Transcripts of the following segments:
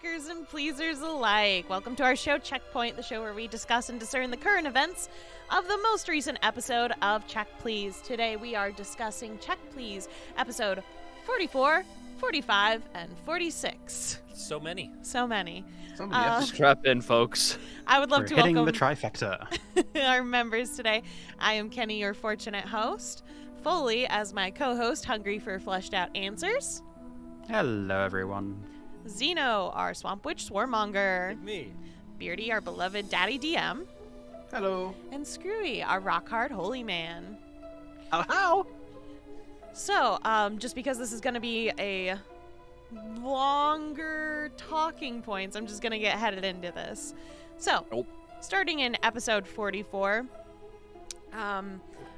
Checkers and pleasers alike. Welcome to our show, Checkpoint, the show where we discuss and discern the current events of the most recent episode of Check Please. Today we are discussing Check Please, episode 44, 45, and 46. So many. Strap in, folks. I would love We're to hitting welcome the trifecta. our members today. I am Keni, your fortunate host. Foaly as my co-host, hungry for fleshed out answers. Hello, everyone. Xeno, our swamp witch swarmonger. Me. Beardy, our beloved daddy DM. Hello. And Skrewy, our rock hard holy man. How? So, just because this is going to be a longer talking points, I'm just going to get headed into this. So, starting in episode 44,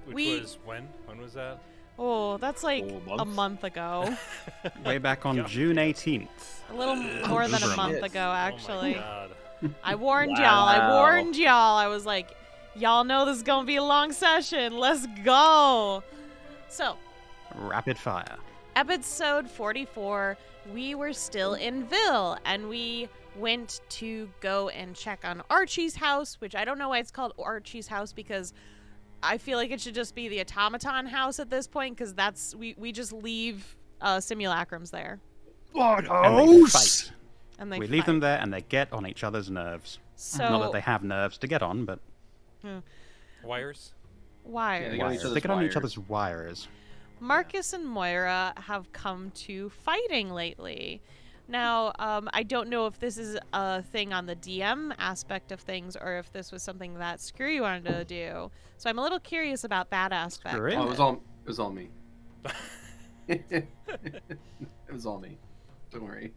Which was when? When was that? Oh, that's like a month ago. Way back on June 18th. A little more than a month ago, actually. Oh my God. I warned Wow. y'all. I was like, y'all know this is going to be a long session. Let's go. So, Rapid fire. episode 44, we were still in Ville, and we went to go and check on Archie's house, which I don't know why it's called Archie's house, because I feel like it should just be the automaton house at this point, because that's we just leave simulacrums there. And they fight. And they We fight. leave them there and they get on each other's nerves. So, Not that they have nerves to get on, but Wires? why? Yeah, they get on each other's they get on each wires. other's wires. Marcus and Moira have come to fighting lately. Now, I don't know if this is a thing on the DM aspect of things or if this was something that Skrewy wanted to do. So I'm a little curious about that aspect. Skrewy? Oh, of it was all me. It was all me. Don't worry.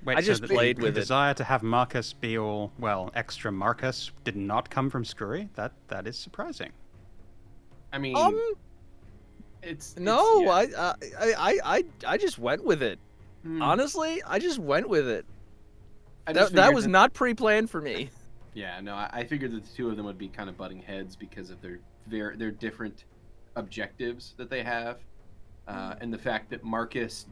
Wait, I just so played the with it. desire to have Marcus be all, well, extra Marcus did not come from Skrewy? That is surprising. I mean, No, yeah. I just went with it. Hmm. Honestly, I just went with it. I just That figured was not pre-planned for me. Yeah, no, I figured that the two of them would be kind of butting heads because of their different objectives that they have, and the fact that Marcus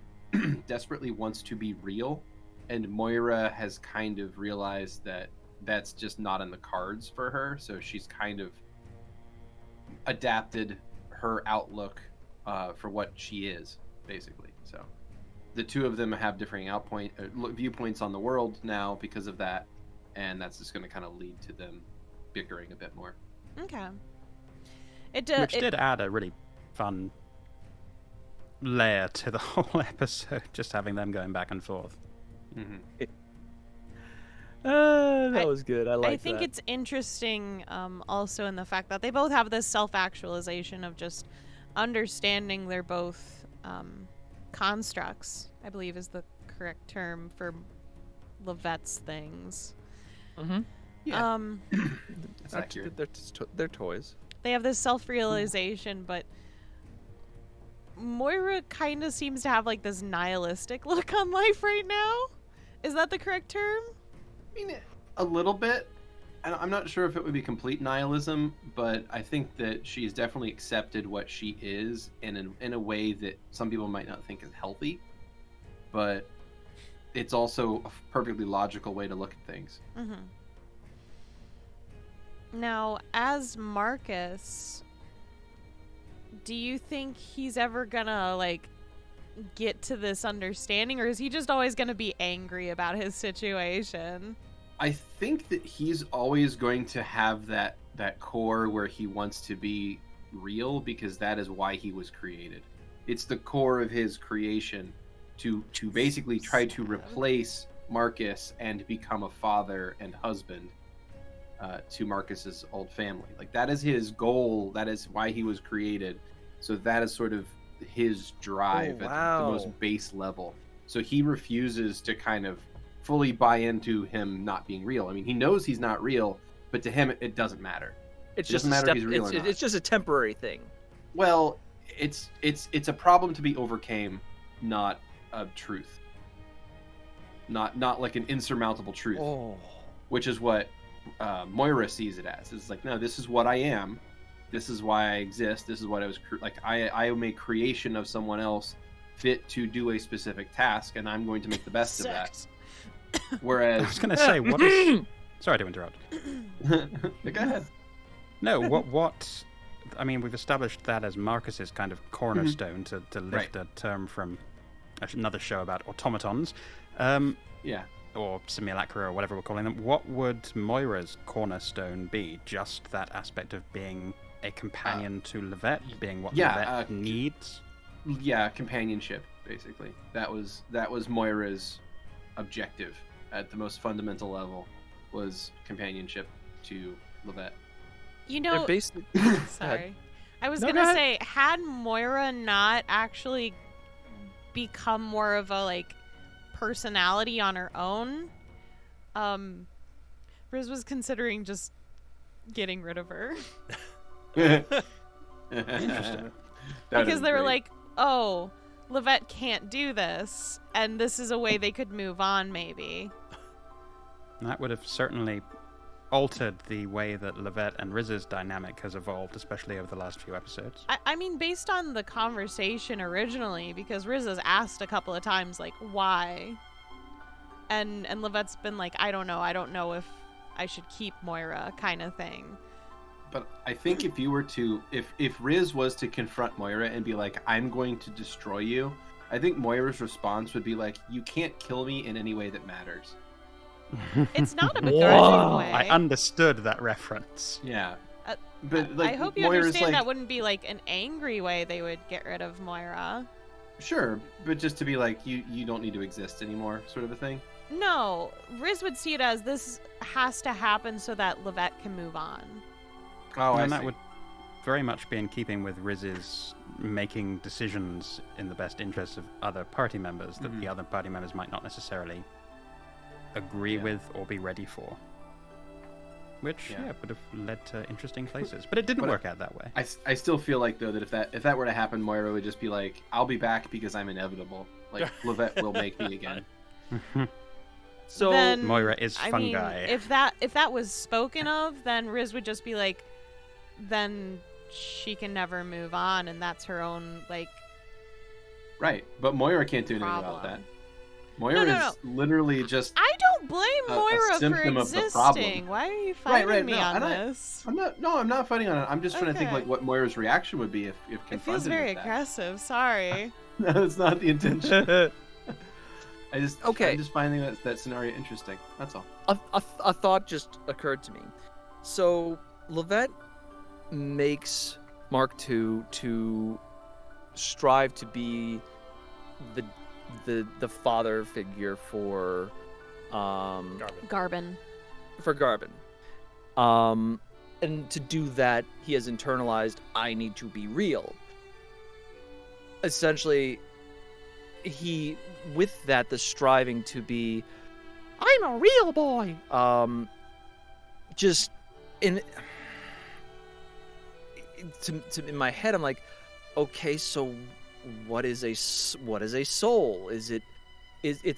desperately wants to be real, and Moira has kind of realized that that's just not in the cards for her, so she's kind of adapted her outlook for what she is, basically. So the two of them have differing viewpoints on the world now because of that, and that's just going to kind of lead to them bickering a bit more. Okay. Which did add a really fun layer to the whole episode, just having them going back and forth. Mm-hmm. That was good. I like that. I think it's interesting also in the fact that they both have this self-actualization of just understanding they're both constructs, I believe is the correct term for Levette's things. Mm-hmm. Yeah. That's They're, accurate. they're toys. They have this self-realization, but Moira kind of seems to have like this nihilistic look on life right now. Is that the correct term? I mean, a little bit. I'm not sure if it would be complete nihilism, but I think that she's definitely accepted what she is in a way that some people might not think is healthy, but it's also a perfectly logical way to look at things. Mm-hmm. Now, as Marcus, do you think he's ever gonna, like, get to this understanding, or is he just always gonna be angry about his situation? I think that he's always going to have that core where he wants to be real, because that is why he was created. It's the core of his creation to basically try to replace Marcus and become a father and husband to Marcus's old family. Like, that is his goal. That is why he was created. So that is sort of his drive at the most base level. So he refuses to kind of fully buy into him not being real. I mean, he knows he's not real, but to him it doesn't matter. It's It just doesn't a matter step. if he's real or not. It's just a temporary thing. Well, it's a problem to be overcame, not a truth. Not like an insurmountable truth, Oh. which is what Moira sees it as. It's like, no, this is what I am. This is why I exist. This is what I was I am a creation of someone else fit to do a specific task, and I'm going to make the best of that. Sex. I Whereas, was going to say, what is... Sorry to interrupt. go ahead. No, what... I mean, we've established that as Marcus's kind of cornerstone to lift a term from another show about automatons. Yeah. Or simulacra, or whatever we're calling them. What would Moira's cornerstone be? Just that aspect of being a companion to Levette, being what Levette needs? Yeah, companionship, basically. That was Moira's objective at the most fundamental level, was companionship to Levette. You know, basically... sorry. I was No, gonna go ahead. say, had Moira not actually become more of a like personality on her own, Riz was considering just getting rid of her. Interesting. Because they were like, oh, Levette can't do this, and this is a way they could move on, maybe. That would have certainly altered the way that Levette and Riz's dynamic has evolved, especially over the last few episodes. I mean, based on the conversation originally, because Riz has asked a couple of times, like, why? And Levette's been like, I don't know if I should keep Moira, kind of thing. But I think if you were to, if Riz was to confront Moira and be like, I'm going to destroy you, I think Moira's response would be like, you can't kill me in any way that matters. It's not a begrudging way. I understood that reference. Yeah. Uh, But like, I hope you Moira's understand like, that wouldn't be like an angry way they would get rid of Moira. sure, but just to be like, you don't need to exist anymore, sort of a thing. No, Riz would see it as this has to happen so that Levette can move on. Oh, And I that see. would very much be in keeping with Riz's making decisions in the best interests of other party members that the other party members might not necessarily agree with or be ready for. Which, would have led to interesting places. But it didn't work out that way. I still feel like, though, that if that were to happen, Moira would just be like, I'll be back because I'm inevitable. Like, Levette will make me again. So Then, Moira is I fungi. mean, if that was spoken of, then Riz would just be like, then she can never move on, and that's her own, like, Right, but Moira can't do anything problem. about that. Moira is literally just... I don't blame a Moira for symptom of the existing. problem. Why are you fighting me no, on and this? I'm not fighting on it. I'm just trying to think Okay. like what Moira's reaction would be if confronted It feels very with that. aggressive. Sorry. No, that's not the intention. I'm just finding that scenario interesting. That's all. a thought just occurred to me. So Levette makes Mark II to strive to be the father figure for Garben. Garben. And to do that, he has internalized, I need to be real. Essentially, with that, the striving to be, I'm a real boy. Just in in my head, I'm like, okay, so what is a soul? It's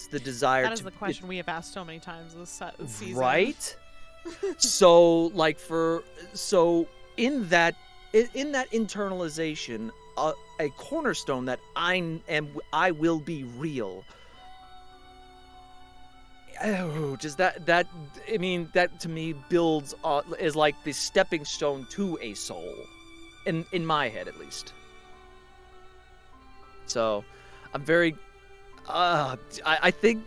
the desire That is to the question we have asked so many times this season. right? So in that internalization, a cornerstone that I will be real. Oh, does that I mean, that to me builds is like the stepping stone to a soul, in my head at least. So I'm very I think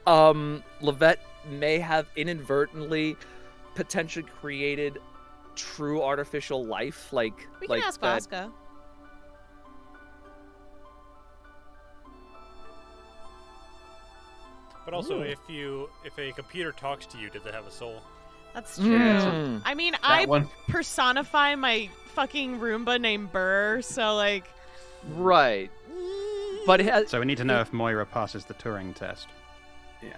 Levette may have inadvertently potentially created true artificial life, We can ask that. Vasca. But also, if a computer talks to you, does it have a soul? That's true. Mm. I mean, That I one. personify my fucking Roomba named Burr, so like. Right. But it has, So we need to know if Moira passes the Turing test. Yeah.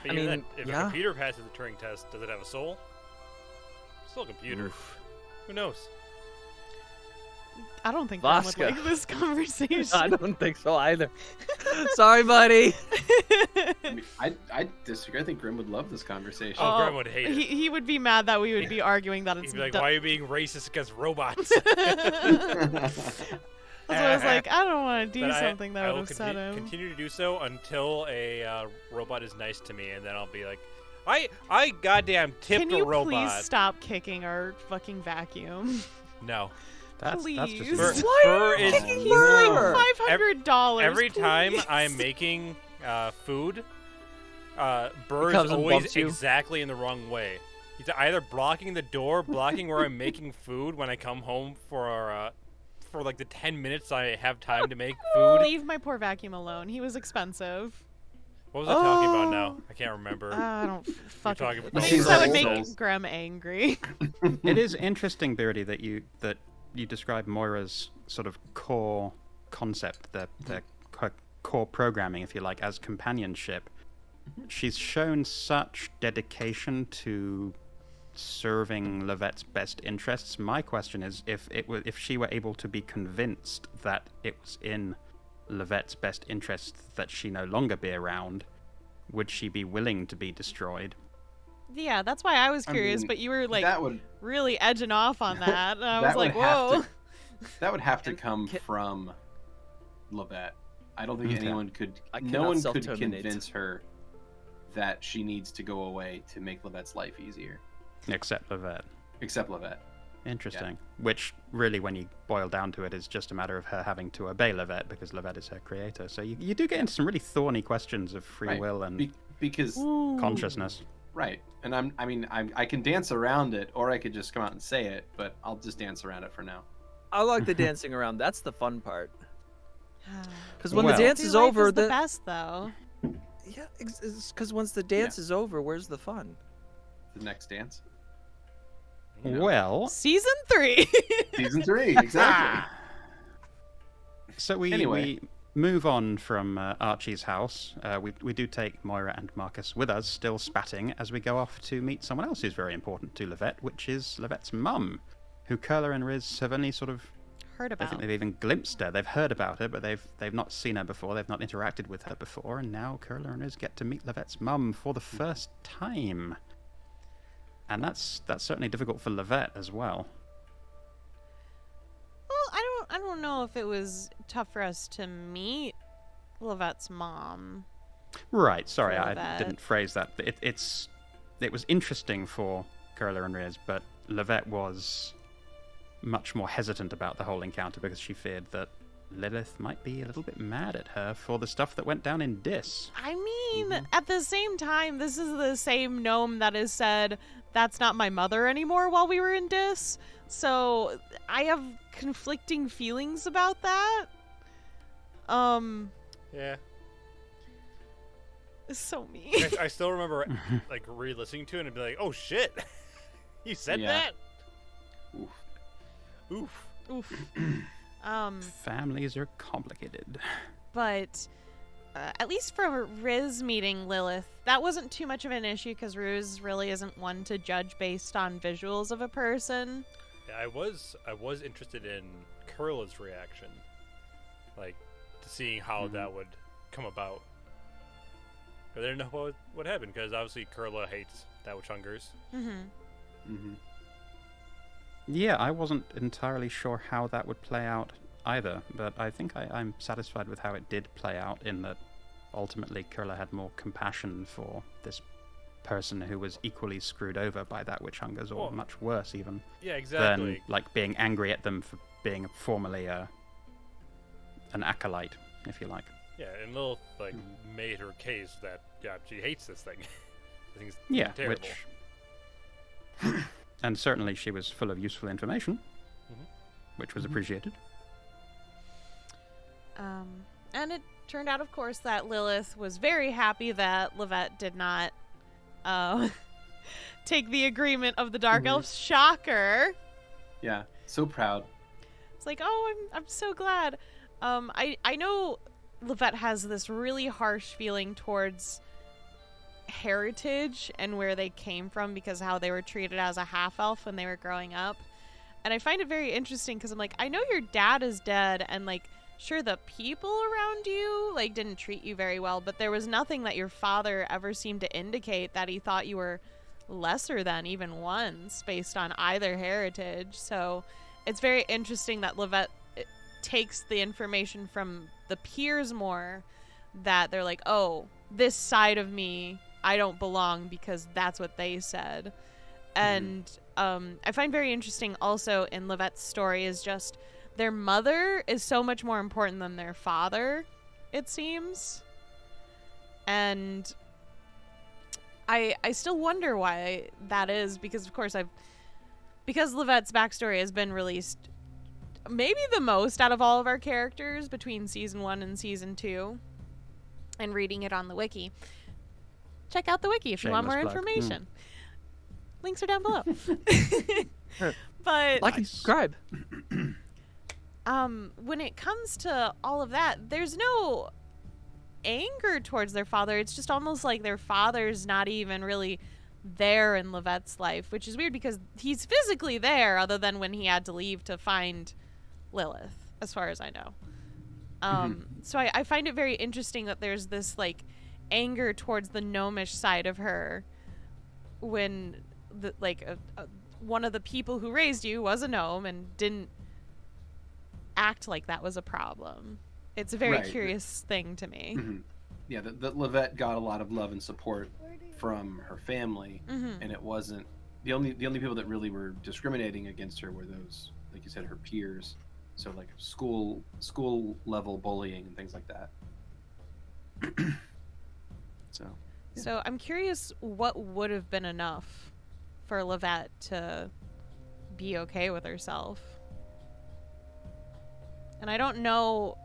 But I even mean, then, if yeah. a computer passes the Turing test, does it have a soul? Still a computer. Who knows? I don't think Ron would Vasca. like this conversation. I don't think so either. Sorry, buddy. I mean, I disagree. I think Grim would love this conversation. Oh, Grim would hate it. He would be mad that we would be arguing that it's He'd be like, du- why are you being racist against robots? That's why I was like, I don't want to do But something that I would will upset him. continue to do so until a robot is nice to me, and then I'll be like, I goddamn tipped Can you a robot. please stop kicking our fucking vacuum? No. That's Please. just Burr, Why are Burr you is kicking Burr, Burr? $500. every time please. I'm making food, Burr comes is and always bumps you. exactly in the wrong way. He's either blocking the door, blocking where I'm making food when I come home for like the 10 minutes I have time to make food. Leave my poor vacuum alone. He was expensive. What was I talking about now? I can't remember. I don't fucking talking about- things She's that would like make souls. Grem angry. It is interesting, Beardy, that you describe Moira's sort of core concept, the core programming, if you like, as companionship. She's shown such dedication to serving Levette's best interests. My question is, if she were able to be convinced that it was in Levette's best interest that she no longer be around, would she be willing to be destroyed? Yeah, that's why I was I curious, mean, but you were like that would really edging off on that. And I was that like, would have whoa. to- that would have to Can- come can- from Levette. I don't think Okay. anyone could. I No cannot one could self-terminate. convince her that she needs to go away to make Levette's life easier, Except Levette. except Levette. Interesting. Which, really, when you boil down to it, is just a matter of her having to obey Levette because Levette is her creator. So you do get into some really thorny questions of free Right. will and Because consciousness. right, and I can dance around it, or I could just come out and say it, but I'll just dance around it for now. I like the dancing around. That's the fun part. Because when Well- the dance Free is life over, is the best though. yeah, because once the dance is over, where's the fun? The next dance. You know. Well, Season 3. Season 3, exactly. so we Anyway. we move on from Archie's house. We do take Moira and Marcus with us, still spatting, as we go off to meet someone else who's very important to Levette, which is Levette's mum, who Curler and Riz have only sort of, Heard I about. think they've even glimpsed her. They've heard about her, but they've not seen her before. They've not interacted with her before, and now Curler and Riz get to meet Levette's mum for the first time. And that's certainly difficult for Levette as well. Well, I don't know if it was tough for us to meet Levette's mom. Right, sorry, For I Levette. didn't phrase that. But it was interesting for Curler and Riz, but Levette was much more hesitant about the whole encounter because she feared that Lilith might be a little bit mad at her for the stuff that went down in Dis. I mean, at the same time, this is the same gnome that has said, "That's not my mother anymore," while we were in Dis. So I have conflicting feelings about that. Yeah. It's so mean. I still remember like re-listening to it and be like, oh shit, you said Yeah. that? Oof. Oof. Oof. Families are complicated. But at least for Riz meeting Lilith, that wasn't too much of an issue because Riz really isn't one to judge based on visuals of a person. Yeah, I was interested in Kurla's reaction, like to seeing how that would come about. But I didn't know what happened because obviously Kurla hates that which hungers. Mm-hmm. Yeah, I wasn't entirely sure how that would play out either, but I think I'm satisfied with how it did play out in that ultimately Kurla had more compassion for this person who was equally screwed over by that which hungers, or Well, much worse even, Yeah, exactly. than like being angry at them for being formerly an acolyte, if you like. Yeah, and Lilith like made her case that she hates this thing. I think it's Yeah, terrible. which... And certainly she was full of useful information, which was appreciated. And it turned out, of course, that Lilith was very happy that Levette did not take the agreement of the Dark Elves. Shocker. Yeah, so proud. It's like, oh, I'm so glad. I know Levette has this really harsh feeling towards heritage and where they came from because how they were treated as a half-elf when they were growing up. And I find it very interesting because I'm like, I know your dad is dead and like, sure, the people around you like didn't treat you very well, but there was nothing that your father ever seemed to indicate that he thought you were lesser than even once based on either heritage. So it's very interesting that Levette takes the information from the peers more, that they're like, oh, this side of me, I don't belong because that's what they said. And I find very interesting also in Levette's story is just their mother is so much more important than their father, it seems. And I still wonder why that is, because of course because Levette's backstory has been released maybe the most out of all of our characters between season 1 and season 2, and reading it on the wiki. Check out the wiki if you want more information. Links are down below. But Like and subscribe. When it comes to all of that, there's no anger towards their father. It's just almost like their father's not even really there in Levette's life, which is weird because he's physically there other than when he had to leave to find Lilith, as far as I know. So I find it very interesting that there's this like anger towards the gnomish side of her when one of the people who raised you was a gnome and didn't act like that was a problem. It's a very curious thing to me. Yeah, that Levette got a lot of love and support from her family, and it wasn't the only people that really were discriminating against her were those, like you said, her peers. So like school level bullying and things like that. So I'm curious what would have been enough for Levette to be okay with herself. And I don't know,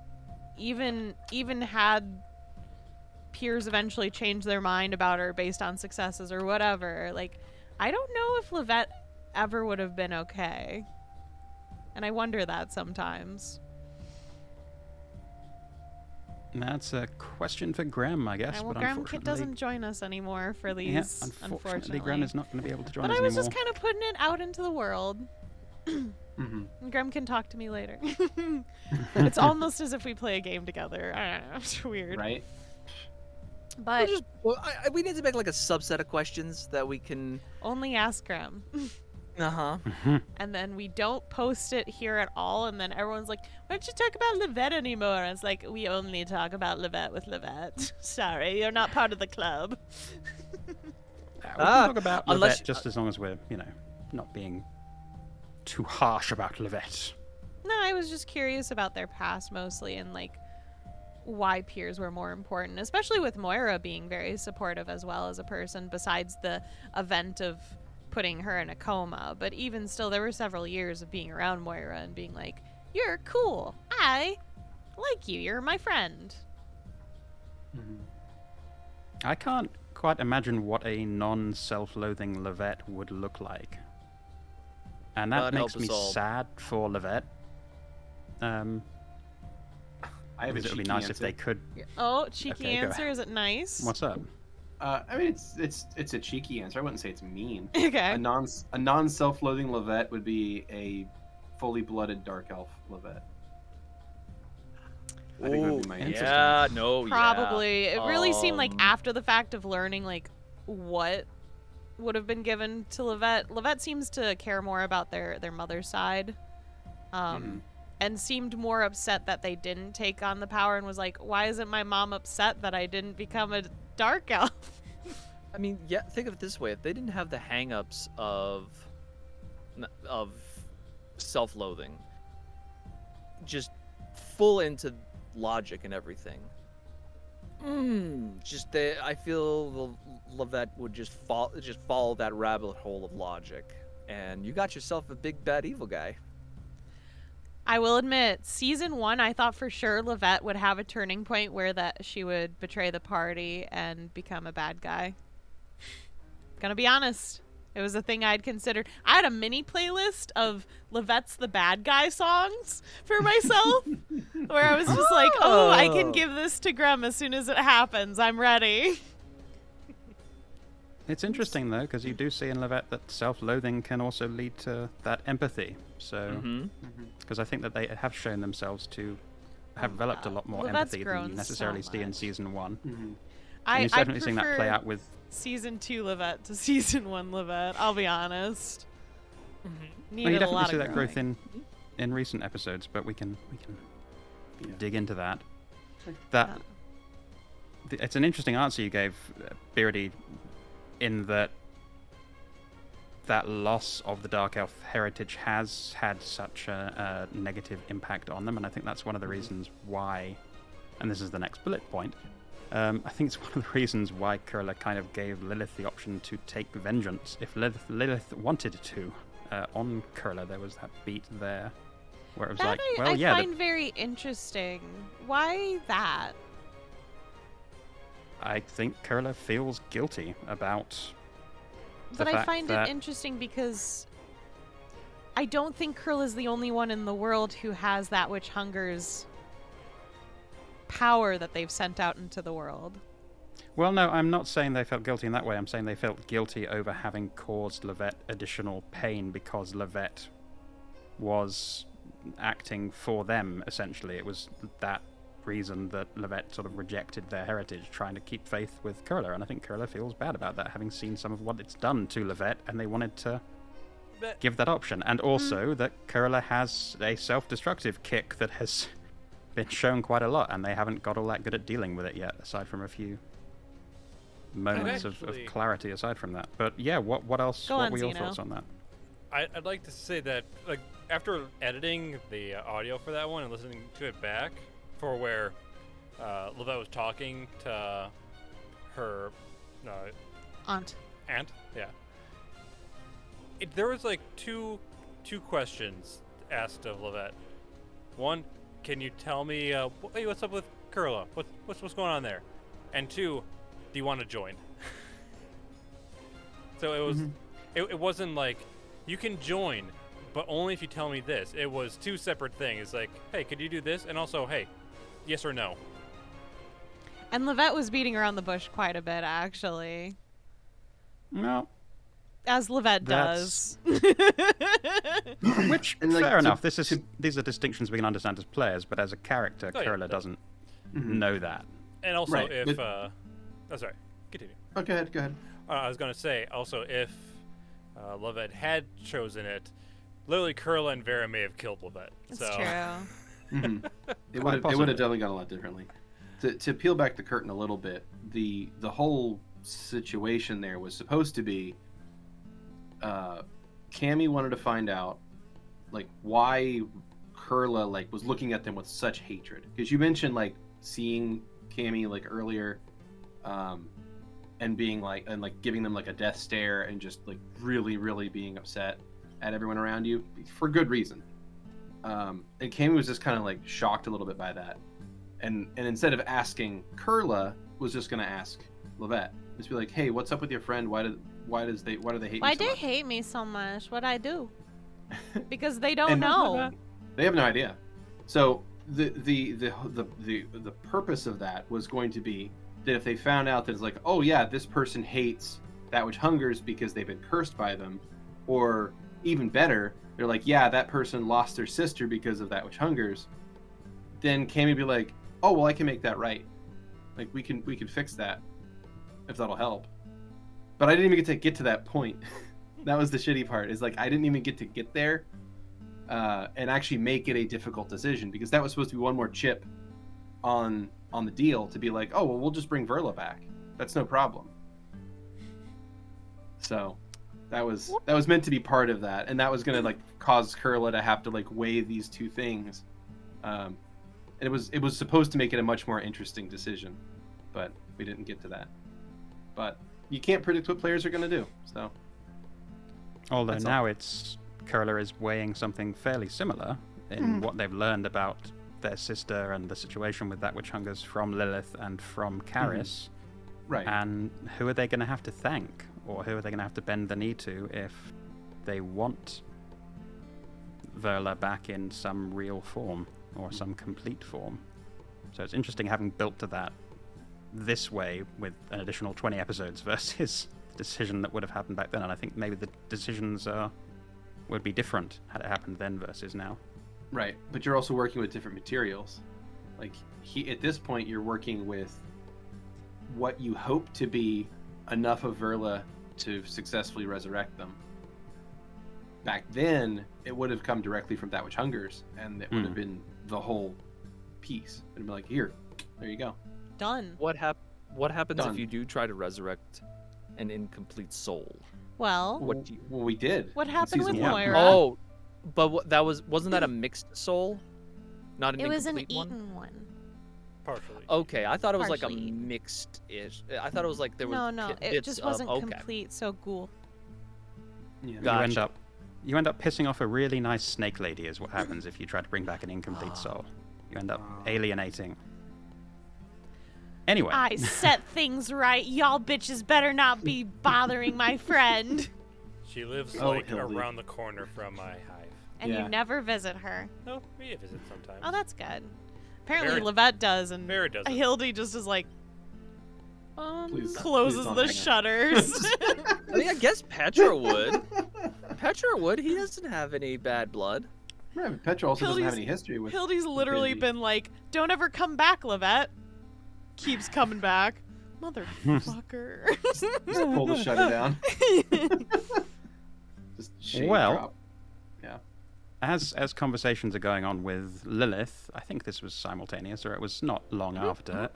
even had peers eventually change their mind about her based on successes or whatever, like, I don't know if Levette ever would have been okay. And I wonder that sometimes. That's a question for Graham, I guess. Well, but Graham unfortunately, doesn't join us anymore for these, yeah, unfortunately. Graham is not going to be able to join but us I was anymore. just kind of putting it out into the world. Graham can talk to me later. It's almost as if we play a game together. I don't know. It's weird. Right? But We need to make like a subset of questions that we can only ask Graham. And then we don't post it here at all, and then everyone's like, why don't you talk about Levette anymore? And it's like, we only talk about Levette with Levette. Sorry, you're not part of the club. We can talk about Levette just as long as we're, not being too harsh about Levette. No, I was just curious about their past mostly, and like why peers were more important, especially with Moira being very supportive as well as a person, besides the event of putting her in a coma. But even still, there were several years of being around Moira and being like, you're cool, I like you, you're my friend. I can't quite imagine what a non-self-loathing Levette would look like. And that makes me sad for Levette. I have a it would be cheeky nice answer. if they could. Oh, cheeky Okay, go answer. ahead. Is it nice? What's up? I mean, it's a cheeky answer. I wouldn't say it's mean. Okay. A non self-loathing Levette would be a fully blooded dark elf Levette. I think that would be my answer. Probably. It really seemed like after the fact of learning like what would have been given to Levette. Levette seems to care more about their mother's side. And seemed more upset that they didn't take on the power, and was like, why isn't my mom upset that I didn't become a dark elf? I mean, yeah, think of it this way. If they didn't have the hang-ups of self-loathing, just full into logic and everything, I feel Levette would just follow that rabbit hole of logic, and you got yourself a big bad evil guy. I will admit, season 1, I thought for sure Levette would have a turning point where that she would betray the party and become a bad guy. Gonna be honest. It was a thing I'd considered. I had a mini playlist of Levette's the bad guy songs for myself, where I was just like, oh, I can give this to Graham as soon as it happens. I'm ready. It's interesting, though, because you do see in Levette that self-loathing can also lead to that empathy. So, because I think that they have shown themselves to have developed a lot more Levette's empathy than grown you necessarily so see in much. season 1. And I you've definitely seen that prefer play out with... season 2 Levette to season 1 Levette, I'll be honest. Well, you Needed a definitely lot see of that growth growing. in recent episodes, but we can dig into that. Yeah. It's an interesting answer you gave, Beardy, in that loss of the Dark Elf heritage has had such a negative impact on them, and I think that's one of the reasons why, and this is the next bullet point, I think it's one of the reasons why Kurla kind of gave Lilith the option to take vengeance. If Lilith wanted to, on Kurla, there was that beat there where it was That like, I find very interesting. Why that? I think Kurla feels guilty about the But I fact find that it interesting because I don't think Kurl is the only one in the world who has that which hungers power that they've sent out into the world. Well, no, I'm not saying they felt guilty in that way. I'm saying they felt guilty over having caused Levette additional pain because Levette was acting for them, essentially. It was that reason that Levette sort of rejected their heritage, trying to keep faith with Kurla, and I think Kurla feels bad about that, having seen some of what it's done to Levette, and they wanted to give that option. And also that Kurla has a self-destructive kick that has been shown quite a lot, and they haven't got all that good at dealing with it yet, aside from a few moments of clarity aside from that. But yeah, what else? What were your thoughts on that? I'd like to say that, like, after editing the audio for that one and listening to it back, for where Levette was talking to her Aunt. Yeah. There was like two questions asked of Levette. One, can you tell me, hey, what's up with Kurla? What's going on there? And two, do you want to join? So it was, it wasn't like, you can join, but only if you tell me this. It was two separate things. It's like, hey, could you do this? And also, hey, yes or no? And Levette was beating around the bush quite a bit, actually. No. As Levette does. Which, fair enough. These are distinctions we can understand as players, but as a character, Kurla doesn't know that. And also, if... sorry. Continue. Oh, go ahead. I was going to say, also, if Levette had chosen it, literally Kurla and Vera may have killed Levette. That's true. It would have definitely gone a lot differently. To peel back the curtain a little bit, the whole situation there was supposed to be Cammy wanted to find out like why Kurla like was looking at them with such hatred, because you mentioned like seeing Cammy like earlier and being like giving them like a death stare and just like really being upset at everyone around you for good reason. And Cammy was just kind of like shocked a little bit by that, and instead of asking Kurla, was just gonna ask Levette. Just be like, hey, what's up with your friend? Why do they hate me so much? Why they hate me so much? What'd I do? Because they don't know. They have no idea. So the purpose of that was going to be that if they found out that it's like, oh yeah, this person hates that which hungers because they've been cursed by them, or even better, they're like, yeah, that person lost their sister because of that which hungers, then Cammy be like, oh well, I can make that right. Like we can fix that if that'll help. But I didn't even get to that point. That was the shitty part. Is like I didn't even get to get there and actually make it a difficult decision, because that was supposed to be one more chip on the deal to be like, oh well, we'll just bring Verla back. That's no problem. So that was meant to be part of that, and that was gonna like cause Kurla to have to like weigh these two things. And it was supposed to make it a much more interesting decision, but we didn't get to that. But you can't predict what players are going to do. So, although now it's Kurla is weighing something fairly similar in what they've learned about their sister and the situation with that which hungers from Lilith and from Karis. Right. And who are they going to have to thank, or who are they going to have to bend the knee to if they want Verla back in some real form or some complete form? So it's interesting having built to that this way with an additional 20 episodes versus the decision that would have happened back then. And I think maybe the decisions would be different had it happened then versus now. Right, but you're also working with different materials. Like at this point, you're working with what you hope to be enough of Verla to successfully resurrect them. Back then, it would have come directly from that which hungers, and it would have been the whole piece. And be like, here, there you go. Done. What happens Done. if you do try to resurrect an incomplete soul? Well, What do you... Well, we did. what in happened with season one. Moira? Oh, but wasn't that a mixed soul? Not an it was an incomplete one? eaten one. Partially. Okay, I thought it was like a Partially eaten. mixed-ish. I thought it was like there was No, it bits just of- wasn't okay. complete. So cool. Yeah. Gotcha. You end up pissing off a really nice snake lady is what happens if you try to bring back an incomplete soul. You end up alienating. Anyway. I set things right. Y'all bitches better not be bothering my friend. She lives Oh, like Hildy. around the corner from my hive. And Yeah. you never visit her. No, we visit sometimes. Oh, that's good. Apparently, Very- Levette does, and Vera doesn't. Hildy just is like, Please- closes please don't the hang up. shutters. I mean, I guess Petra would. Petra would. He doesn't have any bad blood. Right, but Petra also doesn't have Hildy's- any history with. Hildy's literally Busy. been like, "Don't ever come back, Levette." Keeps coming back, motherfucker. Just pull the shutter down. Just shade Well, drop. Yeah. As conversations are going on with Lilith, I think this was simultaneous, or it was not long after,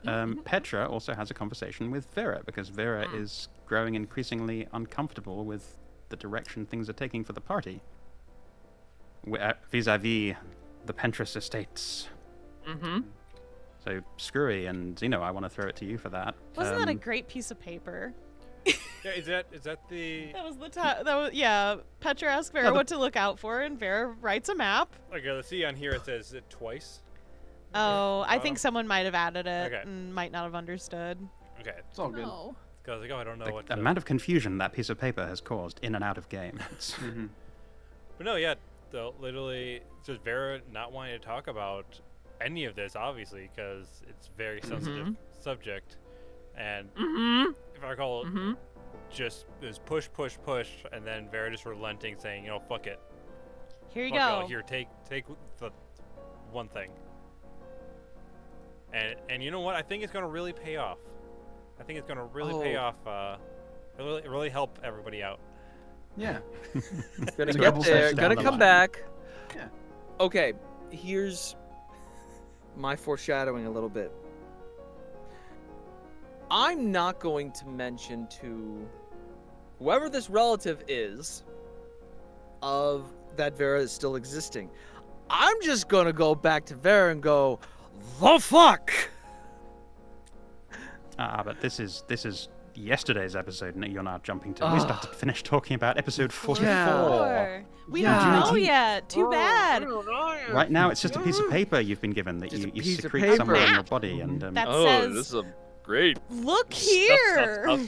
Petra also has a conversation with Vera, because Vera is growing increasingly uncomfortable with the direction things are taking for the party. Vis-a-vis the Pentris estates. Mm-hmm. So, Skrewy and Xeno, I want to throw it to you for that. Wasn't that a great piece of paper? Yeah, is that the That was the time. That was yeah. Petra asks Vera what to look out for, and Vera writes a map. okay? Let's see on here. It says it twice. Oh, I think Bottom. someone might have added it Okay. and might not have understood. Okay, It's all good. Oh. because I was like, oh, I don't know what. The amount of confusion that piece of paper has caused in and out of game. It's- Mhm. But no, yeah, literally, it's just Vera not wanting to talk about any of this, obviously, because it's very sensitive subject. And if I recall, just it was push, and then Vera just relenting, saying, fuck it. Here you Fuck it all. go. Here, take the one thing. And you know what? I think it's gonna really pay off. I think it's gonna really pay off. Really help everybody out. Yeah. Gonna It's a get couple there. steps down Gonna the come line. back. Yeah. Okay, here's my foreshadowing a little bit. I'm not going to mention to whoever this relative is of that Vera is still existing. I'm just gonna go back to Vera and go, the fuck? but this is yesterday's episode, and you're now jumping to. We still have to finish talking about episode 44. Yeah. We Yeah. don't know yet. Too bad. Right now, it's just a piece of paper you've been given that Just a you piece of secrete somewhere in your Map. body, and That Oh, says, this is a great "Look stuff, here."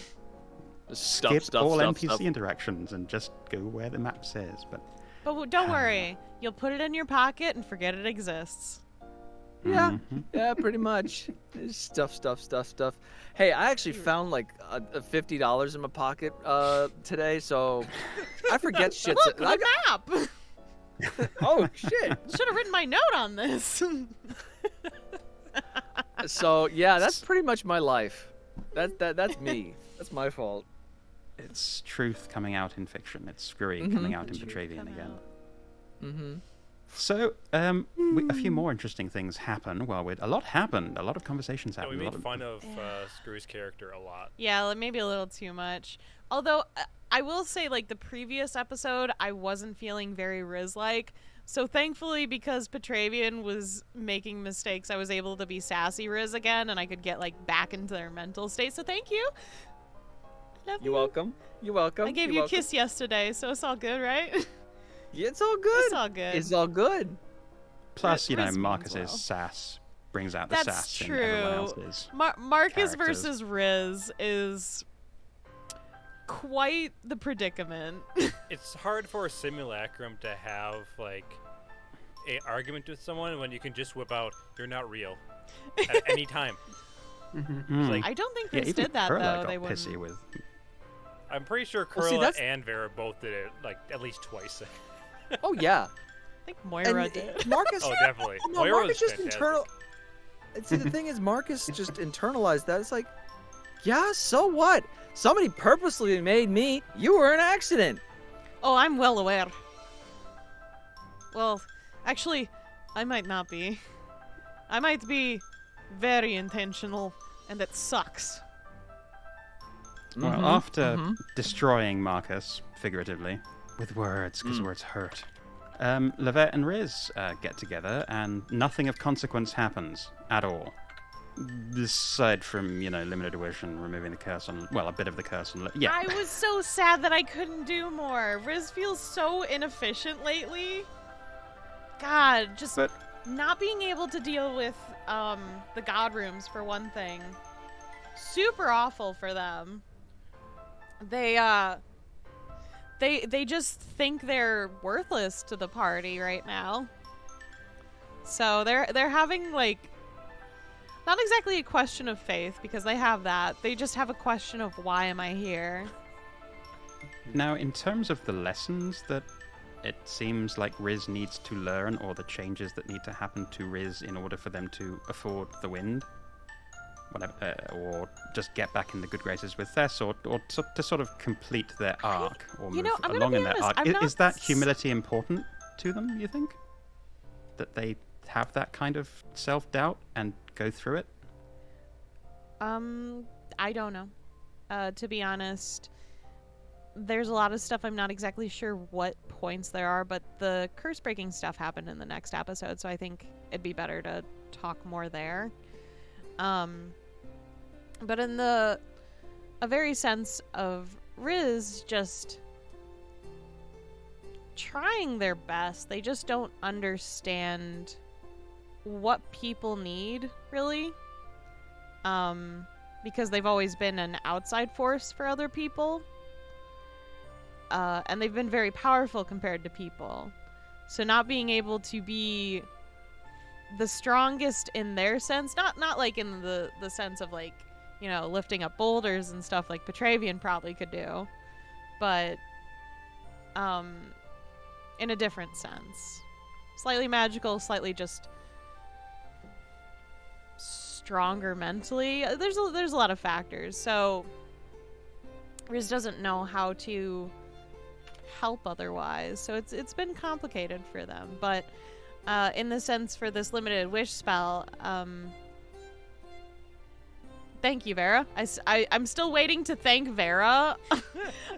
skip all NPC interactions and just go where the map says. But But don't worry. You'll put it in your pocket and forget it exists. Yeah, Mhm. yeah, pretty much. Stuff. Hey, I actually found like a $50 in my pocket today, so I forget shit. Look, the map. Oh shit! Should have written my note on this. So yeah, that's pretty much my life. That's me. That's my fault. It's truth coming out in fiction. It's Skrewy Mhm. coming out in Truth Petravian come again. out. Mm-hmm. So, a few more interesting things happen. Well, a lot happened. A lot of conversations Yeah, we happened. a lot made of- fun of Skrewy's character a lot. Yeah, maybe a little too much. Although I will say, like the previous episode, I wasn't feeling very Riz-like. So thankfully, because Petravian was making mistakes, I was able to be sassy Riz again, and I could get like back into their mental state. So thank you. Love You're welcome. You're welcome. I gave you a kiss yesterday, so it's all good, right? Yeah, it's all good. It's all good. It's all good. Plus, Riz means Marcus's well. sass brings out the That's sass in everyone true. else's. Marcus characters. versus Riz is quite the predicament. It's hard for a simulacrum to have like a argument with someone when you can just whip out "you're not real" at any time. Mm. like- I don't think Yeah, Riz even did that Perla though. got They pissy wouldn't. with. I'm pretty sure Well, see, Kurla that's- and Vera both did it like at least twice. Oh yeah. I think Moira And did. Marcus. Oh, definitely. No, Moira Marcus was just fantastic. internal. See, the thing is, Marcus just internalized that. It's like, yeah, so what? Somebody purposely made me. You were an accident. Oh, I'm well aware. Well, actually, I might not be. I might be very intentional, and it sucks. Well, after destroying Marcus, figuratively, with words, because words hurt, Levette and Riz get together, and nothing of consequence happens at all. Aside from, limited wish and removing the curse on... Well, a bit of the curse on... Yeah. I was so sad that I couldn't do more. Riz feels so inefficient lately. God, just not being able to deal with the god rooms, for one thing. Super awful for them. They just think they're worthless to the party right now. So they're having, like, not exactly a question of faith, because they have that. They just have a question of, why am I here? Now, in terms of the lessons that it seems like Riz needs to learn, or the changes that need to happen to Riz in order for them to afford the wind, whatever, or just get back in the good graces with Thess, or to sort of complete their arc, or move along in their arc. Is that humility important to them, you think? That they have that kind of self-doubt and go through it? I don't know. To be honest, there's a lot of stuff I'm not exactly sure what points there are, but the curse-breaking stuff happened in the next episode, so I think it'd be better to talk more there. But in a very sense of Riz just trying their best, they just don't understand what people need, really. Because they've always been an outside force for other people. And they've been very powerful compared to people. So not being able to be the strongest in their sense, not like in the sense of, like, lifting up boulders and stuff like Petravian probably could do, but in a different sense. Slightly magical, slightly just stronger mentally. There's a lot of factors. So Riz doesn't know how to help otherwise. So it's been complicated for them. But in the sense for this limited wish spell, thank you, Vera. I'm still waiting to thank Vera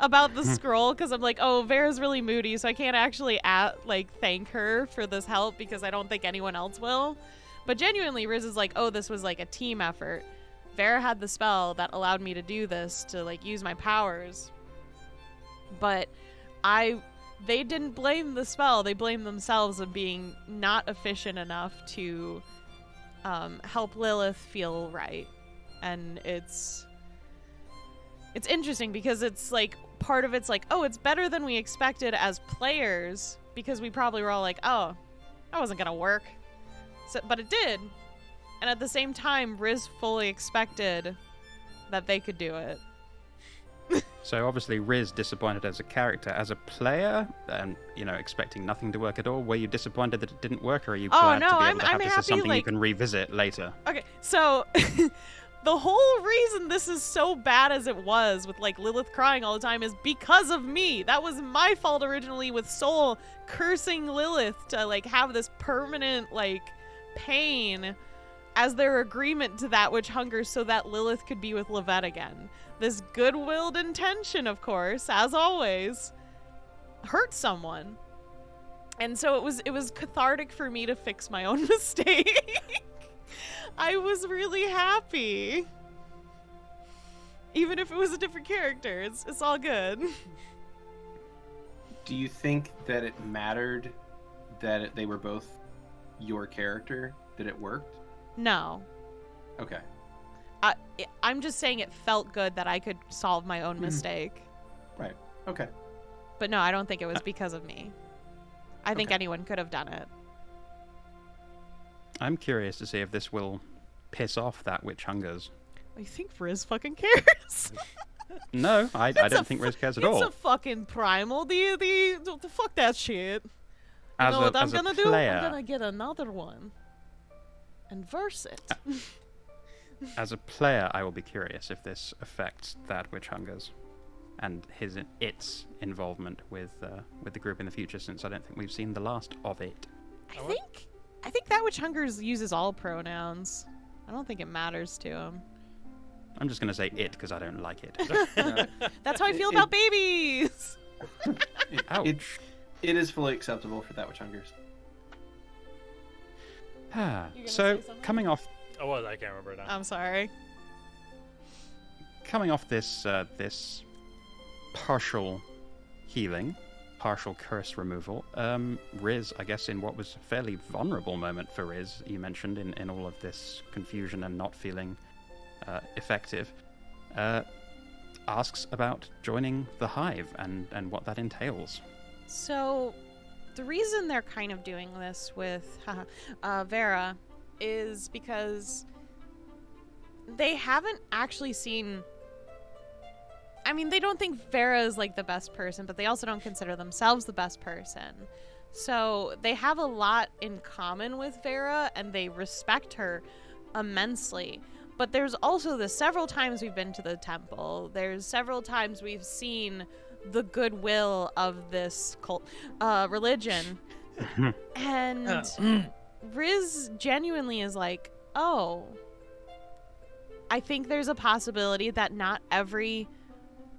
about the scroll, because I'm like, oh, Vera's really moody, so I can't actually thank her for this help, because I don't think anyone else will. But genuinely, Riz is like, oh, this was like a team effort. Vera had the spell that allowed me to do this, to like use my powers. But they didn't blame the spell. They blamed themselves of being not efficient enough to help Lilith feel right. And it's interesting, because it's like part of it's like, oh, it's better than we expected as players, because we probably were all like, oh, that wasn't gonna work. So, but it did. And at the same time, Riz fully expected that they could do it. So obviously Riz disappointed as a character. As a player, and expecting nothing to work at all, were you disappointed that it didn't work, or are you glad to be able to have this as something you can revisit later? Okay, so the whole reason this is so bad as it was, with like Lilith crying all the time, is because of me. That was my fault originally, with Soul cursing Lilith to like have this permanent like pain as their agreement to that which hungers, so that Lilith could be with Levette again. This good-willed intention, of course, as always, hurt someone. And so it was cathartic for me to fix my own mistake. I was really happy. Even if it was a different character, it's all good. Do you think that it mattered that they were both your character, that it worked? No. Okay. I'm just saying it felt good that I could solve my own mistake. Right. Okay. But no, I don't think it was because of me. I think anyone could have done it. I'm curious to see if this will piss off that which hungers. You think Riz fucking cares? No, I don't think Riz cares at all. It's a fucking primal. The fuck that shit. I'm gonna do? I'm gonna get another one and verse it. As a player, I will be curious if this affects that which hungers, and its involvement with the group in the future, since I don't think we've seen the last of it. I think I think that Witch Hungers uses all pronouns. I don't think it matters to him. I'm just going to say it because I don't like it. That's how I feel about babies. Ouch. It is fully acceptable for that Witch Hungers. So, say something? coming off I can't remember now. I'm sorry. this this partial healing, partial curse removal, Riz, I guess in what was a fairly vulnerable moment for Riz, you mentioned in all of this confusion and not feeling effective, asks about joining the Hive and what that entails. So, the reason they're kind of doing this with Vera is because they haven't actually seen... I mean, they don't think Vera is like the best person, but they also don't consider themselves the best person. So they have a lot in common with Vera, and they respect her immensely. But there's also the several times we've been to the temple. There's several times we've seen the goodwill of this cult religion. And Riz genuinely is like, oh, I think there's a possibility that not every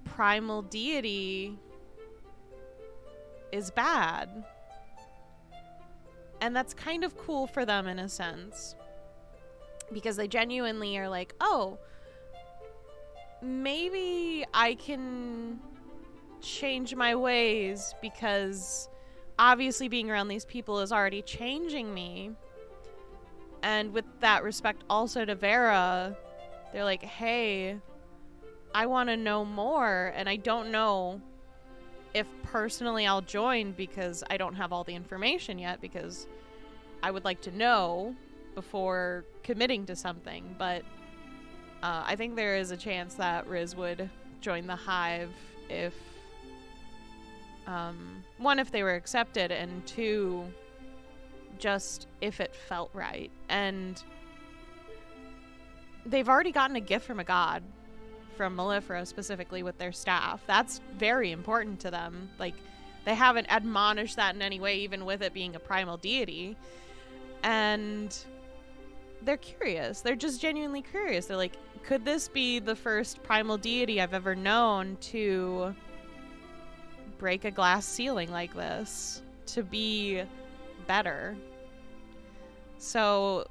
primal deity is bad. And that's kind of cool for them in a sense. Because they genuinely are like, oh, maybe I can change my ways because obviously being around these people is already changing me. And with that respect also to Vera, they're like, hey, I want to know more, and I don't know if personally I'll join because I don't have all the information yet, because I would like to know before committing to something. But I think there is a chance that Riz would join the Hive if, one, if they were accepted, and two, just if it felt right. And they've already gotten a gift from a god, from Mellifera specifically, with their staff. That's very important to them. Like, they haven't admonished that in any way, even with it being a primal deity. And they're curious. They're just genuinely curious. They're like, could this be the first primal deity I've ever known to break a glass ceiling like this? To be better? So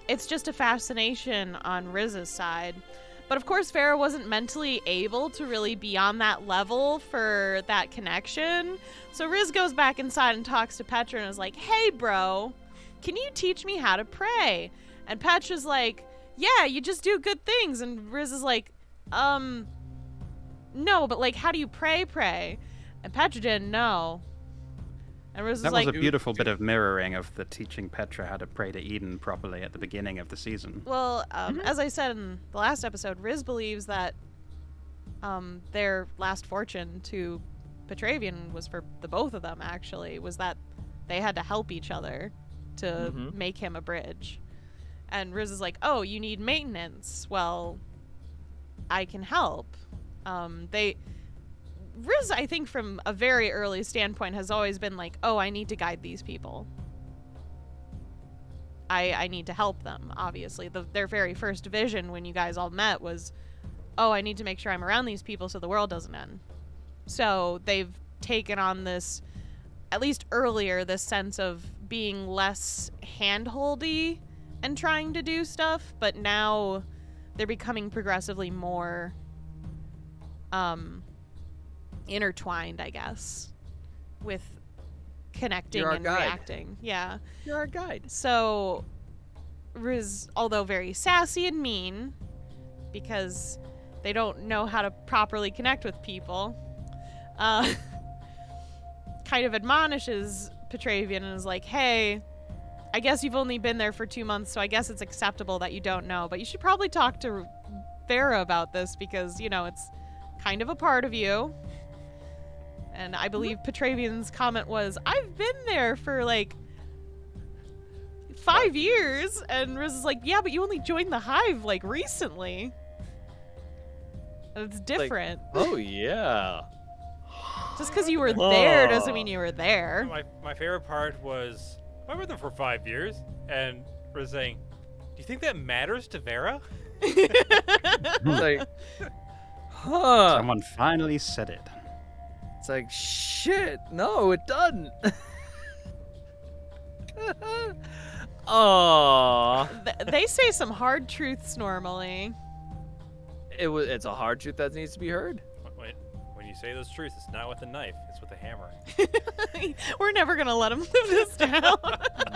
it's just a fascination on Riz's side. But of course, Vera wasn't mentally able to really be on that level for that connection. So Riz goes back inside and talks to Petra and is like, hey, bro, can you teach me how to pray? And Petra's like, yeah, you just do good things. And Riz is like, no, but like, how do you pray? And Petra didn't know. And Riz That was was like, a beautiful bit of mirroring of the teaching Petra how to pray to Eden properly at the beginning of the season. well, as I said in the last episode, Riz believes that their last fortune to Petravian was for the both of them, actually, was that they had to help each other to make him a bridge. And Riz is like, oh, you need maintenance. Well, I can help. Riz, I think from a very early standpoint, has always been like, oh, I need to guide these people. I need to help them, obviously. Their very first vision when you guys all met was, oh, I need to make sure I'm around these people so the world doesn't end. So they've taken on this, at least earlier, this sense of being less hand-holdy and trying to do stuff, but now they're becoming progressively more intertwined, I guess, with connecting You're our and guide. reacting. Yeah. You're our guide. So Riz, although very sassy and mean, because they don't know how to properly connect with people, kind of admonishes Petravian and is like, hey, I guess you've only been there for 2 months, so I guess it's acceptable that you don't know, but you should probably talk to Vera about this because, you know, it's kind of a part of you. And I believe Petravian's comment was, I've been there for like 5 years. And Riz is like, yeah, but you only joined the Hive like recently. And it's different. Oh, yeah. Just because you were there doesn't mean you were there. My favorite part was I'm with her for 5 years, and we're saying, do you think that matters to Vera? Like, huh? Someone finally said it. It's like, shit. No, it doesn't. Oh, They say some hard truths normally. it's a hard truth that needs to be heard. When you say those truths, it's not with a knife, it's with a hammer. We're never gonna let him live this down.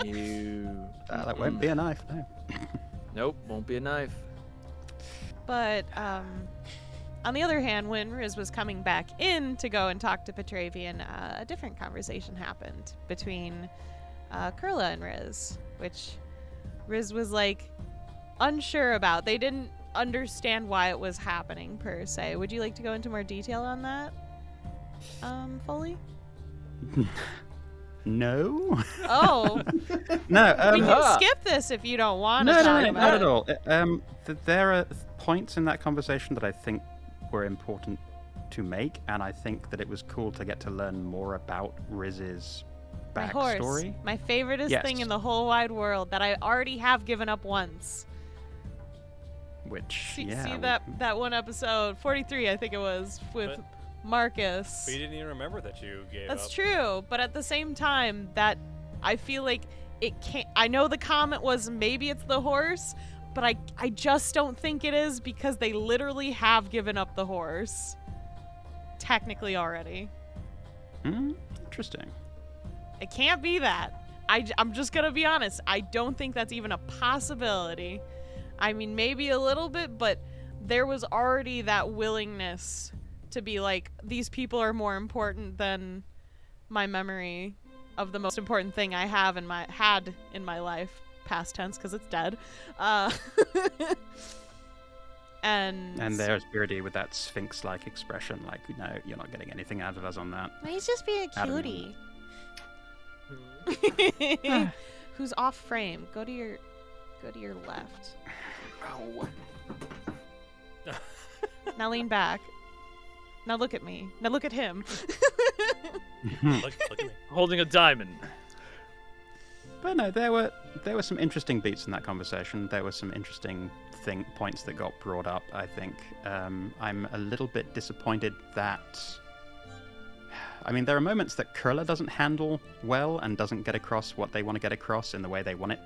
No. That won't be a knife, no. Nope, won't be a knife. But on the other hand, when Riz was coming back in to go and talk to Petravian, a different conversation happened between Kurla and Riz, which Riz was like unsure about. They didn't understand why it was happening per se. Would you like to go into more detail on that, Foaly? No. Oh, No. we can skip this if you don't want to. No, talk not about at it. all. There are points in that conversation that I think were important to make, and I think that it was cool to get to learn more about Riz's My horse, backstory. my favoriteest Yes. thing in the whole wide world that I already have given up once. Which, See yeah. that one episode, 43, I think it was, with But- Marcus. But you didn't even remember that you gave That's up. true, but at the same time, that I feel like it can't. I know the comment was maybe it's the horse, but I just don't think it is because they literally have given up the horse. Technically already. Interesting. It can't be that. I'm just gonna be honest. I don't think that's even a possibility. I mean, maybe a little bit, but there was already that willingness to be like, these people are more important than my memory of the most important thing I had in my life, past tense because it's dead. And there's Beardy with that sphinx-like expression, like, no, you're not getting anything out of us on that. he's just being a I don't cutie. Who's off frame? Go to your left. Ow. Now lean back. Now look at me. Now look at him. Look at me. Holding a diamond. But no, there were some interesting beats in that conversation. There were some interesting points that got brought up, I think. I'm a little bit disappointed that... I mean, there are moments that Kurla doesn't handle well and doesn't get across what they want to get across in the way they want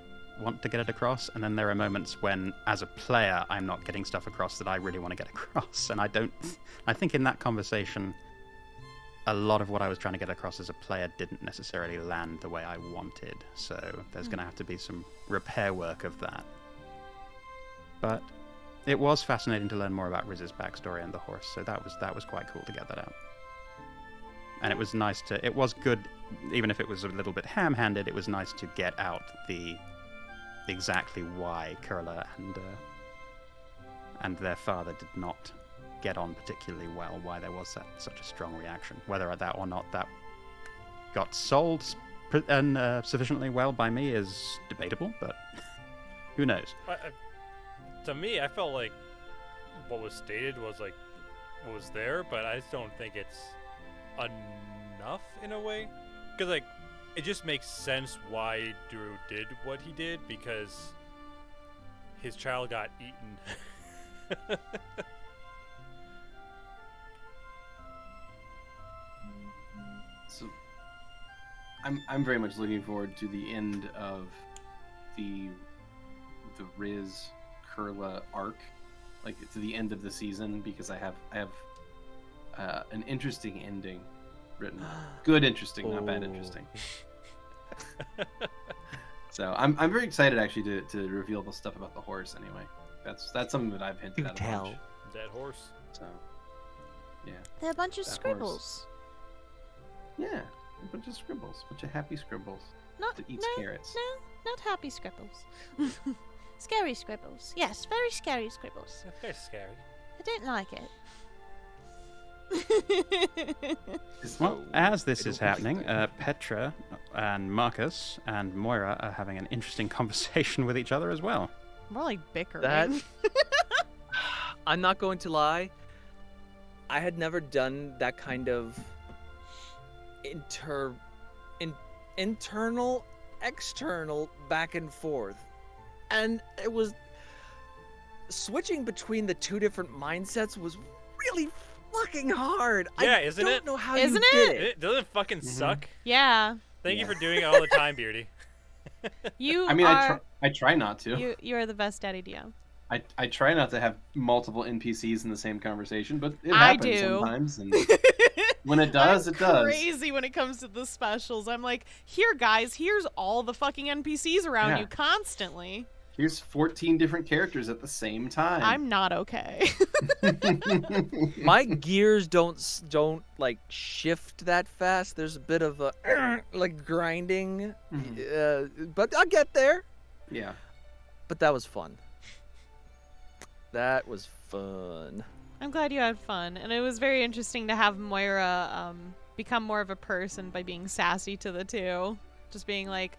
to get it across, and then there are moments when, as a player, I'm not getting stuff across that I really want to get across, and I think in that conversation, a lot of what I was trying to get across as a player didn't necessarily land the way I wanted, so there's going to have to be some repair work of that. But it was fascinating to learn more about Riz's backstory and the horse, so that was quite cool to get that out. And it was nice it was good, even if it was a little bit ham-handed, it was nice to get out exactly why Kurla and their father did not get on particularly well, why there was such a strong reaction. Whether that or not that got sold sufficiently well by me is debatable, but who knows? To me, I felt like what was stated was like what was there, but I just don't think it's enough in a way, because like it just makes sense why Drew did what he did, because his child got eaten. So I'm very much looking forward to the end of the Riz Kurla arc, like to the end of the season, because I have an interesting ending written. Good interesting, not bad interesting. So I'm very excited actually to reveal the stuff about the horse anyway. That's something that I've hinted at a bunch. Dead horse. So yeah. They're a bunch of That scribbles. Yeah. A bunch of scribbles. A bunch of happy scribbles. Not That eats carrots. No, not happy scribbles. Scary scribbles. Yes, very scary scribbles. That's scary. I don't like it. Well, as this is happening, Petra and Marcus and Moira are having an interesting conversation with each other as well. More like bickering. That I'm not going to lie. I had never done that kind of internal external back and forth. And it was switching between the two different mindsets was really fucking hard. Yeah, I isn't don't it? know how Isn't you did it? it. It doesn't fucking suck. Yeah. Thank you Yeah. for doing it all the time, Beardy. You I mean, are I try not to. you are the best daddy DM. I try not to have multiple NPCs in the same conversation, but it I happens do. sometimes. And when it does, I'm it does. crazy when it comes to the specials. I'm like, here, guys, here's all the fucking NPCs around Yeah. you constantly. Here's 14 different characters at the same time. I'm not okay. My gears don't like shift that fast. There's a bit of a like grinding, but I'll get there. Yeah. But that was fun. That was fun. I'm glad you had fun, and it was very interesting to have Moira become more of a person by being sassy to the two. Just being like,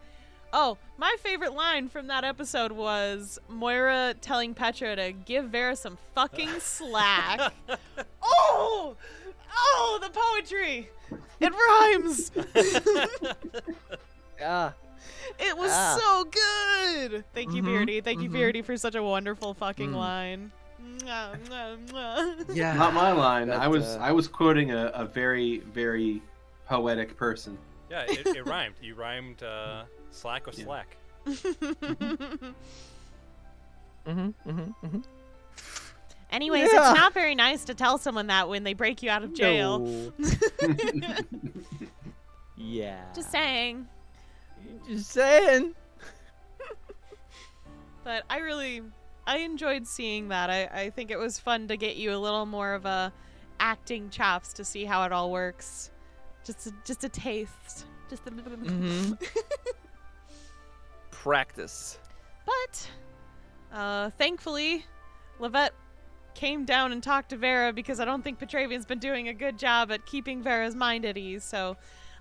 oh, my favorite line from that episode was Moira telling Petra to give Vera some fucking slack. Oh, the poetry! It rhymes. Ah, It was Ah. so good. Thank you, Mhm, Beardy. Thank you, mhm. Beardy, for such a wonderful fucking Mm. line. Mwah, mwah, mwah. yeah. Not my line. That, I was quoting a very, very poetic person. Yeah, it rhymed. You rhymed slack with Yeah. slack. Anyways, Yeah. it's not very nice to tell someone that when they break you out of jail. No. Yeah. Just saying. Just saying. But I enjoyed seeing that. I think it was fun to get you a little more of a acting chops to see how it all works. Just a taste. Just a little bit. Mhm. Practice. But thankfully, Levette came down and talked to Vera because I don't think Petravian's been doing a good job at keeping Vera's mind at ease. So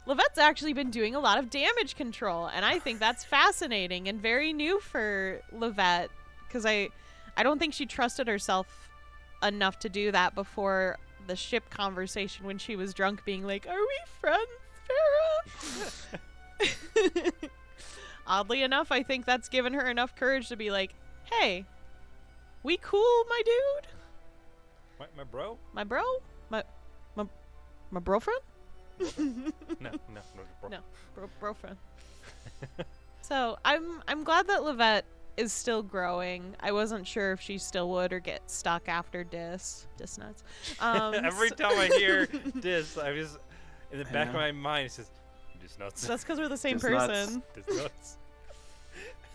Levette's actually been doing a lot of damage control, and I think that's fascinating and very new for Levette because I don't think she trusted herself enough to do that before the ship conversation when she was drunk being like, "Are we friends, Vera?" Oddly enough, I think that's given her enough courage to be like, "Hey, we cool, my dude? My bro? My bro? My brofriend?" No, bro. No, brofriend. So I'm glad that Levette is still growing. I wasn't sure if she still would or get stuck after Dis nuts. Every so- time I hear this, I just in the back of my mind it says, "Dis nuts." That's because we're the same Dis nuts. person. Dis nuts.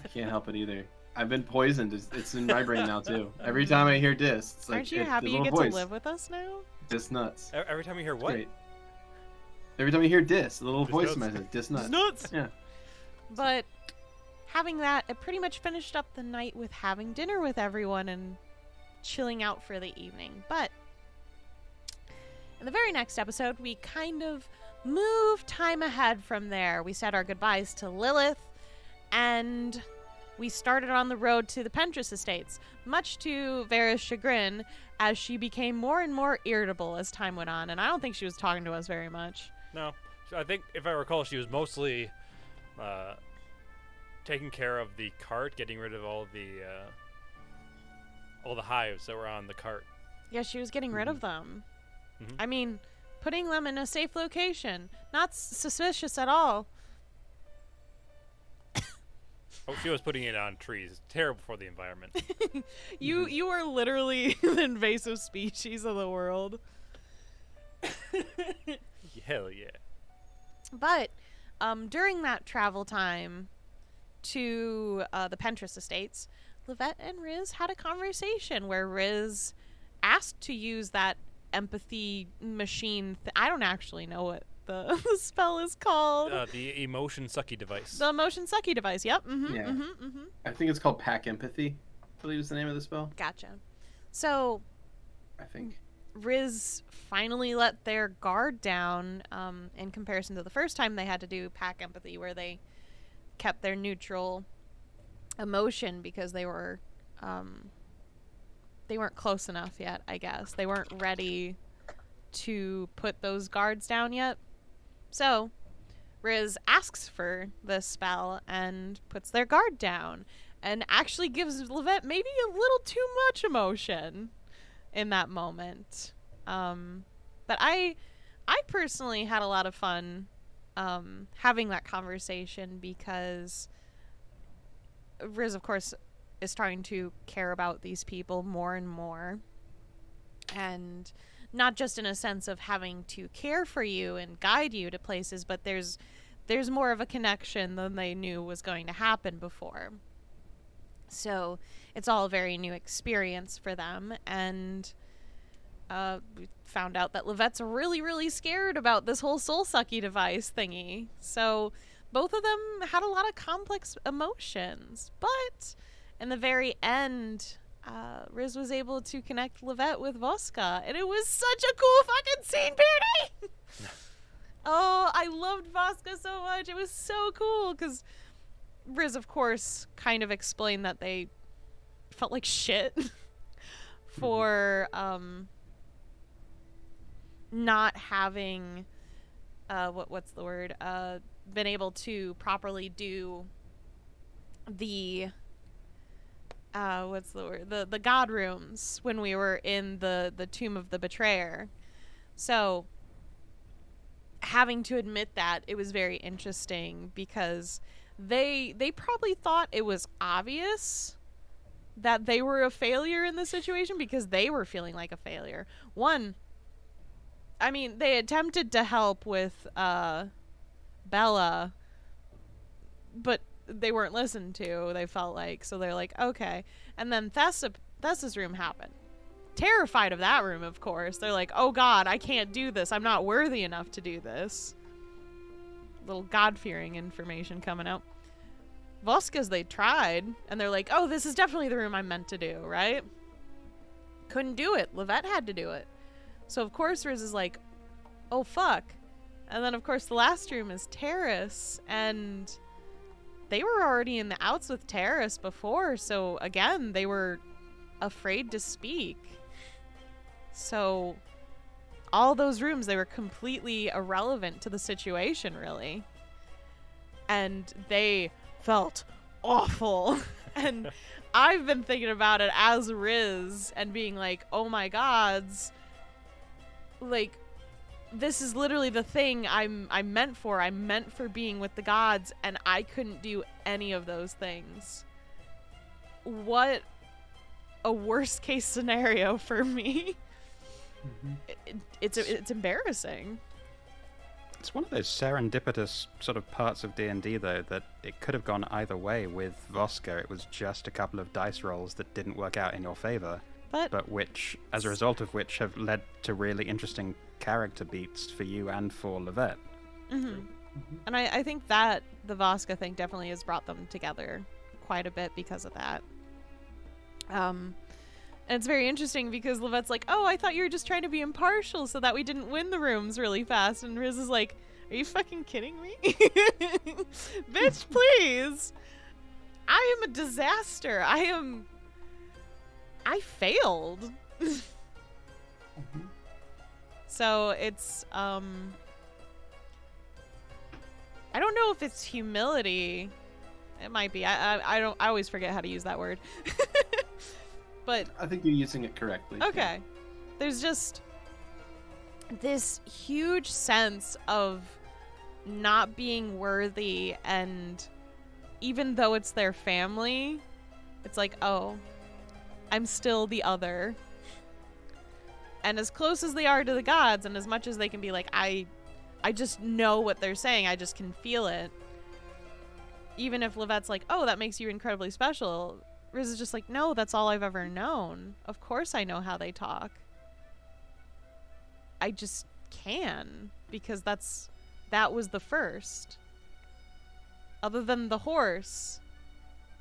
I can't help it either. I've been poisoned. It's in my brain now too. Every time I hear dis, it's like Aren't you the happy you little get voice. to live with us now? Dis nuts. Every time you hear It's what? great. Every time you hear dis, the little Dis voice in nuts. my head, dis nuts. Dis nuts. Yeah. But having that, it pretty much finished up the night with having dinner with everyone and chilling out for the evening. But in the very next episode, we kind of move time ahead from there. We said our goodbyes to Lilith, and we started on the road to the Pentress Estates, much to Vera's chagrin, as she became more and more irritable as time went on, and I don't think she was talking to us very much. No. So I think, if I recall, she was mostly taking care of the cart, getting rid of all the hives that were on the cart. Yeah, she was getting rid of them. Mhm. I mean, putting them in a safe location. Not suspicious at all. Oh, she was putting it on trees. It's terrible for the environment. You are literally the invasive species of the world. Hell yeah. But during that travel time to the Pentress Estates, Levette and Riz had a conversation where Riz asked to use that empathy machine. I don't actually know what the spell is called. The emotion sucky device. The motion sucky device. Yep. Mm-hmm, Yeah. mm-hmm, mm-hmm. I think it's called Pack Empathy. I believe is the name of the spell. Gotcha. So I think. Riz finally let their guard down in comparison to the first time they had to do pack empathy, where they kept their neutral emotion because they weren't close enough yet, I guess. They weren't ready to put those guards down yet. So Riz asks for this spell and puts their guard down and actually gives Levette maybe a little too much emotion in that moment. But I personally had a lot of fun having that conversation because Riz, of course, is starting to care about these people more and more. And not just in a sense of having to care for you and guide you to places, but there's more of a connection than they knew was going to happen before. So it's all a very new experience for them, and we found out that Levette's really, really scared about this whole soul-sucky device thingy. So both of them had a lot of complex emotions, but in the very end, Riz was able to connect Levette with Voska, and it was such a cool fucking scene, Beardy! Oh, I loved Voska so much. It was so cool, because Riz, of course, kind of explained that they felt like shit for not having, what's the word, been able to properly do the... what's the word? The god rooms when we were in the Tomb of the Betrayer. So having to admit that, it was very interesting because they probably thought it was obvious that they were a failure in this situation because they were feeling like a failure. One, I mean, they attempted to help with Bella, but they weren't listened to, they felt like. So they're like, okay. And then Thessa's room happened. Terrified of that room, of course. They're like, oh god, I can't do this. I'm not worthy enough to do this. Little god-fearing information coming out. Voska's, they tried, and they're like, oh, this is definitely the room I'm meant to do, right? Couldn't do it. Levette had to do it. So, of course, Riz is like, oh, fuck. And then, of course, the last room is Terrace, and they were already in the outs with Terrace before, so, again, they were afraid to speak. So, all those rooms, they were completely irrelevant to the situation, really. And they felt awful. And I've been thinking about it as Riz and being like, oh my gods, like, this is literally the thing I'm meant for. I'm meant for being with the gods, and I couldn't do any of those things. What a worst case scenario for me. Mm-hmm. It's embarrassing. It's one of those serendipitous sort of parts of D&D, though, that it could have gone either way with Voska. It was just a couple of dice rolls that didn't work out in your favor, but which, as a result of which, have led to really interesting character beats for you and for Levette. Mm-hmm. Mm-hmm. And I think that the Voska thing definitely has brought them together quite a bit because of that. And it's very interesting because Levette's like, oh, I thought you were just trying to be impartial so that we didn't win the rooms really fast. And Riz is like, are you fucking kidding me? Bitch, please. I am a disaster. I failed. Mm-hmm. So it's, I don't know if it's humility. It might be. I always forget how to use that word. But I think you're using it correctly. Okay. Yeah. There's just this huge sense of not being worthy, and even though it's their family, it's like, oh, I'm still the other. And as close as they are to the gods, and as much as they can be like, I just know what they're saying, I just can feel it. Even if Levette's like, oh, that makes you incredibly special, Riz is just like, no, that's all I've ever known. Of course I know how they talk. I just can, because that was the first. Other than the horse,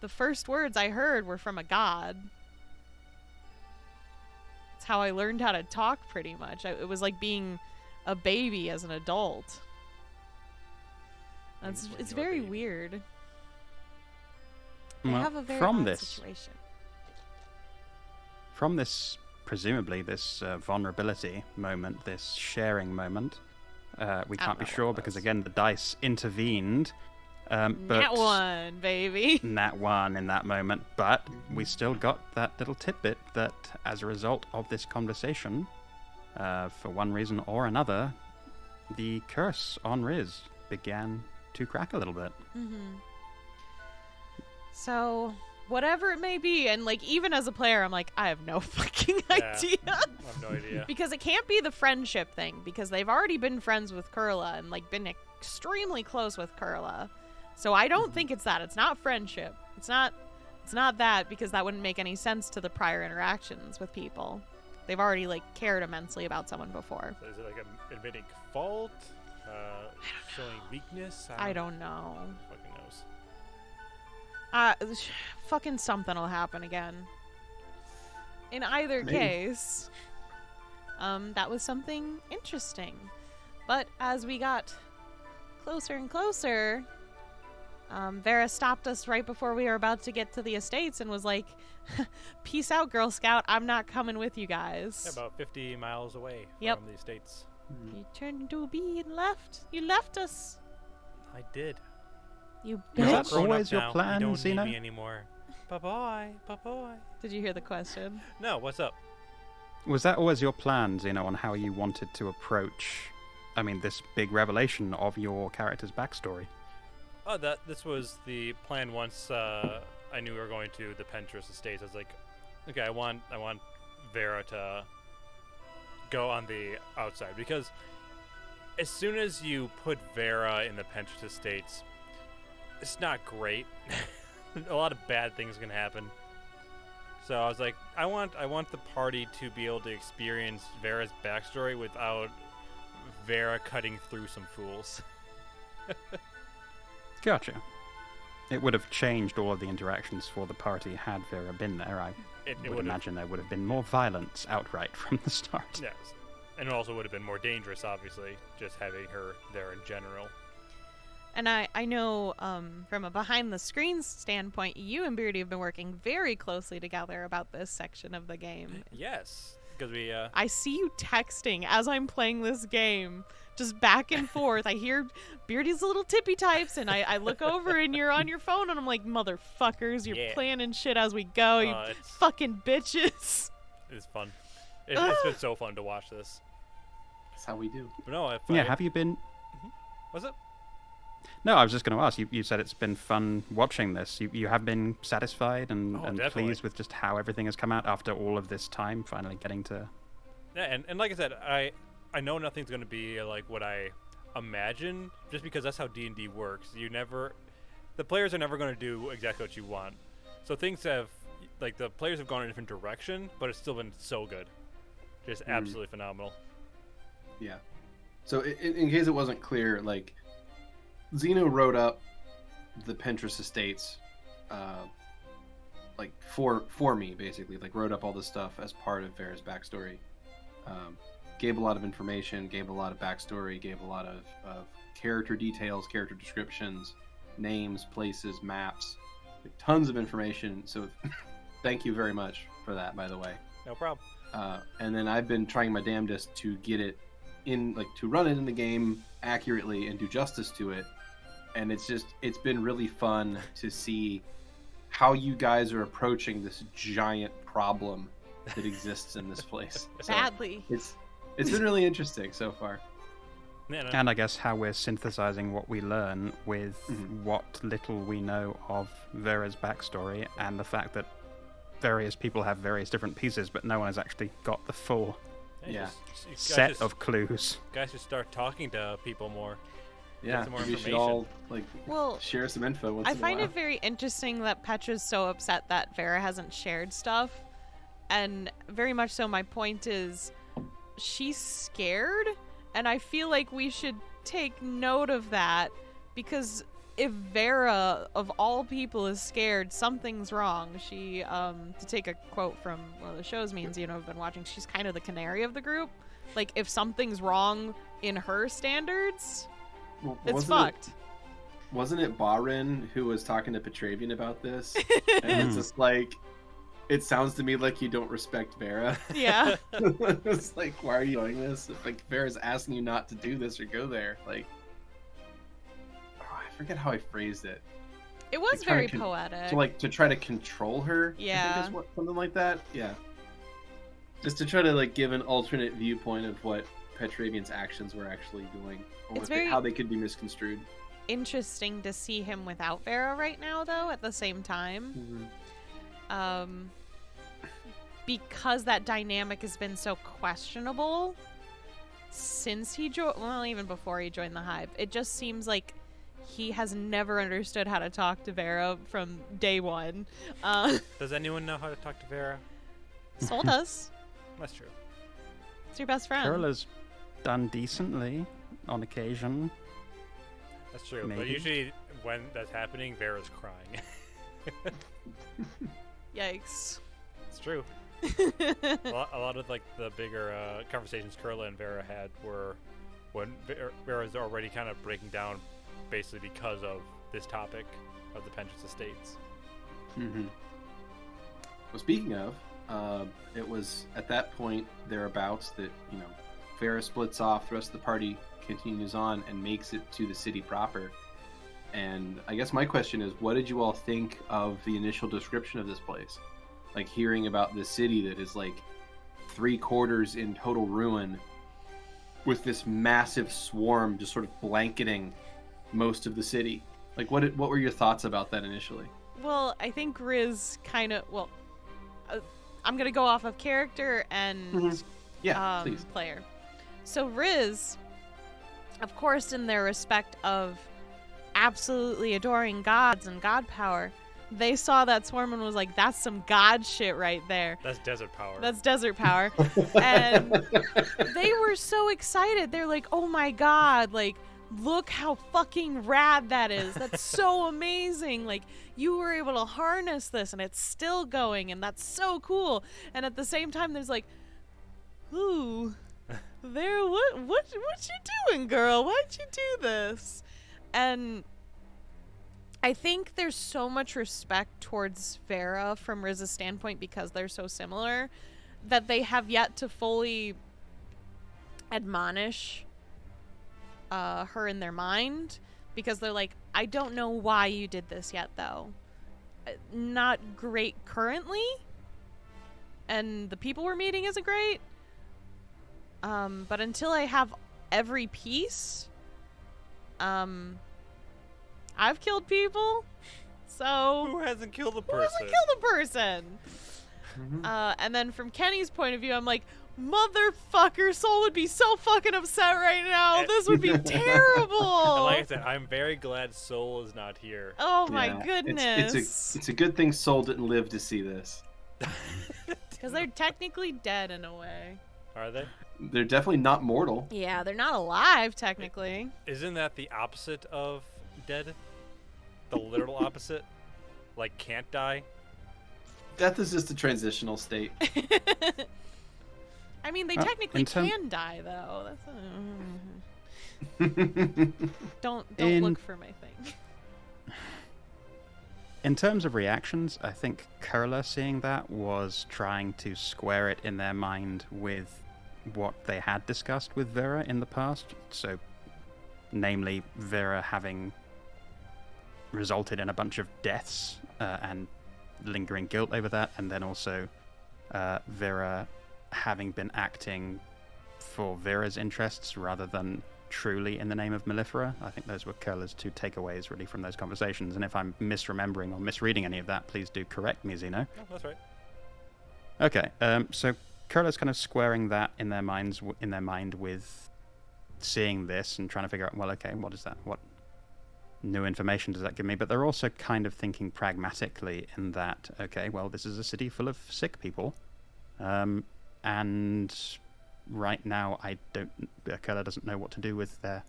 the first words I heard were from a god. It's how I learned how to talk, pretty much. It was like being a baby as an adult. It's very weird. They have a very odd situation. From this, presumably, this vulnerability moment, this sharing moment, We I can't don't be know sure what it because, was. again, the dice intervened. But Nat 1, baby. Nat 1 in that moment. But we still got that little tidbit that as a result of this conversation, for one reason or another, the curse on Riz began to crack a little bit. So, whatever it may be, and like even as a player, I'm like, I have no fucking Yeah. idea. I have no idea. Because it can't be the friendship thing, because they've already been friends with Kurla and like been extremely close with Kurla. So I don't think it's that. It's not friendship. It's not that, because that wouldn't make any sense to the prior interactions with people. They've already like cared immensely about someone before. So is it like admitting fault? Showing weakness? I don't know. Fucking knows. Fucking something will happen again. In either Maybe. case, that was something interesting. But as we got closer and closer, Vera stopped us right before we were about to get to the estates and was like, "Peace out, Girl Scout. I'm not coming with you guys." Yeah, about 50 miles away Yep. from the estates. You turned into a bee and left. You left us. I did. You Was that bitch. Grown up always your now. plan, You don't Xeno? need me anymore. Bye-bye. Bye-bye. Did you hear the question? No, what's up? Was that always your plan, Xeno, on how you wanted to approach, this big revelation of your character's backstory? Oh, this was the plan once I knew we were going to the Pentress Estates. I was like, okay, I want Vera to go on the outside, because as soon as you put Vera in the Pentress Estates, it's not great. A lot of bad things can happen. So I was like, I want the party to be able to experience Vera's backstory without Vera cutting through some fools. Gotcha. It would have changed all of the interactions for the party had Vera been there. I It would would have, imagine there would have been more violence outright from the start. yes, and it also would have been more dangerous, obviously, just having her there in general. And I know from a behind-the-scenes standpoint, you and Beardy have been working very closely together about this section of the game. Yes, because we I see you texting as I'm playing this game, just back and forth. I hear Beardy's little tippy types, and I look over and you're on your phone, and I'm like, motherfuckers, you're Yeah. planning shit as we go, you it's fucking bitches. it's fun. It's been so fun to watch this. That's how we do. But no, if Yeah, have you been... what's up? No, I was just going to ask. You said it's been fun watching this. You have been satisfied and Definitely. pleased with just how everything has come out after all of this time, finally getting to... Yeah, and like I said, I know nothing's going to be like what I imagine, just because that's how D&D works. The players are never going to do exactly what you want. So things have, like, the players have gone in a different direction, but it's still been so good. Just absolutely phenomenal. Yeah. So in case it wasn't clear, like, Xeno wrote up the Pentress Estates, like for me, basically. Like, wrote up all this stuff as part of Vera's backstory. Gave a lot of information, gave a lot of backstory, gave a lot of character details, character descriptions, names, places, maps, like, tons of information. So thank you very much for that, by the way. No problem. And then I've been trying my damnedest to get it in, like, to run it in the game accurately and do justice to it. And it's been really fun to see how you guys are approaching this giant problem that exists in this place. So Badly. it's been really interesting so far. Yeah, no, And I guess how we're synthesizing what we learn with what little we know of Vera's backstory, and the fact that various people have various different pieces, but no one has actually got the full Yeah. set of clues. Guys should start talking to people more. Yeah, some more we should information. all, like, Well, share some info once I in a find while. it very interesting that Petra's so upset that Vera hasn't shared stuff. And very much so, my point is, she's scared. And I feel like we should take note of that. Because if Vera, of all people, is scared, something's wrong. She, to take a quote from one of the shows means, I've been watching, she's kind of the canary of the group. Like, if something's wrong in her standards, Well, it's fucked. Wasn't it Barin who was talking to Petravian about this? And it's just like, It sounds to me like you don't respect Vera. Yeah. It's like, why are you doing this? Like, Vera's asking you not to do this or go there. Like, oh, I forget how I phrased it. It was Like, trying very to poetic. To try to control her. I Yeah. think is what, something like that. Yeah. Just to try to like give an alternate viewpoint of what Petravian's actions were actually doing, or It's very- how they could be misconstrued. Interesting to see him without Vera right now, though, at the same time. Because that dynamic has been so questionable since he joined, well, even before he joined the Hive. It just seems like he has never understood how to talk to Vera from day one. Does anyone know how to talk to Vera? Sol does. That's true. It's your best friend. Carola's done decently on occasion. That's true. But Maybe. usually when that's happening, Vera's crying. Yikes. It's true. A lot of like the bigger conversations Curla and Vera had were when Vera's already kind of breaking down, basically because of this topic of the Pensions Estates. Mm-hmm. Well, speaking of, it was at that point thereabouts that Vera splits off. The rest of the party continues on and makes it to the city proper. And I guess my question is, what did you all think of the initial description of this place? Like hearing about this city that is like 3/4 in total ruin, with this massive swarm just sort of blanketing most of the city. Like, what were your thoughts about that initially? Well, I think Riz kind of, I'm going to go off of character and Yeah, please. player. So Riz, of course, in their respect of absolutely adoring gods and god power, they saw that swarm and was like, that's some god shit right there. That's desert power. That's desert power. And they were so excited. They're like, oh my god, like, look how fucking rad that is. That's so amazing. Like, you were able to harness this and it's still going, and that's so cool. And at the same time, there's like, ooh, there, what you doing, girl? Why'd you do this? And I think there's so much respect towards Vera from Riz's standpoint because they're so similar that they have yet to fully admonish her in their mind, because they're like, I don't know why you did this yet, though. Not great currently, and the people we're meeting isn't great. But until I have every piece, I've killed people, so Who hasn't killed a who person? hasn't killed a person? And then from Kenny's point of view, I'm like, motherfucker, Soul would be so fucking upset right now. This would be terrible. And like I said, I'm very glad Soul is not here. Oh my Yeah, goodness. It's a good thing Soul didn't live to see this. Because they're technically dead in a way. Are they? They're definitely not mortal. Yeah, they're not alive, technically. Isn't that the opposite of dead? The literal opposite? Like can't die? Death is just a transitional state. I mean, they in technically term- can die, though. That's don't In- look for my thing. In terms of reactions, I think Curla seeing that was trying to square it in their mind with what they had discussed with Vera in the past. So, namely, Vera having resulted in a bunch of deaths and lingering guilt over that, and then also Vera having been acting for Vera's interests rather than truly in the name of Mellifera. I think those were Curla's two takeaways really from those conversations, and if I'm misremembering or misreading any of that, please do correct me, Xeno. No, that's right. Okay, so Curla's kind of squaring that in their mind with seeing this and trying to figure out, well, okay, what is that? What new information does that give me? But they're also kind of thinking pragmatically in that, okay, well, this is a city full of sick people, and right now Curla doesn't know what to do with their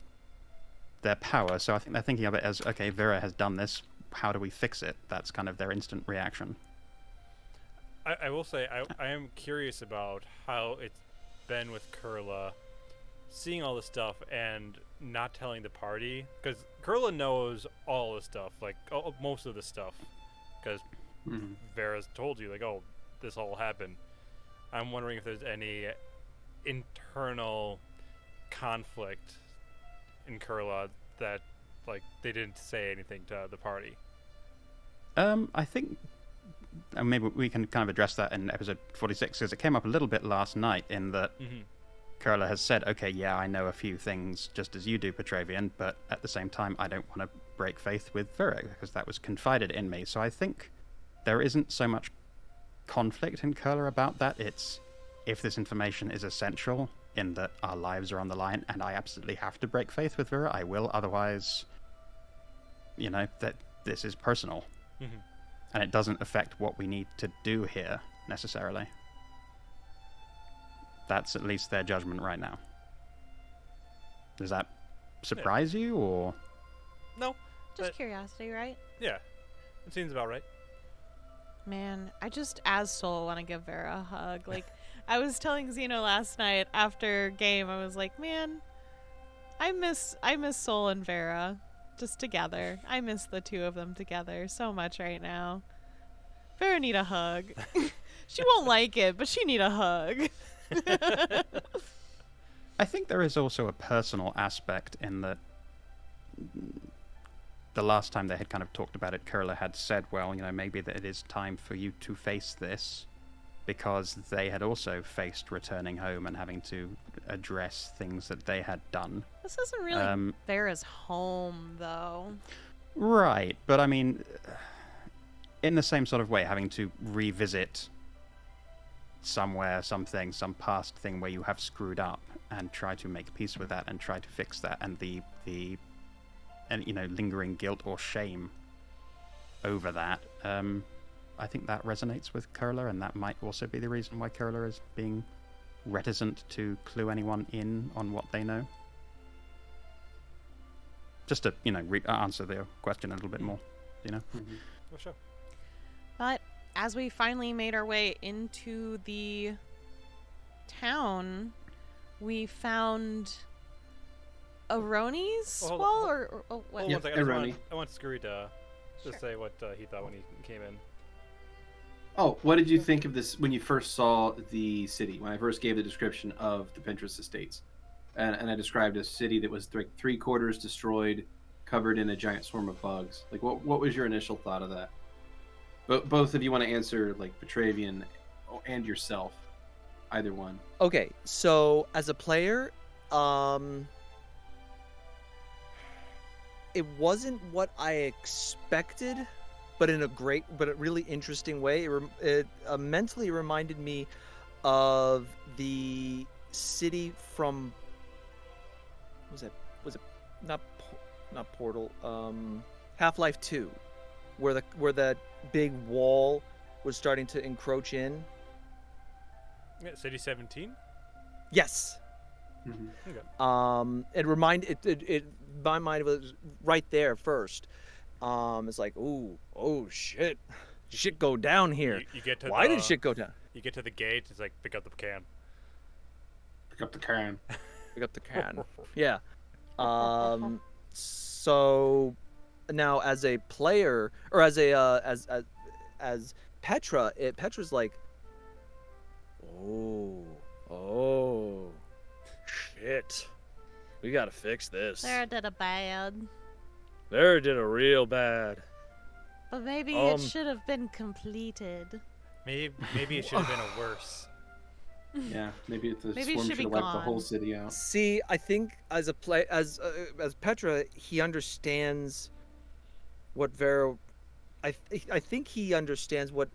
power. So I think they're thinking of it as, okay, Vera has done this. How do we fix it? That's kind of their instant reaction. I will say, I am curious about how it's been with Curla, seeing all this stuff and not telling the party, because Curla knows all this stuff, like most of the stuff, because Vera's told you, like, oh, this all happened. I'm wondering if there's any internal conflict in Kurla that, like, they didn't say anything to the party. I think maybe we can kind of address that in episode 46, because it came up a little bit last night in that Kurla has said, okay, yeah, I know a few things just as you do, Petravian, but at the same time, I don't want to break faith with Virek, because that was confided in me. So I think there isn't so much conflict in Kurla about that. It's if this information is essential, in that our lives are on the line, and I absolutely have to break faith with Vera, I will, otherwise, you know, that this is personal. And it doesn't affect what we need to do here, necessarily. That's at least their judgment right now. Does that surprise you, or...? No. Just curiosity, right? Yeah. It seems about right. Man, I just, as Soul, want to give Vera a hug. Like, I was telling Xeno last night after game, I was like, man, I miss Soul and Vera just together. I miss the two of them together so much right now. Vera need a hug. She won't like it, but she need a hug. I think there is also a personal aspect in that the last time they had kind of talked about it, Kurla had said, well, you know, maybe that it is time for you to face this, because they had also faced returning home and having to address things that they had done. This isn't really Vera's home, though. Right, but I mean, in the same sort of way, having to revisit somewhere, something, some past thing where you have screwed up and try to make peace with that and try to fix that, and the you know, lingering guilt or shame over that. I think that resonates with Kurla, and that might also be the reason why Kurla is being reticent to clue anyone in on what they know. Just to, you know, answer the question a little bit more, you know? Oh, sure. But as we finally made our way into the town, we found Aroni's wall, or what? Hold Yep, on one second. Aroni. I want Skrewy to Sure. say what he thought when he came in. Oh, what did you think of this when you first saw the city? When I first gave the description of the Pinterest estates, and I described a city that was like 3/4 destroyed, covered in a giant swarm of bugs. Like, what was your initial thought of that? But both of you want to answer, like, Petravian and yourself, either one. Okay, so as a player, it wasn't what I expected, but in a really interesting way. It mentally reminded me of the city from, was it not Portal, Half-Life 2, where that big wall was starting to encroach in. Yeah, City 17? Yes. Mm-hmm. It my mind was right there first. It's like, oh shit go down here. You get to Why did shit go down? You get to the gate, it's like, pick up the can. Pick up the can. Pick up the can. Yeah. So now as a player, or as Petra, Petra's like, oh shit, we gotta fix this. Vera did a bad. Vera did a real bad. But maybe it should have been completed. Maybe it should have been a worse. Yeah, maybe the Maybe it swarm should should be have wiped the gone. whole city out. See, I think as Petra, he understands what Vera. I think he understands what,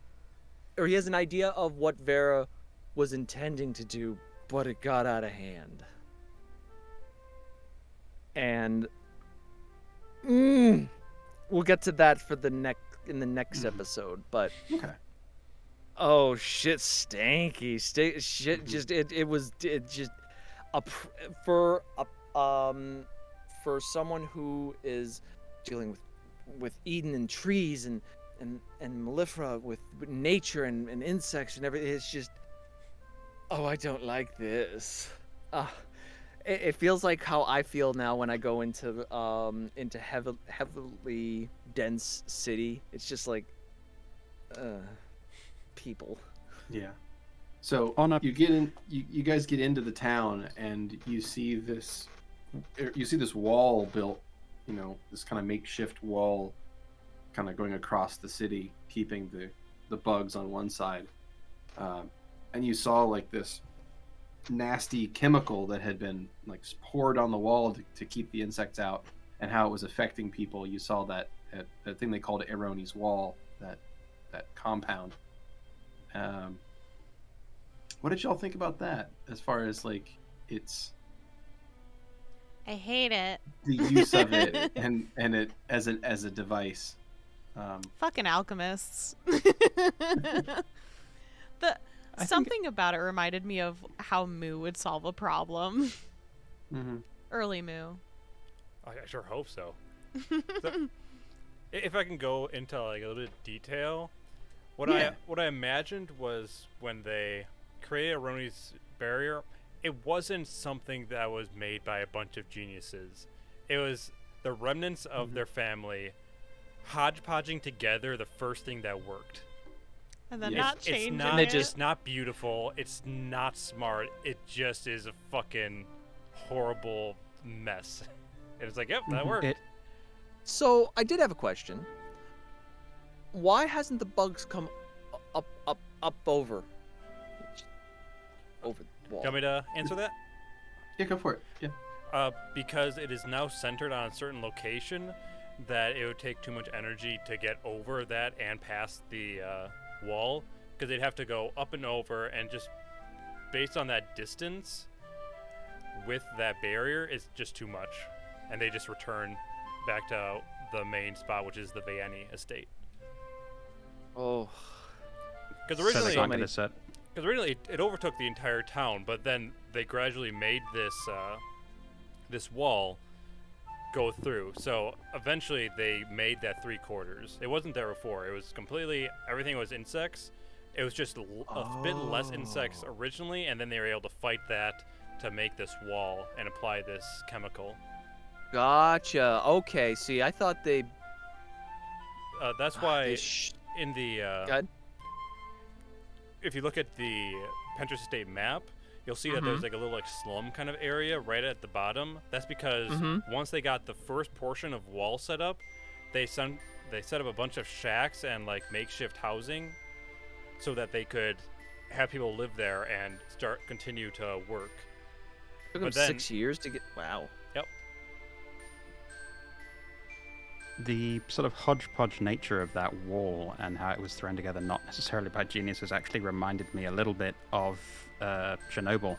or he has an idea of what Vera was intending to do, but it got out of hand. And we'll get to that for in the next episode. But Okay. oh shit, stanky, shit. Just it was just for someone who is dealing with Eden and trees and mellifera with nature and insects and everything. It's just, oh, I don't like this. It feels like how I feel now when I go into heavily dense city. It's just like, people. Yeah. So On a- you get in. You guys get into the town, and you see this. You see this wall built. You know, this kind of makeshift wall, kind of going across the city, keeping the bugs on one side. And you saw like this nasty chemical that had been like poured on the wall to keep the insects out, and how it was affecting people. You saw that thing they called Aroni's wall, that compound. What did y'all think about that? As far as like its I hate it. the use of it and it as a device. Fucking alchemists. think- Something about it reminded me of how Moo would solve a problem. Mm-hmm. Early Moo. I sure hope so. So, if I can go into like a little bit of detail, what Yeah. I imagined was when they created Aroni's barrier, it wasn't something that was made by a bunch of geniuses. It was the remnants of their family hodgepodging together the first thing that worked. And then Yes. not It's changing not it. just not beautiful. It's not smart. It just is a fucking horrible mess. And it's like, yep, that worked. It So I did have a question. Why hasn't the bugs come up over the wall? Want me to answer that? Yeah, go for it. Yeah. Because it is now centered on a certain location, that it would take too much energy to get over that and past the wall, because they'd have to go up and over, and just based on that distance with that barrier, it's just too much, and they just return back to the main spot, which is the Vianney estate. Oh, Because so they originally, can't get a set. it overtook the entire town, but then they gradually made this wall go through. So eventually they made that 3/4. It wasn't there before. It was completely, everything was insects. It was just a bit less insects originally, and then they were able to fight that to make this wall and apply this chemical. gotcha. Okay, see, I thought they. That's why they sh- in the Go ahead. if you look at the Pinterest estate map, you'll see that there's like a little like slum kind of area right at the bottom. That's because once they got the first portion of wall set up, they set up a bunch of shacks and like makeshift housing, so that they could have people live there and continue to work. Took them but then- 6 years to get. Wow. Yep. The sort of hodgepodge nature of that wall and how it was thrown together, not necessarily by geniuses, actually reminded me a little bit of Chernobyl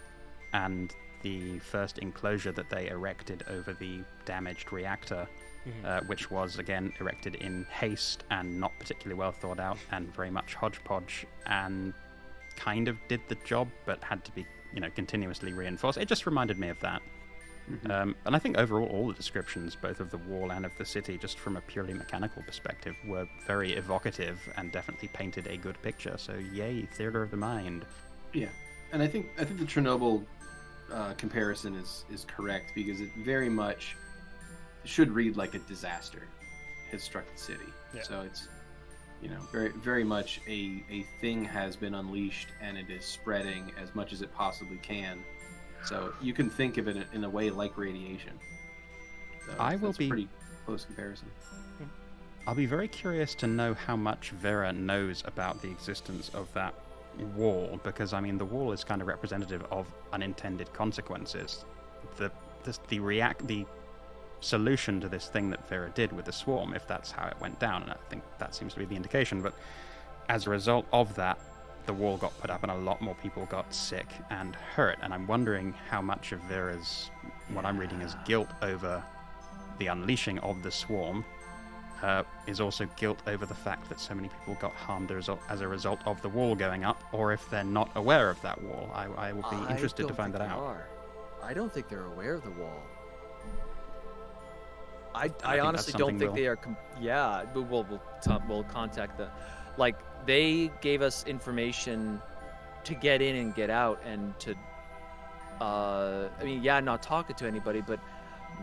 and the first enclosure that they erected over the damaged reactor, which was, again, erected in haste and not particularly well thought out and very much hodgepodge, and kind of did the job but had to be, continuously reinforced. It just reminded me of that. And I think overall all the descriptions, both of the wall and of the city, just from a purely mechanical perspective, were very evocative and definitely painted a good picture. So yay, theater of the mind. Yeah, and I think the Chernobyl comparison is correct, because it very much should read like a disaster has struck the city. Yeah. So it's very very much a thing has been unleashed, and it is spreading as much as it possibly can. So you can think of it in a way like radiation. So that's a pretty close comparison. I'll be very curious to know how much Vera knows about the existence of that wall, because the wall is kind of representative of unintended consequences. The solution to this thing that Vera did with the swarm, if that's how it went down, and I think that seems to be the indication, but as a result of that, the wall got put up and a lot more people got sick and hurt, and I'm wondering how much of Vera's, what I'm reading as guilt over the unleashing of the swarm, is also guilt over the fact that so many people got harmed as a result of the wall going up, or if they're not aware of that wall. I will be interested to find that out. I don't think they're aware of the wall. I think honestly that's don't something think they are. Yeah, but we'll contact the. Like, they gave us information to get in and get out, and to. Not talking to anybody, but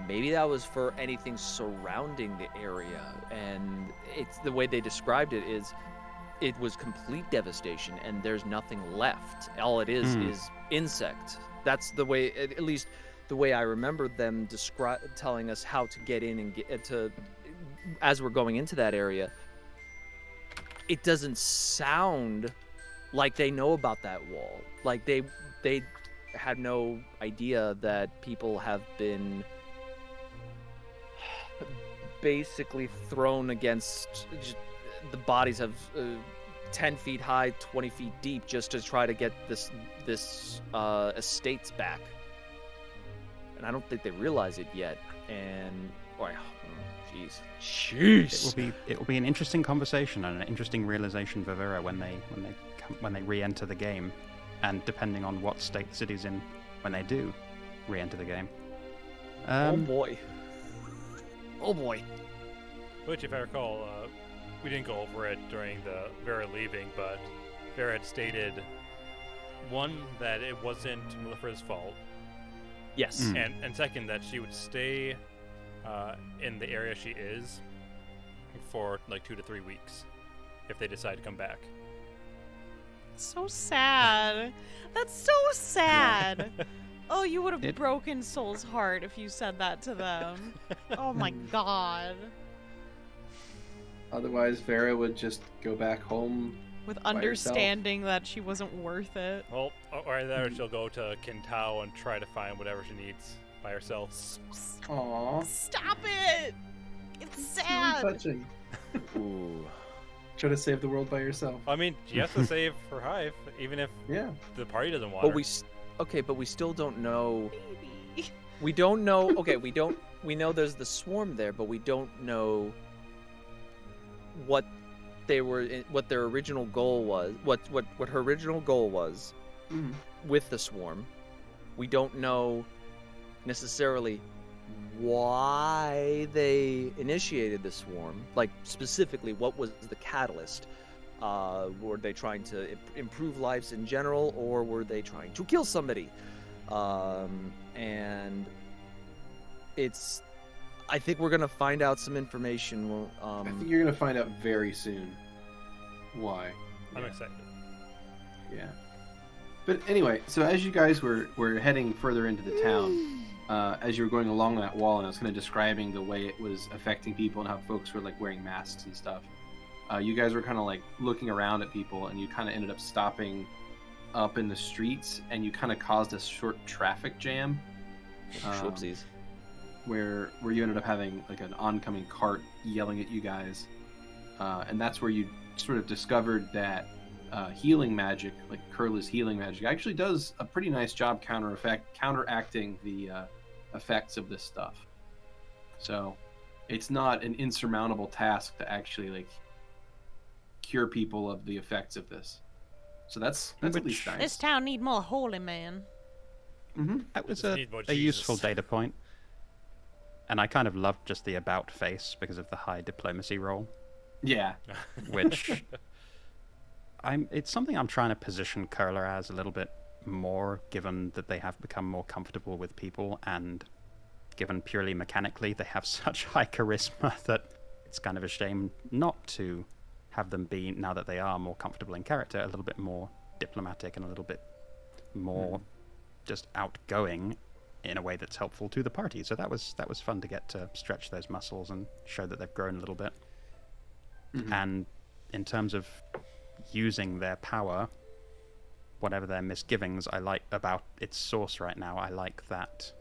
maybe that was for anything surrounding the area. And it's the way they described it is, it was complete devastation, and there's nothing left. All it is insect. That's the way, at least the way I remember them telling us how to get in and get to. As we're going into that area, it doesn't sound like they know about that wall. Like they had no idea that people have been basically thrown against. The bodies have 10 feet high, 20 feet deep, just to try to get this estates back. And I don't think they realize it yet. And jeez. It will be an interesting conversation and an interesting realization for Vera when they re-enter the game, and depending on what state the city's in when they do re-enter the game. Oh boy. Which, if I recall, we didn't go over it during the Vera leaving, but Vera had stated, one, that it wasn't Mellifera's fault. Yes. And second, that she would stay in the area she is for like 2 to 3 weeks if they decide to come back. So sad. That's so sad. Oh, you would have broken Soul's heart if you said that to them. Oh my god. Otherwise, Vera would just go back home With by understanding that she wasn't worth it. Well, or either she'll go to Kintao and try to find whatever she needs by herself. herself. Aww. Stop it! It's sad. Touching. Ooh. Try to save the world by yourself. I mean, she has to save her hive, even if the party doesn't want her. But we still don't know. Baby. We don't know. Okay, we know there's the swarm there, but we don't know what their original goal was. What her original goal was with the swarm. We don't know necessarily why they initiated the swarm. Like, specifically, what was the catalyst? Were they trying to improve lives in general, or were they trying to kill somebody? And I think we're gonna find out some information. I think you're gonna find out very soon why. I'm excited. Yeah. But anyway, so as you guys were heading further into the town, as you were going along that wall, and I was kind of describing the way it was affecting people and how folks were like wearing masks and stuff, you guys were kind of like looking around at people, and you kind of ended up stopping up in the streets, and you kind of caused a short traffic jam. Whoopsies. Where you ended up having like an oncoming cart yelling at you guys, and that's where you sort of discovered that healing magic, like Kurla's healing magic, actually does a pretty nice job counteracting the effects of this stuff. So it's not an insurmountable task to actually like cure people of the effects of this. So that's at least nice. This town need more holy man. Mm-hmm. That was Just need more a Jesus. useful data point. And I kind of loved just the about face because of the high diplomacy roll, Yeah. which it's something I'm trying to position Kurla as a little bit more, given that they have become more comfortable with people, and given purely mechanically they have such high charisma that it's kind of a shame not to have them be, now that they are more comfortable in character, a little bit more diplomatic and a little bit more just outgoing in a way that's helpful to the party. So that was fun to get to stretch those muscles and show that they've grown a little bit. And in terms of using their power, whatever their misgivings, I like about its source right now, I like that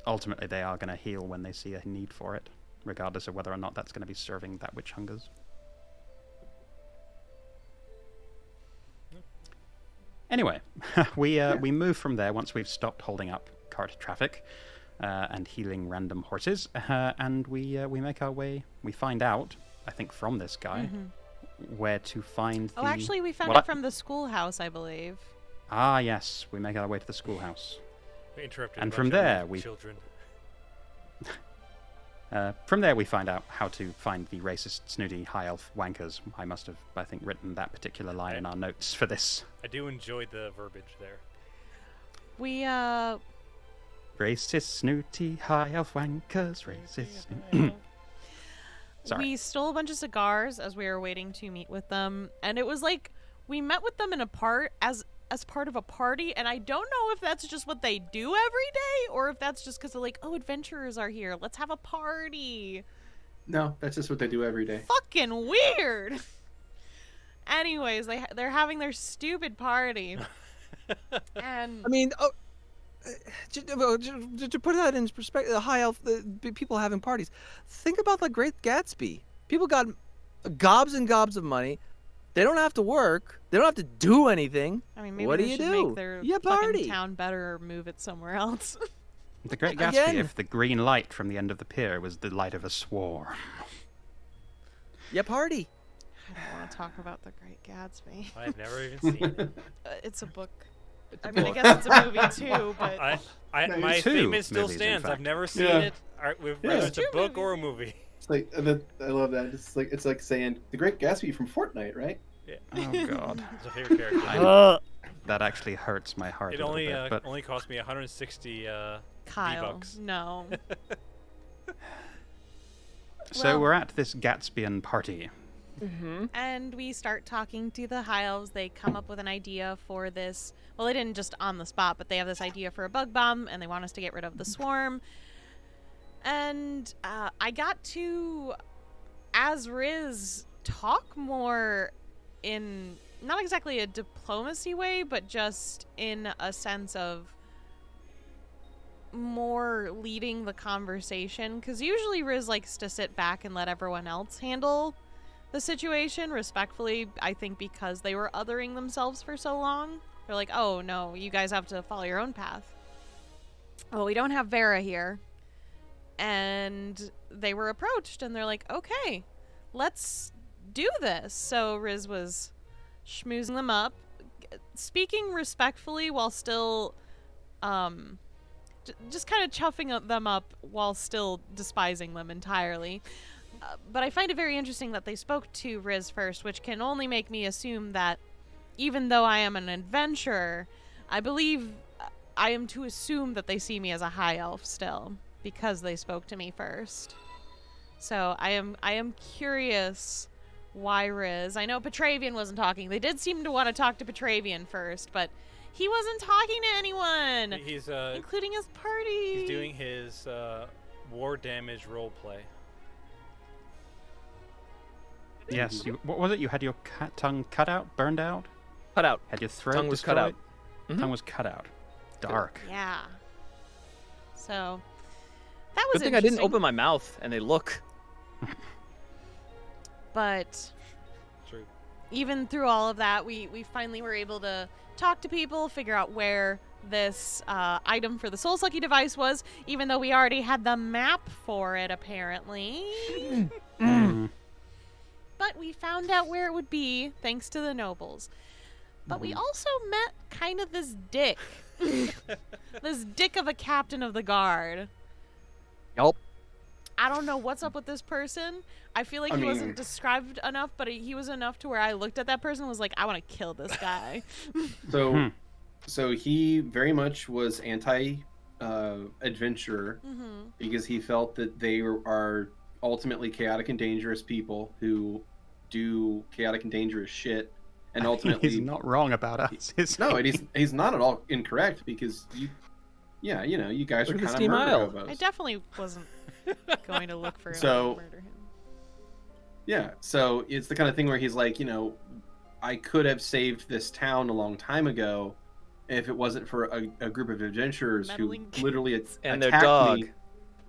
ultimately they are going to heal when they see a need for it, regardless of whether or not that's going to be serving that which hungers. Anyway, we move from there once we've stopped holding up cart traffic and healing random horses, and we make our way. We find out, I think, from this guy where to find. Oh, actually, we found Well, it from the schoolhouse, I believe. Ah, yes, we make our way to the schoolhouse. We interrupted. And a from bunch of there, we- children. From there, we find out how to find the racist, snooty, high elf wankers. I must have, I think, written that particular line in our notes for this. I do enjoy the verbiage there. We Racist, snooty, high elf wankers, racist. Sorry. We stole a bunch of cigars as we were waiting to meet with them, and it was like we met with them in a part as part of a party, and I don't know if that's just what they do every day or if that's just because they're like, oh, adventurers are here, let's have a party. No, that's just what they do every day. Fucking weird. Anyways, they're having their stupid party. And I mean, to put that in perspective, the high elf, the people having parties. Think about the Great Gatsby. People got gobs and gobs of money. They don't have to work. They don't have to do anything. I mean, maybe what do they you should do? make their You fucking party. town better or move it somewhere else. The Great Gatsby, Again. if the green light from the end of the pier was the light of a swarm. Yeah, party. I don't want to talk about The Great Gatsby. I've never even seen it. It's a book. It's a I mean, I book. guess it's a movie too, but My Two statement still movies, in stands. I've fact. never seen Yeah. it. Whether Yeah. it's a Two book or a movies. movie. It's like I love that. It's like saying the Great Gatsby from Fortnite, right? Oh god. It's a favorite character. That actually hurts my heart It a little only bit, but only cost me 160 Kyle, V-Bucks. no. so well- we're at this Gatspian party. Mm-hmm. And we start talking to the high elves. They come up with an idea for this. Well, they didn't just on the spot, but they have this idea for a bug bomb, and they want us to get rid of the swarm. And I got to, as Riz, talk more in not exactly a diplomacy way, but just in a sense of more leading the conversation. Because usually Riz likes to sit back and let everyone else handle the situation respectfully. I think because they were othering themselves for so long, they're like, oh no, you guys have to follow your own path. Well, we don't have Vera here. And they were approached and they're like, okay, let's do this. So Riz was schmoozing them up, speaking respectfully while still just kind of chuffing them up while still despising them entirely. But I find it very interesting that they spoke to Riz first, which can only make me assume that even though I am an adventurer, I believe I am to assume that they see me as a high elf still, because they spoke to me first. So I am curious why Riz. I know Petravian wasn't talking. They did seem to want to talk to Petravian first, but he wasn't talking to anyone, He's including his party. he's doing his war damage role play. Yes, what was it? You had your tongue cut out, burned out? Cut out. Had your throat Tongue was cut out. destroyed? Tongue was cut out. Dark. Yeah. So that was Good thing I didn't interesting. open my mouth and they look. But True. even through all of that, we finally were able to talk to people, figure out where this item for the Soul Sucky device was, even though we already had the map for it, apparently. Mm. But we found out where it would be, thanks to the nobles. But we also met kind of this dick. This dick of a captain of the guard. Yup. I don't know what's up with this person. I feel like I he mean- wasn't described enough, but he was enough to where I looked at that person and was like, I want to kill this guy. So, so he very much was anti adventurer Mm-hmm. because he felt that they are ultimately chaotic and dangerous people who do chaotic and dangerous shit, and ultimately He's not wrong about us, is no, he? and he's not at all incorrect because you guys Look are at the kind of Steam murder Isle. I hobos. definitely wasn't going to look for him So- to murder him. Yeah, so it's the kind of thing where he's like, I could have saved this town a long time ago if it wasn't for a group of adventurers Meddling who literally And their attacked dog.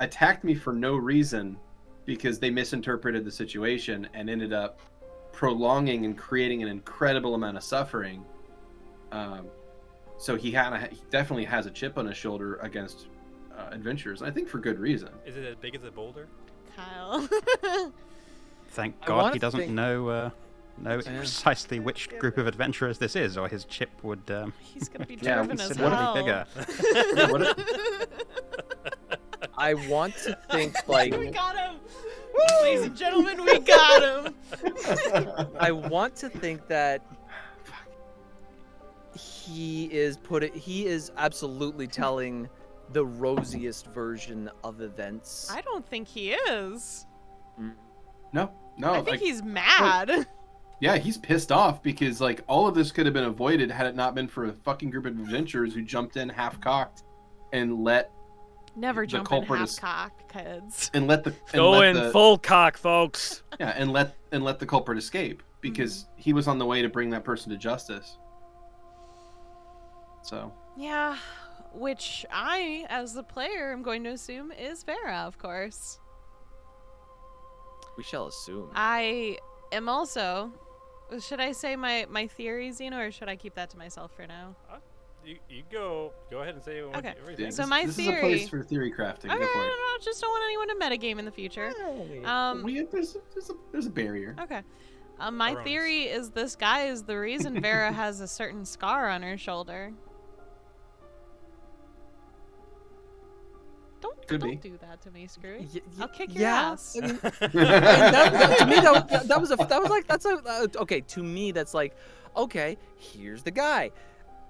attacked me for no reason because they misinterpreted the situation and ended up prolonging and creating an incredible amount of suffering. So he definitely has a chip on his shoulder against adventurers, and I think for good reason. Is it as big as a boulder? Kyle. Thank I God wanna he doesn't think- know Yeah. precisely which group of adventurers this is, or his chip would He's going to be Yeah, driven as considerably hell. bigger. Yeah, what I want to think like We got him! Ladies and gentlemen, we got him! I want to think that he is absolutely telling the rosiest version of events. I don't think he is. No. I think he's mad. Yeah, he's pissed off because like all of this could have been avoided had it not been for a fucking group of adventurers who jumped in half-cocked and let Never the jump in culprit half-cock, kids. and let the Go in full cock, folks. Yeah, and let the culprit escape because he was on the way to bring that person to justice. So. Yeah, which I, as the player, am going to assume is Vera, of course. We shall assume. I am also. Should I say my theory, Xeno, or should I keep that to myself for now? You go ahead and say Okay. everything. Yeah, So my this theory. is a place for theory crafting. Okay, Go for it. no, just don't want anyone to metagame in the future. There's a barrier. Okay. My Erroneous. theory is this guy is the reason Vera has a certain scar on her shoulder. Could Don't be. do that to me, Skrewy. I'll kick your yeah. ass. I mean, to me, okay. To me, that's like, okay. Here's the guy.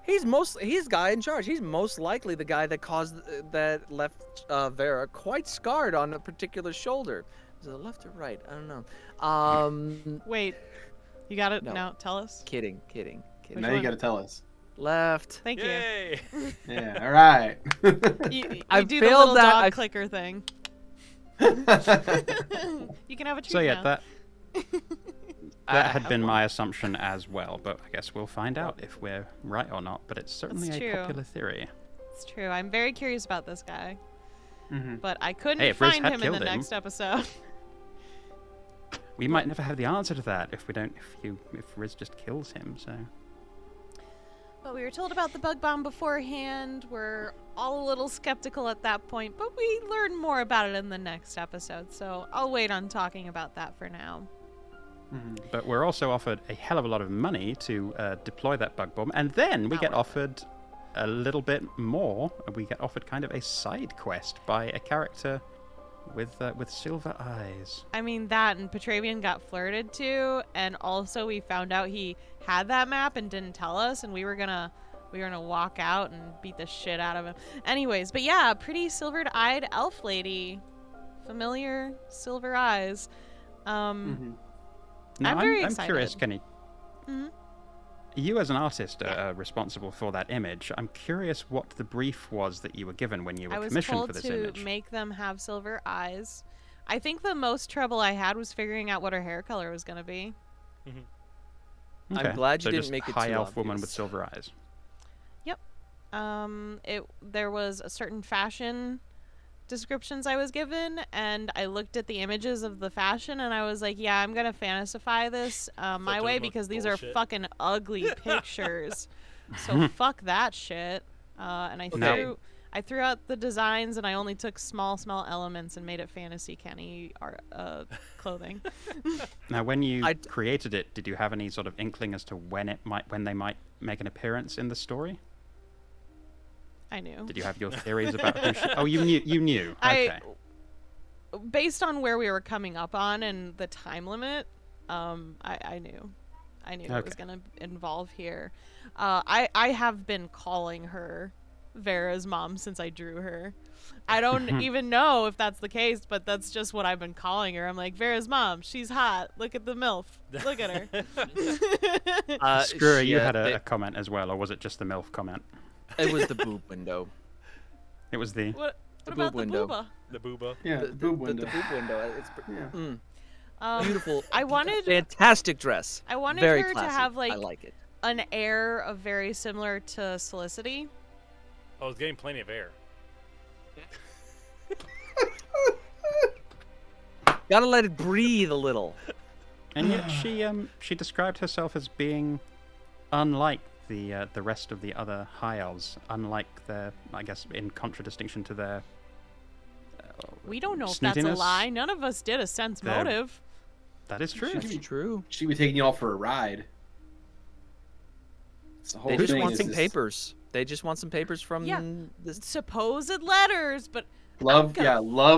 He's the guy in charge. He's most likely the guy that left Vera quite scarred on a particular shoulder. Is it left or right? I don't know. Wait, you got it No. now. Tell us. Kidding. Which Now you one? got to tell us. Left. Thank Yay! Yeah. All right. you. I Do the failed little that. dog I- clicker thing. You can have a treat So yeah, now. that I that had have been one. my assumption as well, but I guess we'll find out if we're right or not. But it's certainly That's a true. popular theory. It's true. I'm very curious about this guy, Mhm. but I couldn't Hey, if Riz find had him in the killed him- next episode. We might never have the answer to that if Riz just kills him. So But we were told about the bug bomb beforehand. We're all a little skeptical at that point, but we learn more about it in the next episode. So I'll wait on talking about that for now. Mhm. but we're also offered a hell of a lot of money to deploy that bug bomb, and then we get offered a little bit more. We get offered kind of a side quest by a character with silver eyes. I mean, that and Petravian got flirted to, and also we found out he had that map and didn't tell us, and we were gonna walk out and beat the shit out of him. Anyways, but yeah, pretty silvered-eyed elf lady, familiar silver eyes. Mhm. Now, I'm very I'm curious, excited. Kenny. Mhm. You as an artist are responsible for that image. I'm curious what the brief was that you were given when you I were was commissioned told for this to image. make them have silver eyes. I think the most trouble I had was figuring out what her hair color was gonna be. Okay, I'm glad you so didn't just make it high too elf woman with obvious. silver eyes. There was a certain fashion descriptions I was given, and I looked at the images of the fashion, and I was like, yeah, I'm gonna fantasify this my it way looked because these are bullshit. fucking ugly pictures. So fuck that shit. And I threw out the designs, and I only took small elements and made it fantasy Keni art clothing. Now, when you I- created it, did you have any sort of inkling as to when they might make an appearance in the story? I knew. Did you have your theories about who she... Oh, you knew. Okay. Based on where we were coming up on and the time limit, I knew it was Okay. gonna involve here. I have been calling her Vera's mom since I drew her. I don't even know if that's the case, but that's just what I've been calling her. I'm like, Vera's mom, she's hot. Look at the MILF. Look at her. Skrewy, you had they- a comment as well, or was it just the MILF comment? It was the boob window. It was the... What The about boob window. the booba? The booba. Yeah. The boob window. The boob window. It's Yeah. beautiful. I wanted Fantastic dress. I wanted Very her classy. to have I like it. an air of very similar to Solicity. I was getting plenty of air. Gotta let it breathe a little. And yet she described herself as being unlike the rest of the other high elves, unlike their, I guess, in contradistinction to their. We don't know if that's a Snootiness? lie. None of us did a sense They're- motive. That is true. That's true. She be taking you all for a ride. It's the whole They just thing want is some this papers. They just want some papers from Yeah. this. Supposed letters, but love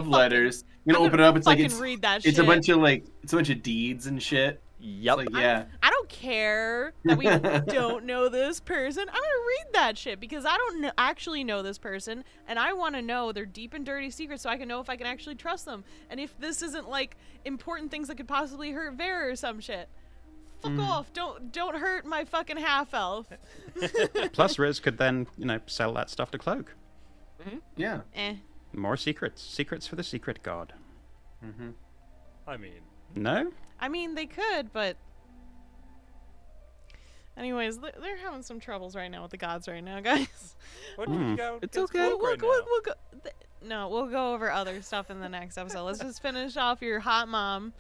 letters. You know, I'm open it gonna up. It's like fucking read that it's shit. a bunch of deeds and shit. Yep. It's like, yeah. I don't care that we don't know this person. I'm gonna read that shit because I don't actually know this person, and I want to know their deep and dirty secrets so I can know if I can actually trust them, and if this isn't like important things that could possibly hurt Vera or some shit. Fuck off! Don't hurt my fucking half elf. Plus, Riz could then, sell that stuff to Cloak. Yeah. More secrets for the secret god. I mean, No? I mean, they could, but anyways, they're having some troubles right now with the gods right now, guys. what do you got? It's against okay. Cloak right We'll now? go. No, we'll go over other stuff in the next episode. Let's just finish off your hot mom.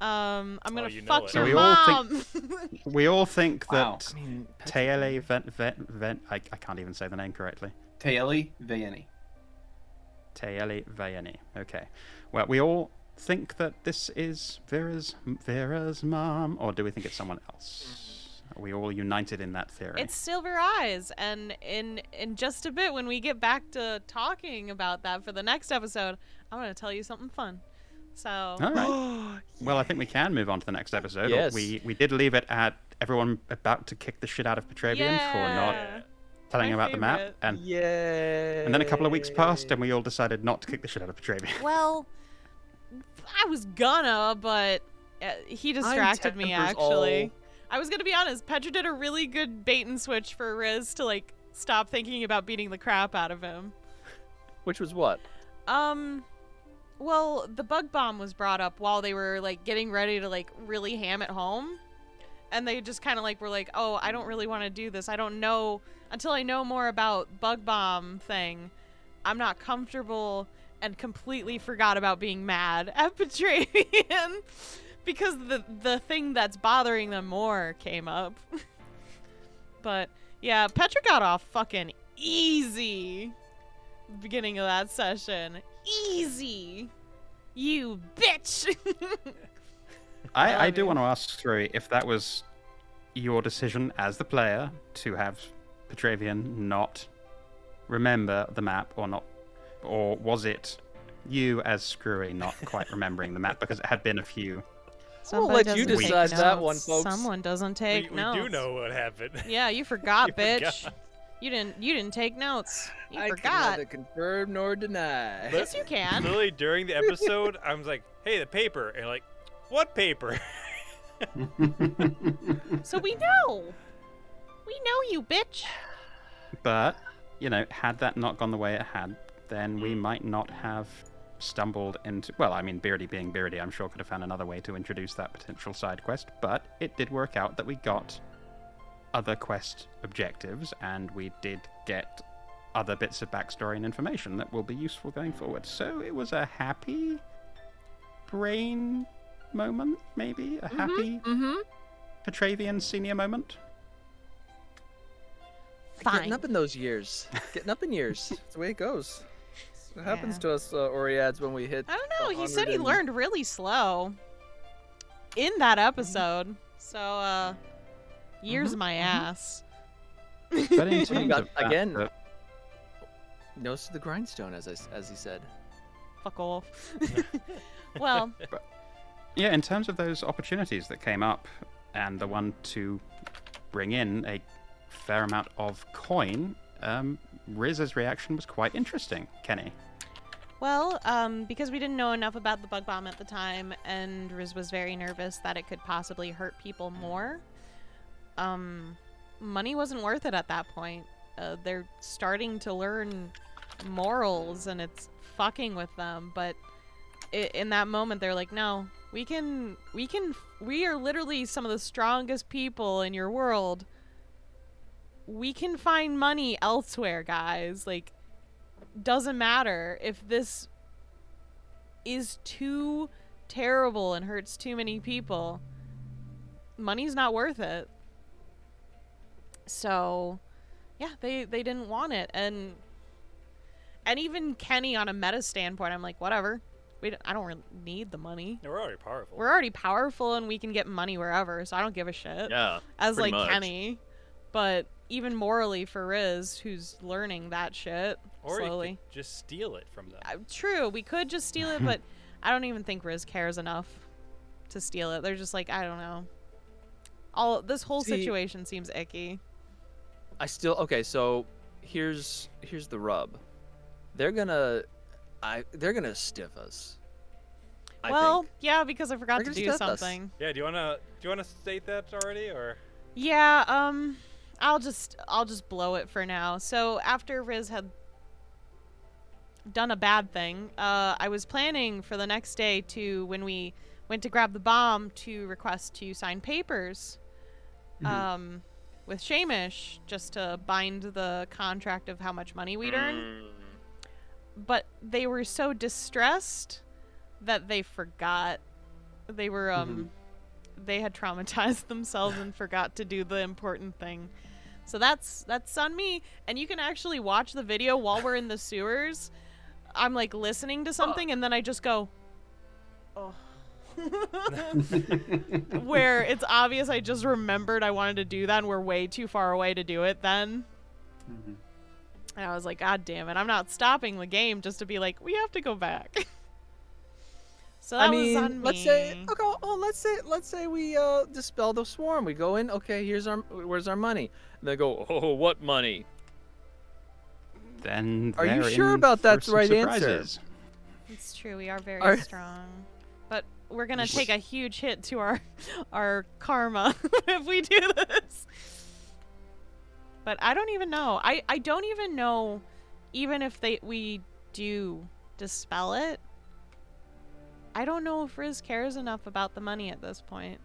I'm gonna you know fuck it. your So we all mom. We all think Wow. that I mean, Taele I can't even say the name correctly. Taeli Vayeni. Taele Vayeni. Okay. Well, we all think that this is Vera's mom, or do we think it's someone else? Are we all united in that theory? It's Silver Eyes, and in just a bit when we get back to talking about that for the next episode, I'm gonna tell you something fun. So. All right. Well, I think we can move on to the next episode. Yes. We did leave it at everyone about to kick the shit out of Petravian for not Yeah. telling My about the map, favorite. and yeah. then a couple of weeks passed, and we all decided not to kick the shit out of Petravian. Well, I was gonna, but he distracted me, tempers actually. all. I was gonna be honest, Petra did a really good bait and switch for Riz to, like, stop thinking about beating the crap out of him. Which was what? Well, the bug bomb was brought up while they were, like, getting ready to, like, really ham it home. And they just kind of, like, were like, oh, I don't really want to do this. I don't know, until I know more about bug bomb thing, I'm not comfortable, and completely forgot about being mad at Petravian because the thing that's bothering them more came up. But yeah, Petra got off fucking easy beginning of that session. Easy, you bitch. I do want to ask Skrewy if that was your decision as the player to have Petravian not remember the map or not, or was it you as Skrewy not quite remembering the map because it had been a few? We'll let you doesn't take decide that one, notes. folks. Someone doesn't take we notes. do know what happened. Yeah, you forgot, You bitch. forgot. You didn't take notes. You I can forgot. neither confirm nor deny. Yes, you can. Literally during the episode, I was like, "Hey, the paper," and like, "What paper?" So we know. We know you, bitch. But, had that not gone the way it had, then we might not have stumbled into... Well, I mean, Beardy being Beardy, I'm sure could have found another way to introduce that potential side quest, but it did work out that we got other quest objectives, and we did get other bits of backstory and information that will be useful going forward. So it was a happy brain moment, maybe? A happy Petravian senior moment? Fine. Getting up in those years. Getting up in years. That's the way it goes. It happens Yeah. to us Oriads when we hit. I don't know. the He said he 100 and- learned really slow in that episode. So, years my ass. But in terms got- of that, again- Nose to the grindstone, as he said. Fuck off. Well, yeah, in terms of those opportunities that came up, and the one to bring in a fair amount of coin, Riz's reaction was quite interesting. Keni. well, because we didn't know enough about the bug bomb at the time, and Riz was very nervous that it could possibly hurt people more. Money wasn't worth it at that point. They're starting to learn morals, and it's fucking with them. But in that moment, they're like, "No, we are literally some of the strongest people in your world. We can find money elsewhere, guys. Like, doesn't matter if this is too terrible and hurts too many people. Money's not worth it." So, yeah, they didn't want it, and even Keni on a meta standpoint, I'm like, whatever. I don't really need the money. We're already powerful. We're already powerful, and we can get money wherever, so I don't give a shit. Yeah. As pretty like much. Keni, but even morally for Riz, who's learning that shit or slowly. you could just steal it from them. True, we could just steal it, but I don't even think Riz cares enough to steal it. They're just like, I don't know. This whole See- situation seems icky. Okay, so here's the rub. They're gonna stiff us. I Well, think. yeah, because I forgot They're to gonna do stiff us. something. Yeah, do you wanna state that already, or? Yeah, I'll just blow it for now. So after Riz had done a bad thing, I was planning for the next day to, when we went to grab the bomb, to request to sign papers with Shamish, just to bind the contract of how much money we'd earn. But they were so distressed that they forgot. They were they had traumatized themselves and forgot to do the important thing. So that's on me. And you can actually watch the video while we're in the sewers. I'm like listening to something and then I just go, oh. Where it's obvious I just remembered I wanted to do that and we're way too far away to do it then. And I was like, God damn it, I'm not stopping the game just to be like, we have to go back. So that was on me. let's say we dispel the swarm. We go in, okay, where's our money? And they go, oh, what money? Then Are you they're sure in about for that's the some right answer? surprises. It's true, we are very Are- strong. But we're gonna take a huge hit to our karma if we do this. But I don't even know. I don't even know, even if we do dispel it, I don't know if Riz cares enough about the money at this point.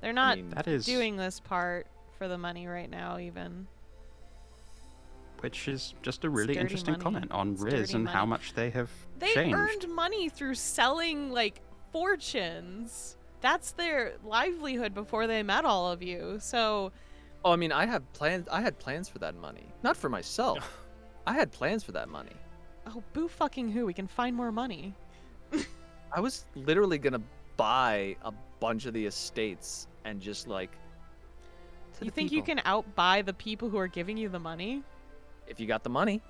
They're not That is, doing this part for the money right now, even. which is just a really dirty interesting money. comment on It's Riz dirty and how money. much they have They changed. earned money through selling, like, fortunes. That's their livelihood before they met all of you. So, Oh, I mean, I had plans for that money. Not for myself. I had plans for that money. oh, boo fucking who? We can find more money. I was literally gonna buy a bunch of the estates and just like. You think you can outbuy the people who are giving you the money? If you got the money.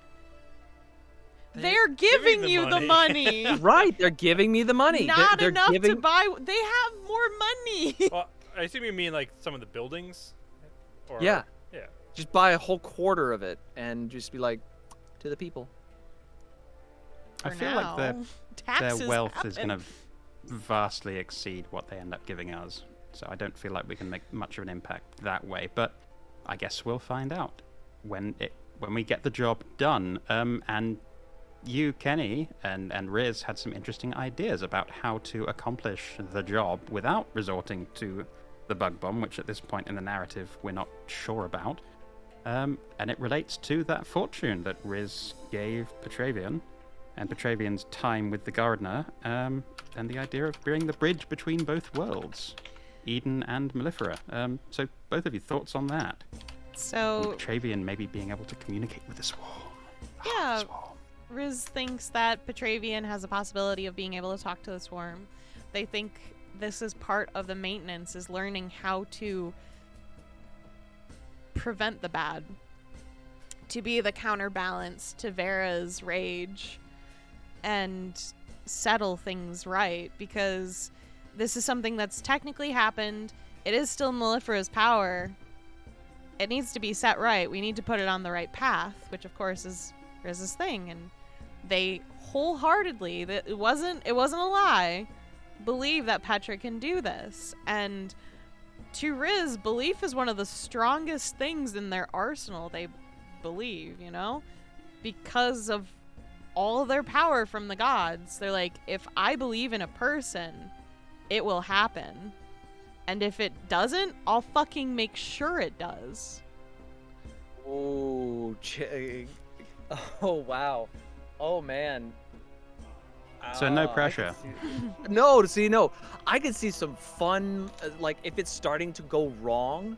They're giving the you the money. money. Right, they're giving me the money. Not they're enough to giving... buy. They have more money. Well, I assume you mean like some of the buildings. Or, Yeah. Yeah. Just buy a whole quarter of it and just be like, to the people. I For feel now. like their Taxes wealth is happen. going to vastly exceed what they end up giving us. So I don't feel like we can make much of an impact that way. But I guess we'll find out when we get the job done. And you, Kenny, and Riz had some interesting ideas about how to accomplish the job without resorting to the bug bomb, which at this point in the narrative we're not sure about. And it relates to that fortune that Riz gave Petravian, and Petravian's time with the gardener, and the idea of being the bridge between both worlds, Eden and Mellifera. So both of you, thoughts on that? So, Petravian maybe being able to communicate with the swarm. Yeah. The swarm. Riz thinks that Petravian has a possibility of being able to talk to the swarm. They think this is part of the maintenance, is learning how to prevent the bad, to be the counterbalance to Vera's rage and settle things right, because this is something that's technically happened. It is still Mellifera's power. It needs to be set right. We need to put it on the right path, which of course is Riz's thing, and they wholeheartedly, that it wasn't a lie, believe that Petra can do this. And to Riz, belief is one of the strongest things in their arsenal. They believe, because of all their power from the gods. They're like, if I believe in a person, it will happen. And if it doesn't, I'll fucking make sure it does. Oh, oh wow. Oh man. So no I pressure. could see- No. I could see some fun, like if it's starting to go wrong.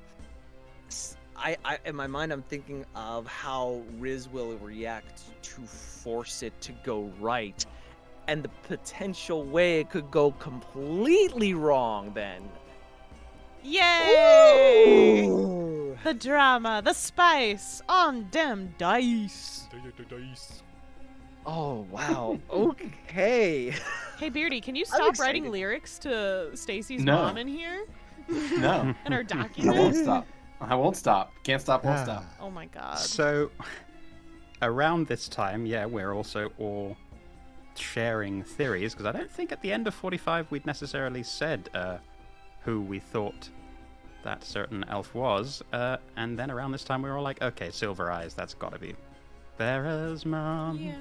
I in my mind I'm thinking of how Riz will react to force it to go right, and the potential way it could go completely wrong. Then. Yay! Ooh. The drama, the spice on them dice. Oh wow. Okay. Hey Beardy, can you I'm stop writing excited. lyrics to Stacy's No. mom in here? No. In our I won't document? stop. I won't stop. Can't stop, won't stop. Oh my god. So, around this time, yeah, we're also all sharing theories, because I don't think at the end of 45 we'd necessarily said who we thought that certain elf was, and then around this time we were all like, okay, Silver Eyes, that's gotta be Vera's mom. Yeah.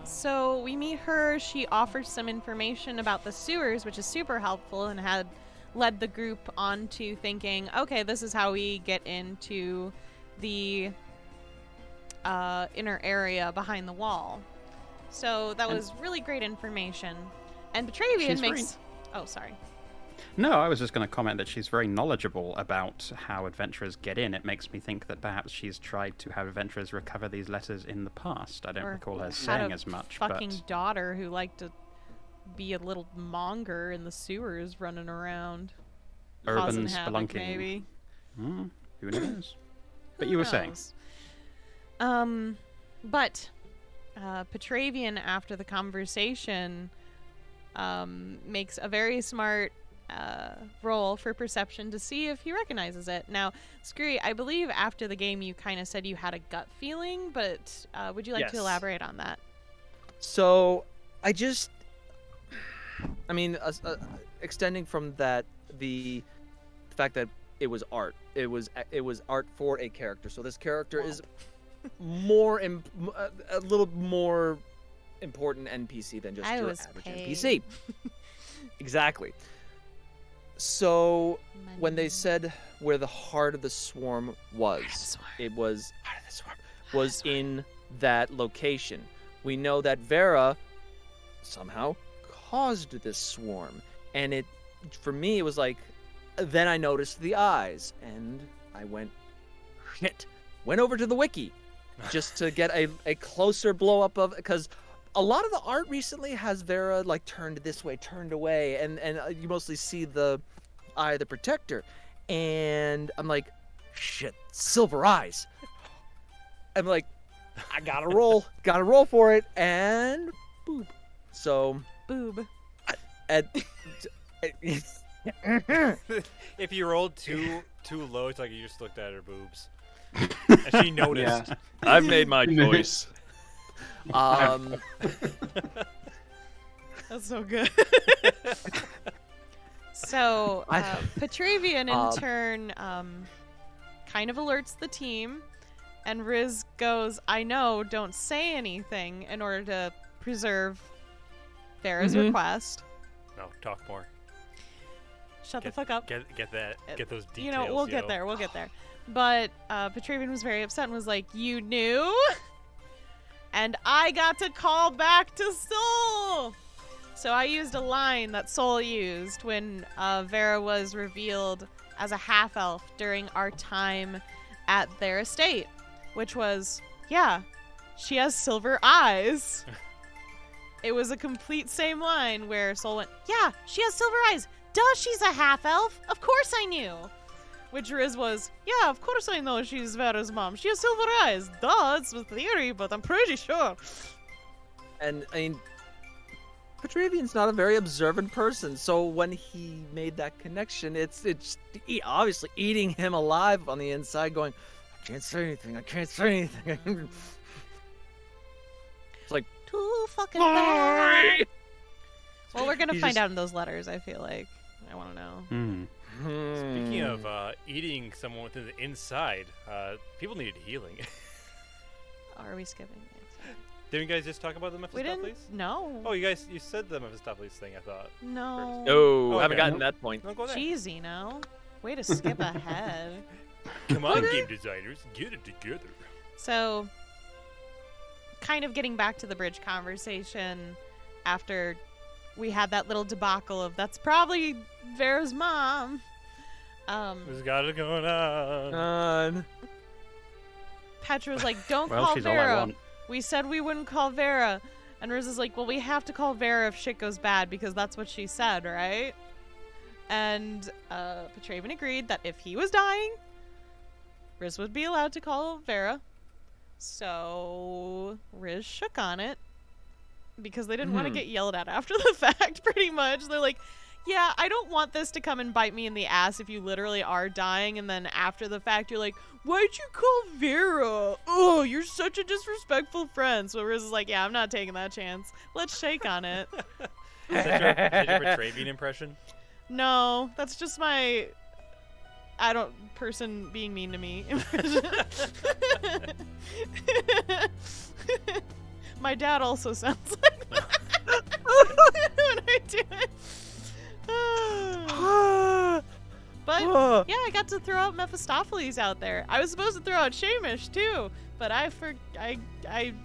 So we meet her. She offers some information about the sewers, which is super helpful, and had led the group on to thinking, okay, this is how we get into the inner area behind the wall. So that was really great information. And Betravian makes... Oh, sorry. No, I was just going to comment that she's very knowledgeable about how adventurers get in. It makes me think that perhaps she's tried to have adventurers recover these letters in the past. I don't recall her saying as much. Fucking daughter who liked to be a little monger in the sewers running around. Urban havoc, spelunking. maybe. Who knows? But you were saying. But Petravian, after the conversation, makes a very smart roll for perception to see if he recognizes it. Now, Skrewy, I believe after the game you kind of said you had a gut feeling, but would you like to elaborate on that? So, extending from that, the fact that it was art. It was art for a character. So this character is a little more important NPC than just your average NPC. Exactly. So when they said where the heart of the swarm was, it was in that location. We know that Vera somehow caused this swarm, and it, for me, it was like, then I noticed the eyes, and I went, shit. Went over to the wiki just to get a closer blow up of, because a lot of the art recently has Vera like turned this way, turned away, and you mostly see the Eye of the Protector, and I'm like, shit, Silver Eyes. I'm like, I gotta roll for it, and boob. So boob. If you rolled too low, it's like you just looked at her boobs, and she noticed. Yeah. I've made my choice. That's so good. So Petravian in turn kind of alerts the team, and Riz goes, I know, don't say anything, in order to preserve Vera's request. No, talk more. Shut the fuck up. Get those details. You know, we'll get there. But Petravian was very upset and was like, you knew? And I got to call back to Soul! So I used a line that Soul used when Vera was revealed as a half-elf during our time at their estate, which was, yeah, she has silver eyes. It was a complete same line where Soul went, yeah, she has silver eyes. Duh, she's a half-elf. Of course I knew. Which Riz was, yeah, of course I know she's Vera's mom. She has silver eyes. Duh, it's a theory, but I'm pretty sure. And, I mean, Petravian's not a very observant person, so when he made that connection, it's obviously eating him alive on the inside, going, I can't say anything. It's like, too fucking bad. Well, we're gonna find out in those letters, I feel like. I want to know. Speaking of eating someone within the inside, people needed healing. Are we skipping it? Didn't you guys just talk about the Mephistopheles? We didn't. No. Oh, you said the Mephistopheles thing, I thought. No. no, I haven't gotten that point. Don't go there. Jeez, no. Way to skip ahead. Come on, game designers, get it together. So, kind of getting back to the bridge conversation after we had that little debacle of that's probably Vera's mom. There's got it going on. Petra was like, don't Well, call she's all I Vera. want. We said we wouldn't call Vera. And Riz is like, well, we have to call Vera if shit goes bad because that's what she said, right? And Petravian agreed that if he was dying, Riz would be allowed to call Vera. So Riz shook on it because they didn't want to get yelled at after the fact, pretty much. They're like, yeah, I don't want this to come and bite me in the ass if you literally are dying, and then after the fact you're like, why'd you call Vera? Oh, you're such a disrespectful friend. So Riz is like, yeah, I'm not taking that chance. Let's shake on it. Is that your Betravian impression? No, that's just my person being mean to me. My dad also sounds like that when I do it. But yeah, I got to throw out Mephistopheles out there. I was supposed to throw out Shamish too, but I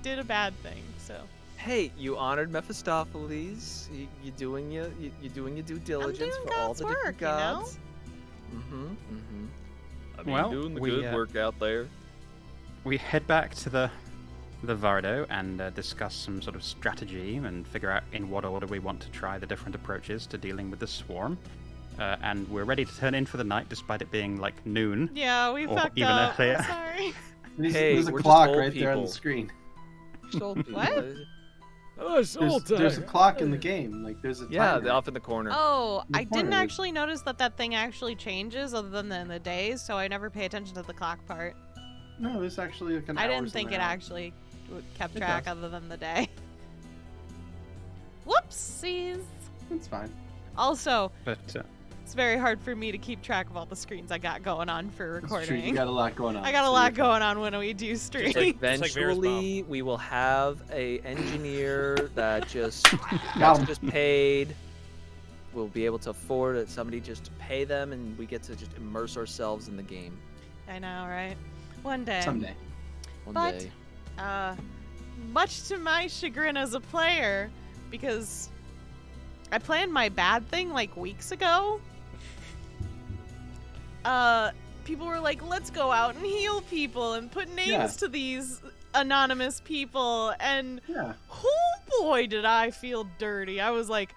did a bad thing. So Hey, you honored Mephistopheles. You're doing your due diligence doing for all God's the work, different you know? gods. I mean, Well, doing the we, good work out there. We head back to the Vardo and discuss some sort of strategy and figure out in what order we want to try the different approaches to dealing with the swarm. And we're ready to turn in for the night, despite it being like noon. yeah, we Or fucked even up. earlier. I'm sorry. There's a we're just clock old right there on the people. screen. What? Oh, it's There's a clock in the game. Like there's a Yeah, timer. off in the corner. Oh, The I didn't corner. actually notice that thing actually changes other than in the days, so I never pay attention to the clock part. No, there's actually like an I didn't hours think in it there. actually kept It track does. other than the day. Whoopsies. It's fine. Also, But it's very hard for me to keep track of all the screens I got going on for That's true. recording. You got a lot going on. I got a so lot you're fine. going on when we do stream. like Vera's Eventually, we will have a engineer that just Got that's 'em. just paid. We'll be able to afford it. Somebody just to pay them, and we get to just immerse ourselves in the game I know, right? One day. Someday. one But- day. Much to my chagrin as a player, because I planned my bad thing like weeks ago. People were like, let's go out and heal people and put names Yeah. to these anonymous people, and Yeah. oh boy did I feel dirty. I was like,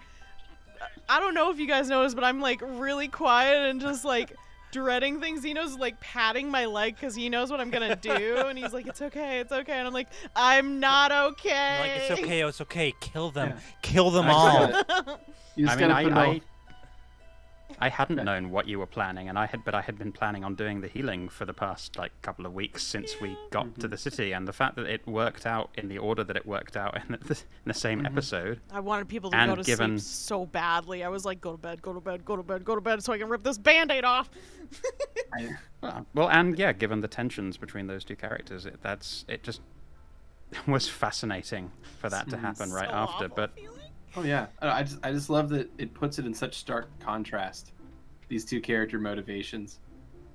I don't know if you guys noticed, but I'm like really quiet and just like dreading things. Xeno's like patting my leg because he knows what I'm gonna do, and he's like, it's okay, and I'm like, I'm not okay. Like, it's okay. Kill them. Yeah. Kill them I all. gotta- You just I mean, gotta put 'em all- I hadn't Okay. known what you were planning, and I had been planning on doing the healing for the past like couple of weeks since we got to the city, and the fact that it worked out in the order that it worked out in the same episode. I wanted people to And go to given- sleep so badly. I was like, go to bed, so I can rip this Band-Aid off. Well, and yeah, given the tensions between those two characters, it just was fascinating for that to happen right So after. awful But feeling. Oh yeah, I just love that it puts it in such stark contrast. These two character motivations,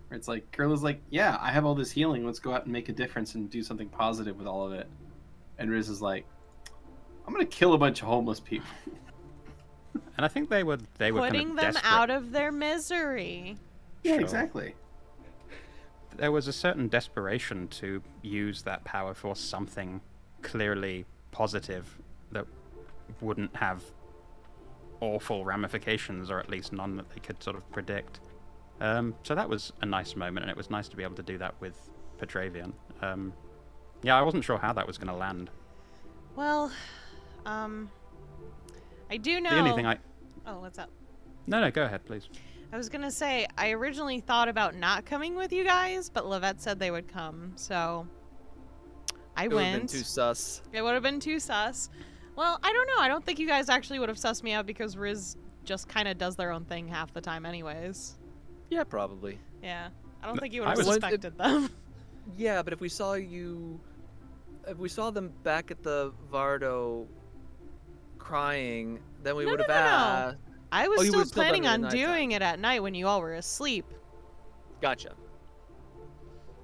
where it's like Kurla's like, yeah, I have all this healing. Let's go out and make a difference and do something positive with all of it. And Riz is like, I'm gonna kill a bunch of homeless people. and I think they were kind Putting of them desperate. out of their misery. Yeah, Sure. exactly. There was a certain desperation to use that power for something clearly positive that wouldn't have awful ramifications, or at least none that they could sort of predict. So that was a nice moment, and it was nice to be able to do that with Petravian. Yeah, I wasn't sure how that was going to land. Well, I do know. The only thing Oh, what's up? No, go ahead, please. I was gonna say, I originally thought about not coming with you guys, but Levette said they would come, so I It would have been went. too sus. It would have been too sus. Well, I don't know. I don't think you guys actually would have sussed me out because Riz just kind of does their own thing half the time anyways. Yeah, probably. Yeah. I don't think you would I have was- suspected them. Yeah, but if we saw them back at the Vardo crying, then we No, would have no, no, no. asked. I was Oh, you still would've still done planning it at on nighttime. doing it at night when you all were asleep. Gotcha.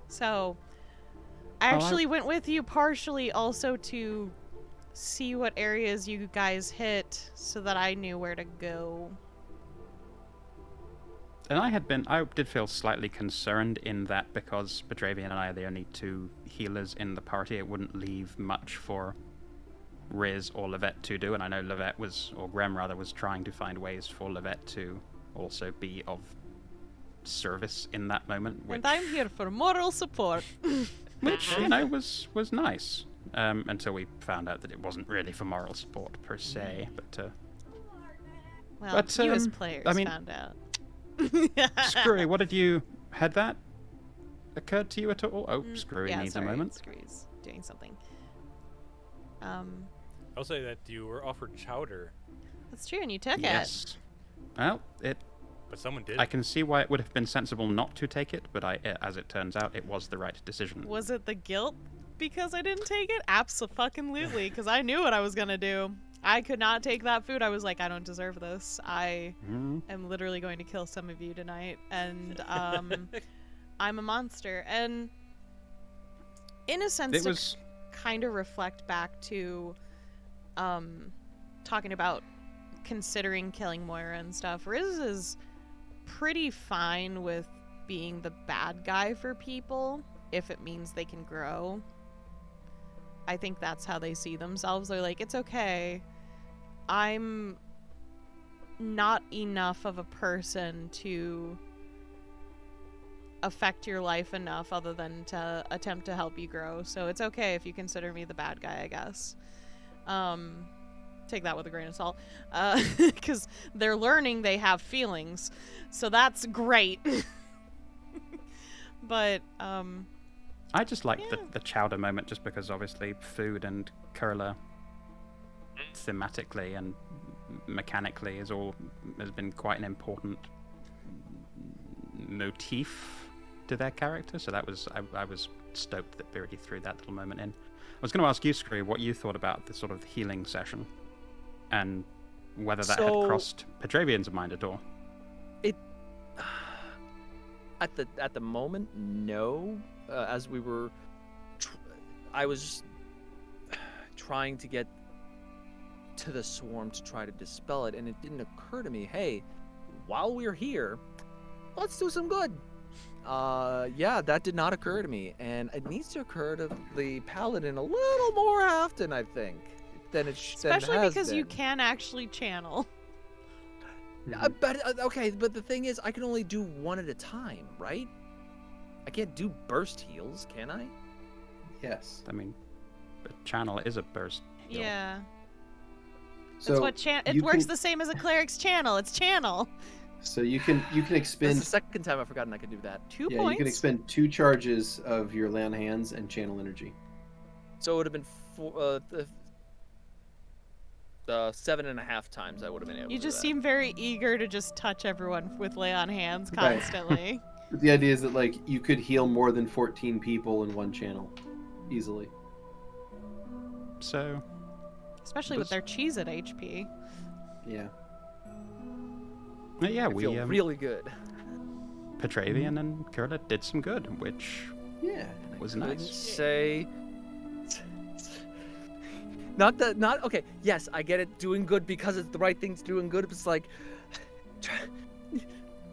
So I actually went with you partially also to see what areas you guys hit so that I knew where to go. And I did feel slightly concerned in that because Petravian and I are the only two healers in the party, it wouldn't leave much for Riz or Levette to do, and I know Levette or Grem rather, was trying to find ways for Levette to also be of service in that moment, which, And I'm here for moral support. which was nice, until we found out that it wasn't really for moral support per se, but Well, But, you as I players mean- found out. Screwy, what did you... Had that occurred to you at all? Oh, Screwy yeah, needs sorry, a moment. Screwy's doing something. I'll say that you were offered chowder, That's true, and you took it. Yes. Well, but someone did. I can see why it would have been sensible not to take it, but as it turns out, it was the right decision. Was it the guilt because I didn't take it? Absolutely, because I knew what I was gonna do. I could not take that food. I was like, I don't deserve this. I am literally going to kill some of you tonight, and I'm a monster. And in a sense, It was... kind of reflect back to talking about considering killing Moira and stuff. Riz is pretty fine with being the bad guy for people if it means they can grow. I think that's how they see themselves. They're like, it's okay. I'm not enough of a person to affect your life enough other than to attempt to help you grow. So it's okay if you consider me the bad guy, I guess. Take that with a grain of salt. Because they're learning they have feelings. So that's great. But, I just like yeah. the chowder moment just because obviously food and Kurla thematically and mechanically has been quite an important motif to their character. So that was I was stoked that Beardy threw that little moment in. I was going to ask you, Skrewy, what you thought about the sort of healing session and whether that had crossed Petravian's mind at all. It at the moment, no. As we were, I was trying to get to the swarm to try to dispel it, and it didn't occur to me, hey, while we're here, let's do some good. Yeah, that did not occur to me, and it needs to occur to the paladin a little more often, I think, than it especially has because you been. can actually channel. Okay, but the thing is, I can only do one at a time, right? I can't do burst heals, can I? Yes. I mean, the channel is a burst heal. Yeah. So That's what it you works can- the same as a cleric's channel. It's channel. So you can That's expend the second time I've forgotten I could do that. 2 yeah, points. you can expend 2 charges of your land hands and channel energy. So it would have been 7.5 times I would have been able You to do just that. seem very eager to just touch everyone with lay on hands Right. constantly. But the idea is that like you could heal more than 14 people in one channel easily. So, Especially with their cheese at HP. Yeah. yeah, I we feel really good. Petravian and Kurla did some good, which Yeah. was I couldn't nice. say. Not okay. Yes, I get it. Doing good because it's the right thing to do and good. It's like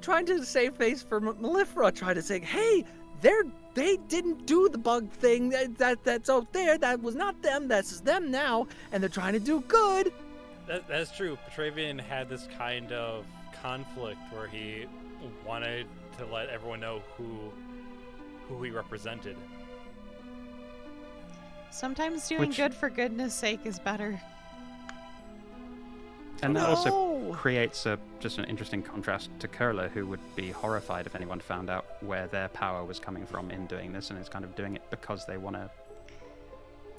trying to save face for Mellifera. Trying to say, hey, they didn't do the bug thing. That's out there. That was not them. That's them now, and they're trying to do good. That's true. Petravian had this kind of conflict where he wanted to let everyone know who he represented. Sometimes doing Which- good for goodness sake is better. And that also No. creates just an interesting contrast to Kurla, who would be horrified if anyone found out where their power was coming from in doing this, and is kind of doing it because they want to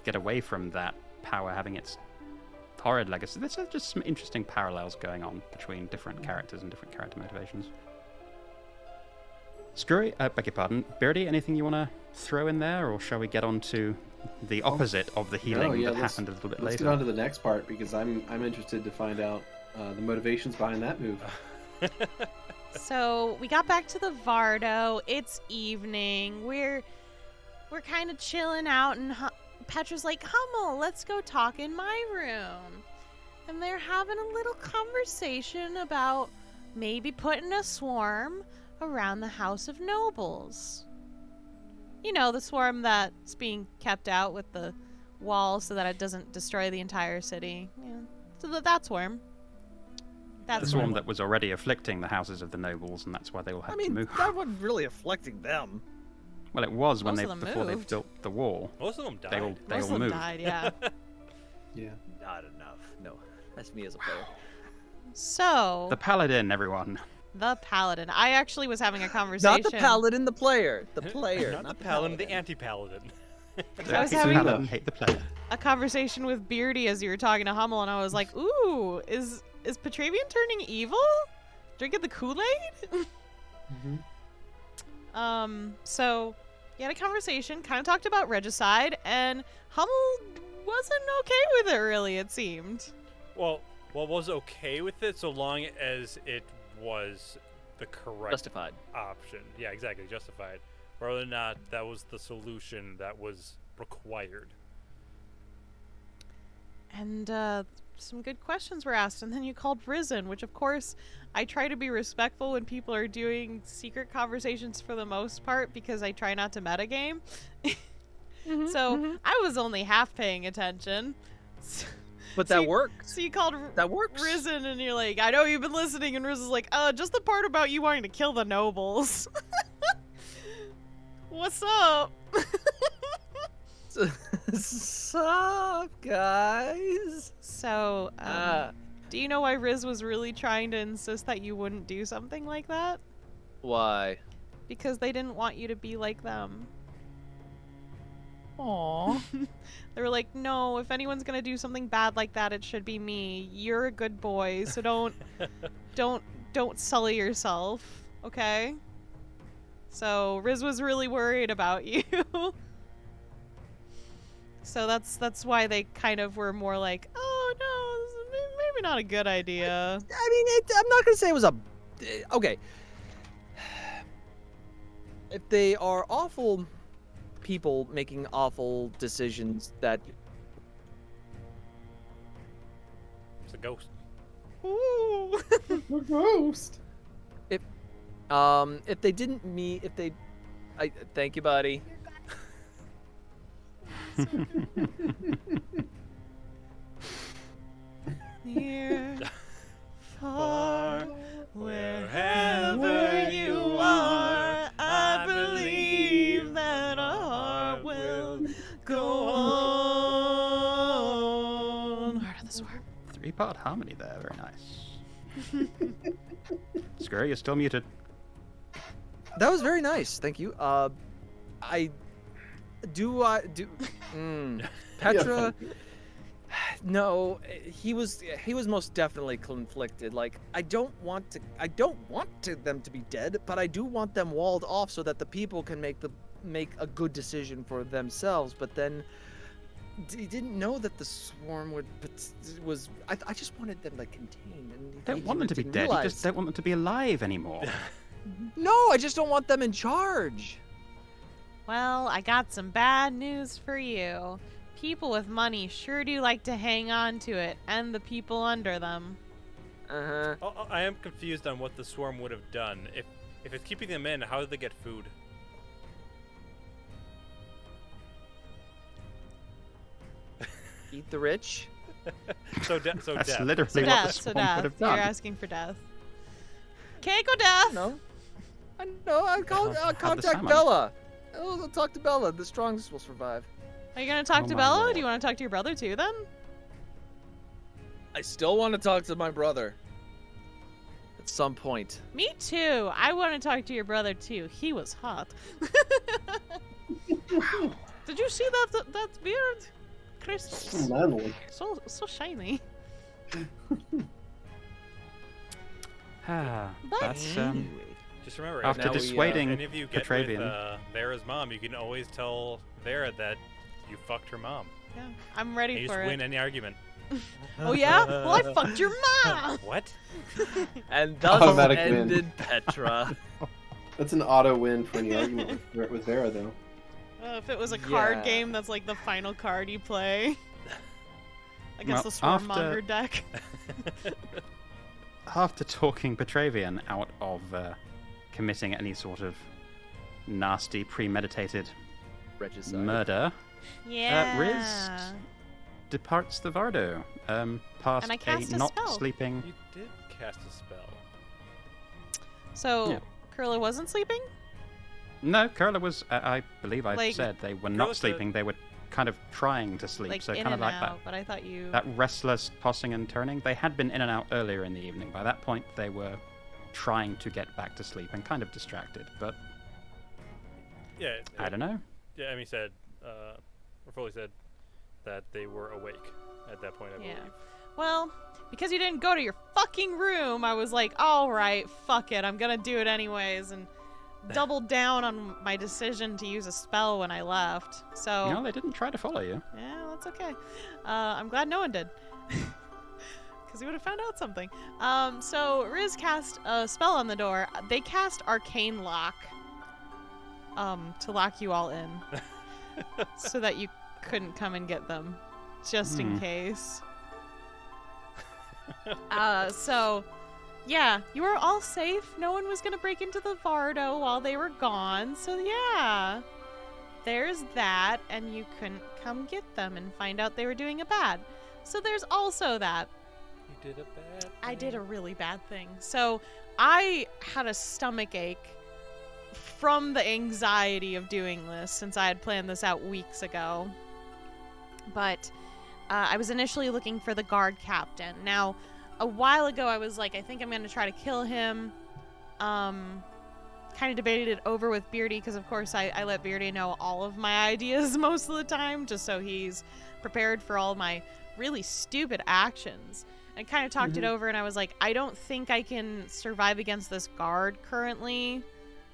get away from that power having its horrid legacy. There's just some interesting parallels going on between different characters and different character motivations. Skrewy, beg your pardon, Beardy, anything you want to throw in there, or shall we get on to the opposite of the healing yeah, that let's- happened a little bit Let's later? get on to the next part because I'm interested to find out the motivations behind that move. So we got back to the Vardo. It's evening. We're kind of chilling out, and Petra's like, Hummel, let's go talk in my room. And they're having a little conversation about maybe putting a swarm around the House of Nobles. You know, the swarm that's being kept out with the wall so that it doesn't destroy the entire city. Yeah. So that swarm. The swarm that was already afflicting the houses of the nobles, and that's why they all had I to mean, move. that wasn't really afflicting them. Well, it was when Most of them before they moved. built the wall. Most of them died. They all Most of them moved. died, yeah. Yeah. Not enough. No, that's me as a player. So The paladin, everyone. the paladin. I actually was having a conversation. Not the paladin, the player. The player, not the paladin, the anti-paladin. I was The having paladin hate the player. a conversation with Beardy as you were talking to Hummel, and I was like, "Ooh, is Petravian turning evil? Drinking the Kool-Aid?" So you had a conversation, kind of talked about regicide, and Hummel wasn't okay with it. Really, it seemed. Well, was okay with it so long as it was the correct Justified. option. Yeah, exactly, justified. Whether or not that was the solution that was required. And some good questions were asked, and then you called Risen, which of course I try to be respectful when people are doing secret conversations for the most part because I try not to metagame. So I was only half paying attention. But So that you- works. So you called That works. Risen, and you're like, I know you've been listening, and Risen's like, just the part about you wanting to kill the nobles. What's up? Sup, guys? So, do you know why Riz was really trying to insist that you wouldn't do something like that? Why? Because they didn't want you to be like them. Aww. They were like, no, if anyone's gonna do something bad like that, it should be me. You're a good boy, so don't sully yourself, okay? So Riz was really worried about you. So that's why they kind of were more like, oh no, this is maybe not a good idea. I mean, I'm not gonna say it was a. Okay. If they are awful people making awful decisions, that It's a ghost. Ooh. The ghost. if they didn't meet, thank you, buddy. Near, far, wherever wherever you are, I believe that our heart will go on. Heart of the Swarm. 3-part harmony there, very nice. Skrewy, you're still muted. That was very nice. Thank you. Petra. No, he was most definitely conflicted. Like, I don't want them to be dead, but I do want them walled off so that the people can make a good decision for themselves. But then he didn't know that the swarm was. I just wanted them like contained. And Don't want them to be didn't dead, you realize. just don't want them to be alive anymore. No, I just don't want them in charge. Well, I got some bad news for you. People with money sure do like to hang on to it, and the people under them. Uh-huh. I am confused on what the swarm would have done. If it's keeping them in, how did they get food? Eat the rich. So That's death. literally So what the death, so swarm would death. have You're done. asking for death. Keiko death! No. I know. I'll the contact salmon. Bella. I'll talk to Bella. The strongest will survive. Are you gonna talk Oh to my Bella? lord. Do you want to talk to your brother too, then? I still want to talk to my brother. At some point. Me too. I want to talk to your brother too. He was hot. Did you see that beard, Chris? Manly. So shiny. That's Just remember, After if dissuading any of you get Petravian. with Vera's mom, you can always tell Vera that you fucked her mom. Yeah, I'm And ready you for just win it. any argument. Oh yeah? Well, I fucked your mom. What? And thus Automatic win. ended Petra. That's an auto win for any argument with Vera, though. If it was a card Yeah. game, that's like the final card you play. I guess Well, the Swarmonger deck. after talking Petravian out of committing any sort of nasty, premeditated Regicide. murder, Yeah. Riz departs the Vardo, past And I cast a not spell. sleeping. You did cast a spell. So, Yeah. Curler wasn't sleeping? No, Curler was. I believe I Like- said they were Curler not said- sleeping. They were kind of trying to sleep. Like So in kind of and like out, but I thought you... that restless tossing and turning. They had been in and out earlier in the evening. By that point, they were trying to get back to sleep and kind of distracted. But Yeah. I don't know. Yeah, I mean, or Foaly said that they were awake at that point, I believe. Well, because you didn't go to your fucking room, I was like, all right, fuck it, I'm gonna do it anyways, and doubled down on my decision to use a spell when I left. So No, they didn't try to follow you. yeah, that's okay. I'm glad no one did, because he would have found out something. So Riz cast a spell on the door. They cast Arcane Lock, to lock you all in, so that you couldn't come and get them, just in case. So, yeah, you were all safe. No one was going to break into the Vardo while they were gone. So, yeah, there's that. And you couldn't come get them and find out they were doing a bad. So there's also that. You did a bad thing. I did a really bad thing. So I had a stomach ache from the anxiety of doing this, since I had planned this out weeks ago. But I was initially looking for the guard captain. Now, a while ago, I was like, I think I'm going to try to kill him. Kind of debated it over with Beardy, because of course I let Beardy know all of my ideas most of the time, just so he's prepared for all my really stupid actions. I kind of talked it over, and I was like, I don't think I can survive against this guard currently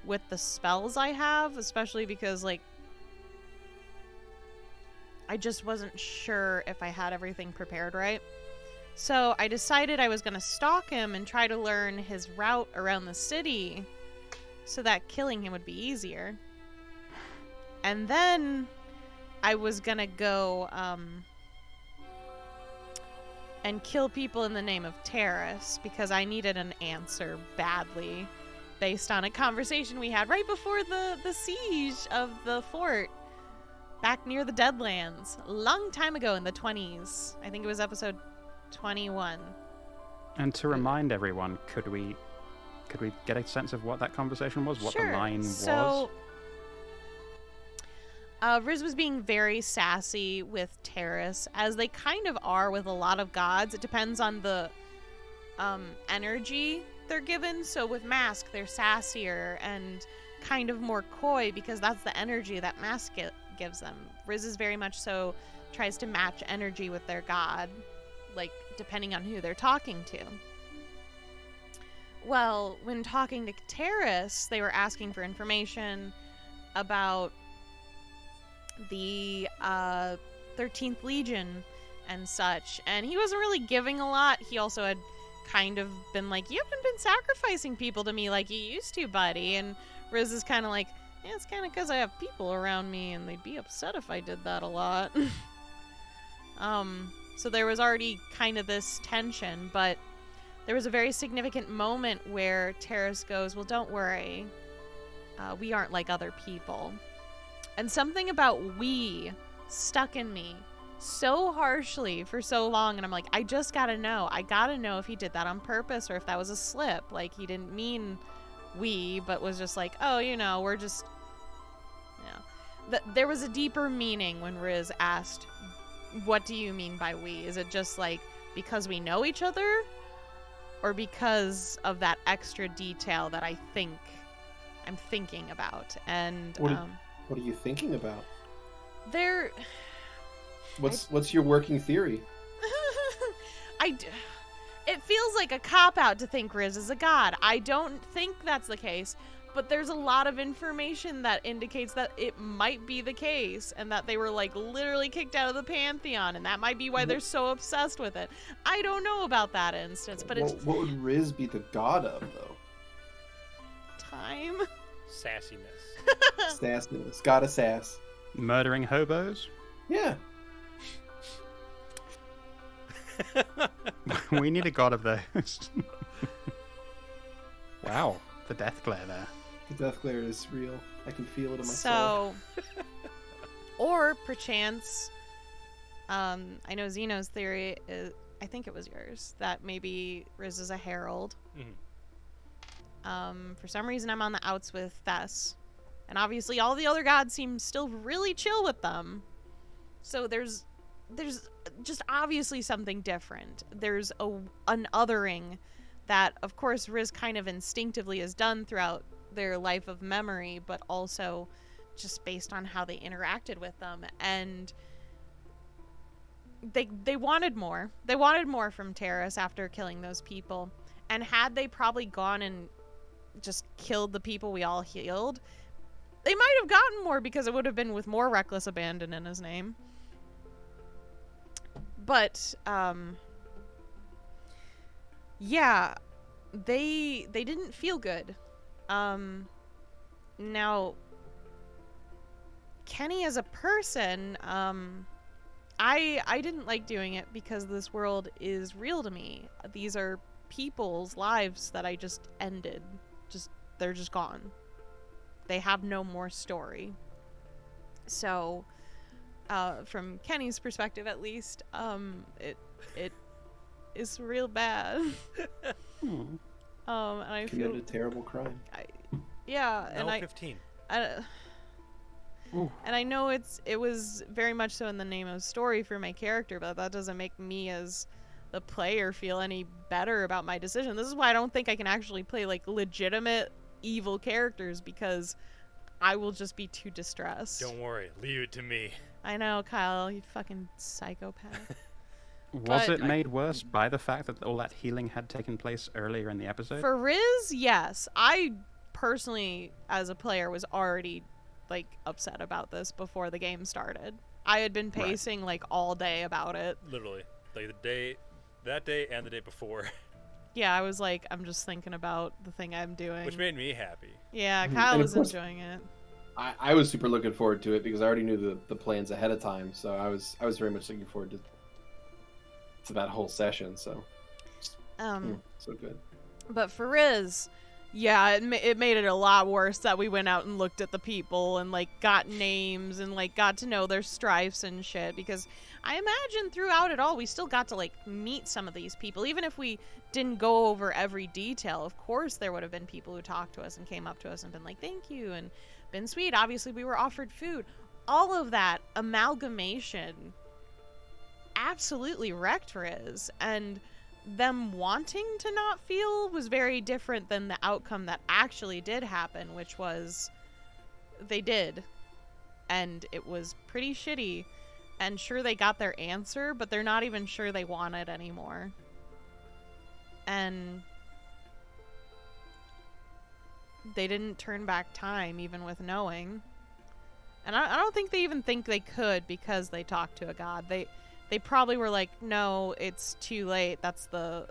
with the spells I have, especially because, like, I just wasn't sure if I had everything prepared right. So I decided I was going to stalk him and try to learn his route around the city so that killing him would be easier. And then I was going to go and kill people in the name of Terrace, because I needed an answer badly based on a conversation we had right before the siege of the fort. Back near the Deadlands, a long time ago in the 20s. I think it was episode 21. And to remind everyone, could we get a sense of what that conversation was? What Sure. the line So, was? Riz was being very sassy with Terrace, as they kind of are with a lot of gods. It depends on the energy they're given. So with Mask, they're sassier and kind of more coy, because that's the energy that Mask gives them. Riz is very much so tries to match energy with their god, like depending on who they're talking to. Well, when talking to Terrace, they were asking for information about the 13th Legion and such, and he wasn't really giving a lot. He also had kind of been like, you haven't been sacrificing people to me like you used to, buddy. And Riz is kind of like, yeah, it's kind of because I have people around me, and they'd be upset if I did that a lot. So there was already kind of this tension, but there was a very significant moment where Terrace goes, well, don't worry. We aren't like other people. And something about we stuck in me so harshly for so long, and I'm like, I just gotta know. I gotta know if he did that on purpose or if that was a slip. Like, he didn't mean we, but was just like, oh, you know, we're just, you know. There was a deeper meaning when Riz asked, what do you mean by we? Is it just like because we know each other, or because of that extra detail that I'm thinking about? And What are you thinking about? there What's your working theory? It feels like a cop-out to think Riz is a god. I don't think that's the case, but there's a lot of information that indicates that it might be the case, and that they were, like, literally kicked out of the Pantheon, and that might be why they're so obsessed with it. I don't know about that instance, but it's What would Riz be the god of, though? time. Sassiness. Sassiness. God of sass. Murdering hobos? Yeah. We need a god of those. Wow, the death glare there. The death glare is real. I can feel it in my soul. So, or perchance, I know Xeno's theory is, I think it was yours, that maybe Riz is a herald. For some reason, I'm on the outs with Thess, and obviously all the other gods seem still really chill with them. So there's just obviously something different. There's an othering that, of course, Riz kind of instinctively has done throughout their life of memory, but also just based on how they interacted with them. And they wanted more. They wanted more from Terrace after killing those people. And had they probably gone and just killed the people we all healed, they might have gotten more because it would have been with more reckless abandon in his name. But, yeah, they didn't feel good. Now, Keni as a person, I didn't like doing it because this world is real to me. These are people's lives that I just ended. They're just gone. They have no more story. So, from Kenny's perspective at least, it is real bad. And I Committed feel a terrible crime. and No, I 15. and I know it was very much so in the name of story for my character, but that doesn't make me as the player feel any better about my decision. This is why I don't think I can actually play like legitimate evil characters, because I will just be too distressed. Don't worry, leave it to me. I know, Kyle, you fucking psychopath. Was But it made worse by the fact that all that healing had taken place earlier in the episode? For Riz, yes. I personally, as a player, was already like upset about this before the game started. I had been pacing like all day about it. Literally, like that day and the day before. Yeah, I was like, I'm just thinking about the thing I'm doing. Which made me happy. Yeah, Mhm. Kyle And of was course- enjoying it. I was super looking forward to it because I already knew the plans ahead of time, so I was very much looking forward to that whole session. So so good. But for Riz, yeah, it made it a lot worse that we went out and looked at the people and like got names and like got to know their strifes and shit, because I imagine throughout it all we still got to like meet some of these people. Even if we didn't go over every detail, of course there would have been people who talked to us and came up to us and been like, thank you, and been sweet. Obviously we were offered food. All of that amalgamation absolutely wrecked Riz, and them wanting to not feel was very different than the outcome that actually did happen, which was they did, and it was pretty shitty. And sure, they got their answer, but they're not even sure they want it anymore. And they didn't turn back time, even with knowing. And I don't think they even think they could, because they talked to a god. They probably were like, no, it's too late. That's the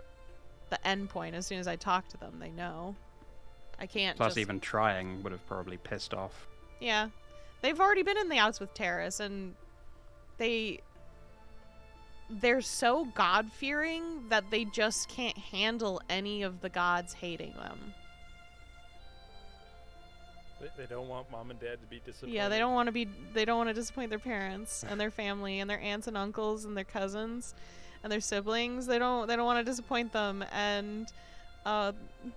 end point. As soon as I talk to them, they know. I can't Plus, just... even trying would have probably pissed off. Yeah. They've already been in the outs with Terrace, and they're so God-fearing that they just can't handle any of the gods hating them. They don't want mom and dad to be disappointed. Yeah, they don't want to disappoint their parents and their family and their aunts and uncles and their cousins and their siblings. They don't want to disappoint them, and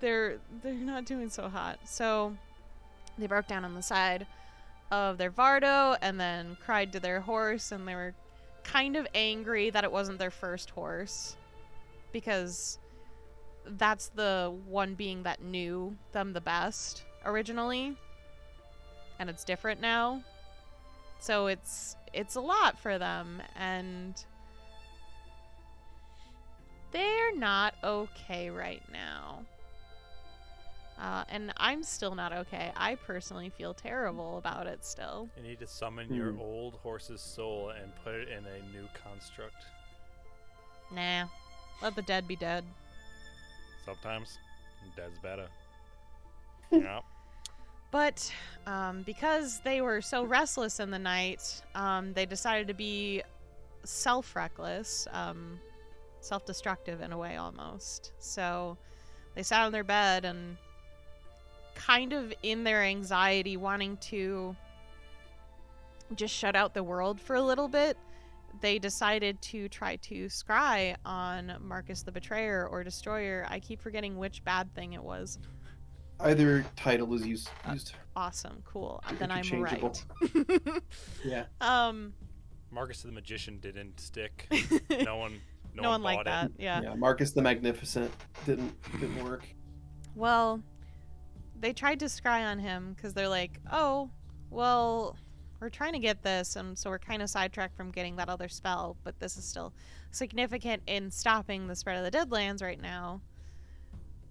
they're not doing so hot. So they broke down on the side of their Vardo and then cried to their horse, and they were kind of angry that it wasn't their first horse, because that's the one being that knew them the best originally, and it's different now. So it's a lot for them, and they're not okay right now. And I'm still not okay. I personally feel terrible about it still. You need to summon your old horse's soul and put it in a new construct. Nah. Let the dead be dead. Sometimes, dead's better. Yeah. But because they were so restless in the night, they decided to be self-reckless, self-destructive in a way almost. So they sat on their bed and, kind of in their anxiety, wanting to just shut out the world for a little bit, they decided to try to scry on Marcus the Betrayer or Destroyer. I keep forgetting which bad thing it was. Either title is used. Awesome, cool. Then I'm Interchangeable. right. Yeah. Marcus the Magician didn't stick. No one liked bought that. it. Yeah. Marcus the Magnificent didn't work. Well, they tried to scry on him because they're like, oh, well, we're trying to get this, and so we're kind of sidetracked from getting that other spell, but this is still significant in stopping the spread of the Deadlands right now.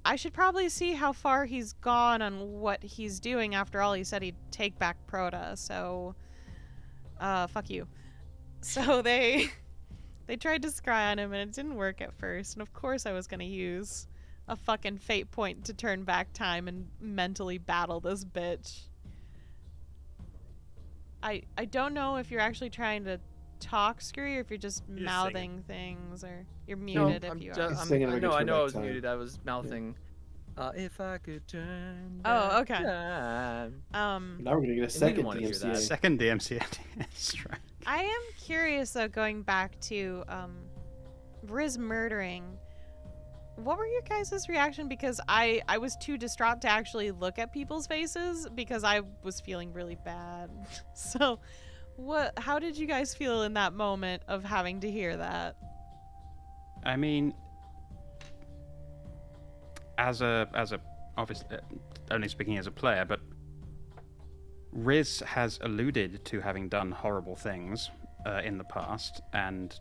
I should probably see how far he's gone on what he's doing. After all, he said he'd take back Proto, so fuck you. So they tried to scry on him, and it didn't work at first, and of course I was going to use a fucking fate point to turn back time and mentally battle this bitch. I don't know if you're actually trying to talk, Skrewy, or if you're just You're mouthing things, or you're muted if you are. He's singing I like a know I turn was back time. muted. I was mouthing. If I could turn. Oh, back okay. time. Now we're gonna get a second wanna hear that. DMCA. Second DMCA strike. I am curious, though, going back to Riz murdering. What were your guys' reaction? Because I was too distraught to actually look at people's faces because I was feeling really bad. So, how did you guys feel in that moment of having to hear that? I mean, as a obviously only speaking as a player, but Riz has alluded to having done horrible things in the past, and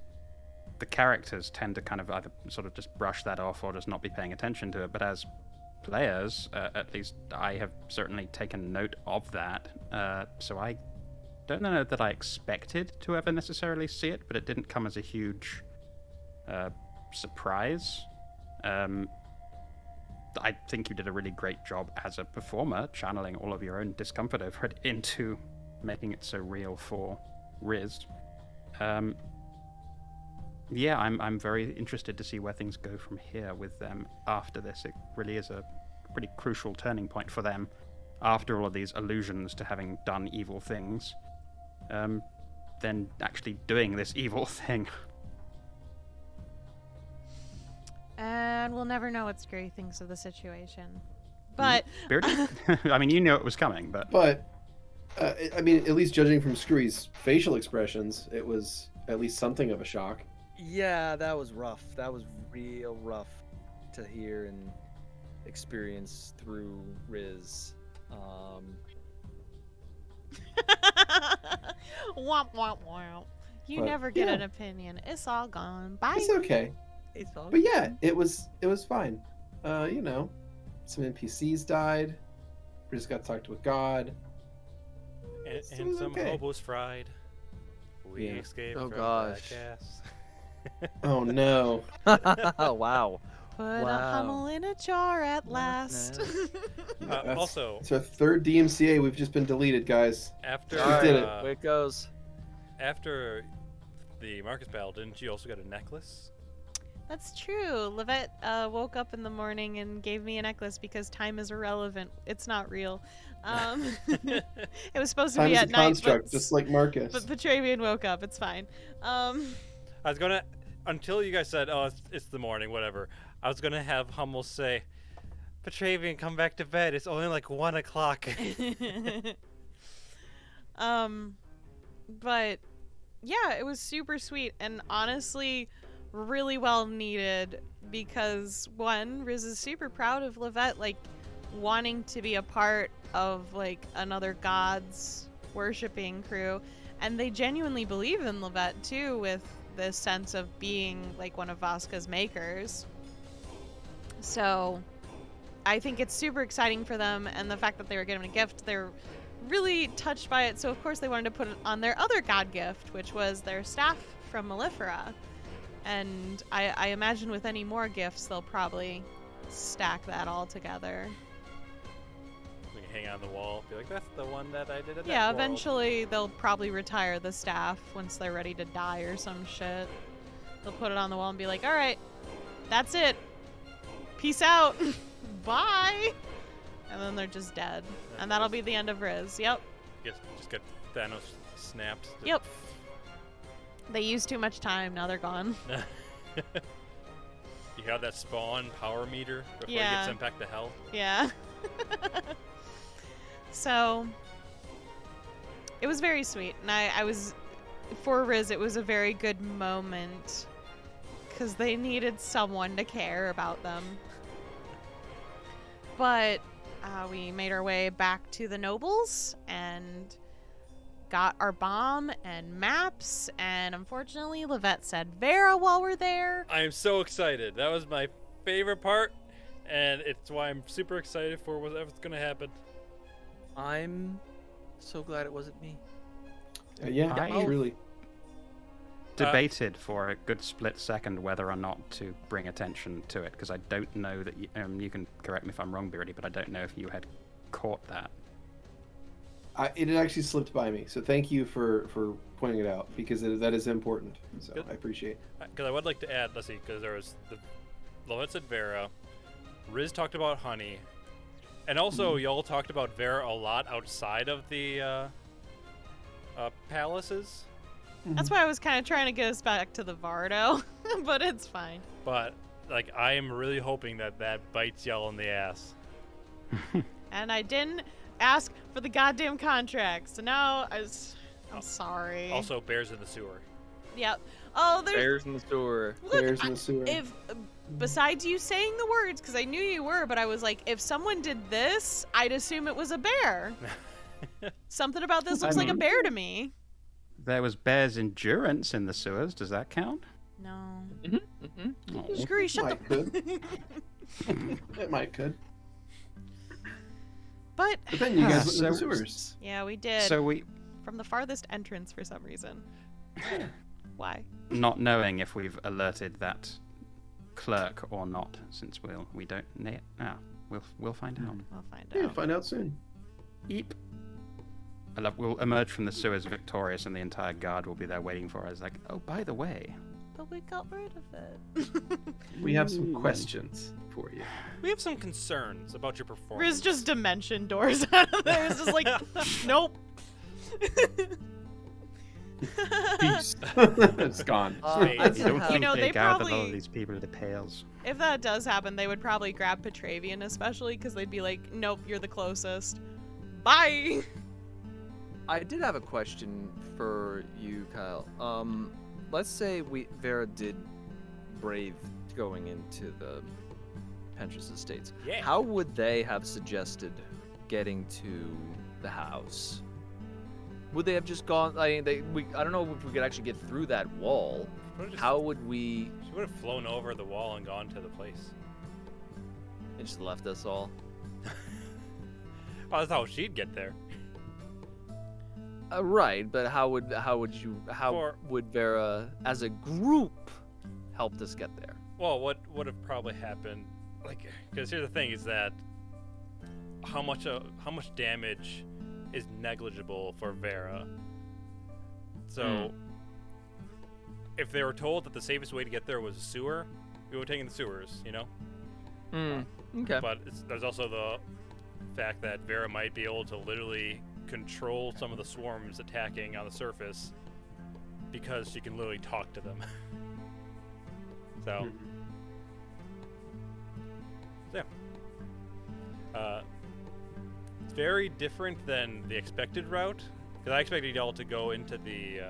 the characters tend to kind of either sort of just brush that off or just not be paying attention to it. But as players, at least I have certainly taken note of that. So I don't know that I expected to ever necessarily see it, but it didn't come as a huge surprise. I think you did a really great job as a performer, channeling all of your own discomfort over it into making it so real for Riz. Yeah, I'm very interested to see where things go from here with them after this. It really is a pretty crucial turning point for them after all of these allusions to having done evil things, then actually doing this evil thing. And we'll never know what Skrewy thinks of the situation. But Beardy? I mean, you knew it was coming, but I mean, at least judging from Skrewy's facial expressions, it was at least something of a shock. Yeah, that was rough. That was real rough to hear and experience through Riz. Womp womp womp. You But, never get yeah. an opinion. It's all gone. Bye. It's okay. It's all But yeah, it was fine. You know, some NPCs died. We just got talked with God. And It and was some okay. hobos fried. We Yeah. escaped Oh, from gosh. the gas. Oh no. Oh, wow. Put a Wow. Hummel in a jar at last. That's- Also, It's our third DMCA. We've just been deleted, guys. after All did it. Way it goes. after the Marcus battle, didn't you also get a necklace? That's true. Levette woke up in the morning and gave me a necklace because time is irrelevant. It's not real. It was supposed to Time be is a at night, construct, just like Marcus. but Petravian woke up. It's fine. I was gonna, until you guys said, "Oh, it's the morning," whatever. I was gonna have Hummel say, "Petravian, come back to bed. It's only like 1 o'clock." But yeah, it was super sweet and honestly really well needed because one, Riz is super proud of Levette like wanting to be a part of like another god's worshipping crew, and they genuinely believe in Levette too, with this sense of being like one of Vaska's makers. So I think it's super exciting for them, and the fact that they were given a gift, they're really touched by it. So of course they wanted to put it on their other god gift, which was their staff from Mellifera. And I imagine with any more gifts, they'll probably stack that all together. We can hang on the wall, be like, "That's the one that I did at Yeah, that world." eventually they'll probably retire the staff once they're ready to die or some shit. They'll put it on the wall and be like, all right, that's it. Peace out. Bye. And then they're just dead. And that'll be the end of Riz. Yep. Just get Thanos snapped. Yep. They used too much time. Now they're gone. You have that spawn power meter before Yeah. he gets sent back to hell. Yeah. So it was very sweet, and I was for Riz, it was a very good moment because they needed someone to care about them. But we made our way back to the nobles and got our bomb and maps, and unfortunately Levette said Vera while we're there. I am so excited. That was my favorite part, and it's why I'm super excited for whatever's going to happen. I'm so glad it wasn't me. Yeah, I- truly. Debated for a good split second whether or not to bring attention to it, because I don't know that you can correct me if I'm wrong, Beardy, but I don't know if you had caught that. It had actually slipped by me, so thank you for pointing it out, because that is important. So Good. I appreciate. Because I would like to add, let's see, because there was the Lovett said Vera, Riz talked about Honey, and also y'all talked about Vera a lot outside of the palaces. That's why I was kind of trying to get us back to the Vardo, but it's fine. But like, I am really hoping that bites y'all in the ass. And I didn't ask for the goddamn contract, so now I'm sorry. Also, bears in the sewer. Yep. Oh, there's Bears in the sewer. look, Bears in the sewer. if besides you saying the words, because I knew you were, but I was like, if someone did this, I'd assume it was a bear. Something about this looks like a bear to me. There was bear's endurance in the sewers. Does that count? No. Oh. Screwy, shut Might the. It might could. But But then you guys went to the So- sewers. yeah, we did So we, from the farthest entrance for some reason. Why? not knowing if we've alerted that clerk or not, since we don't know. We'll find out. We'll find Yeah, out. find out soon. Eep. We'll emerge from the sewers victorious, and the entire guard will be there waiting for us. Like, oh, by the way, But we got rid of it. We have some questions for you. We have some concerns about your performance. Riz just dimension doors out of there. It's just like, nope. Peace. It's gone. I I did did don't have- think know, they they gathered all probably- of these people to pails. If that does happen, they would probably grab Petravian, especially because they'd be like, nope, you're the closest. Bye. I did have a question for you, Kyle. Let's say Vera did brave going into the Pentress Estates. Yeah. How would they have suggested getting to the house? Would they have just gone? I don't know if we could actually get through that wall. How would we? She would have flown over the wall and gone to the place. And just left us all. Oh, that's how she'd get there. Right, but how would For- Vera as a group help us get there? Well, what would have probably happened? Like, because here's the thing: is that how much damage is negligible for Vera. So, if they were told that the safest way to get there was a sewer, we would have taken the sewers, you know. Okay. But there's also the fact that Vera might be able to literally control some of the swarms attacking on the surface because she can literally talk to them. So, yeah. It's very different than the expected route, because I expected y'all to go into the,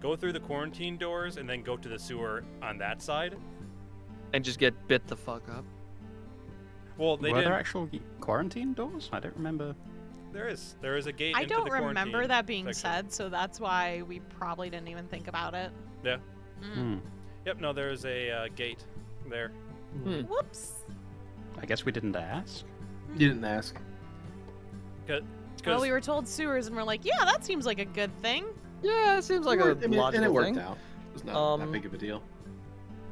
go through the quarantine doors and then go to the sewer on that side. And just get bit the fuck up. Well, they Were didn't. there actual quarantine doors? I don't remember. There is a gate. I into don't the remember quarantine that being section. said, so that's why we probably didn't even think about it. Yeah. Hmm. Yep. No, there's a gate there. Whoops. I guess we didn't ask. You didn't ask. Well, we were told sewers, and we're like, yeah, that seems like a good thing. Yeah, it seems like a logical and it worked thing. out. It was not that big of a deal.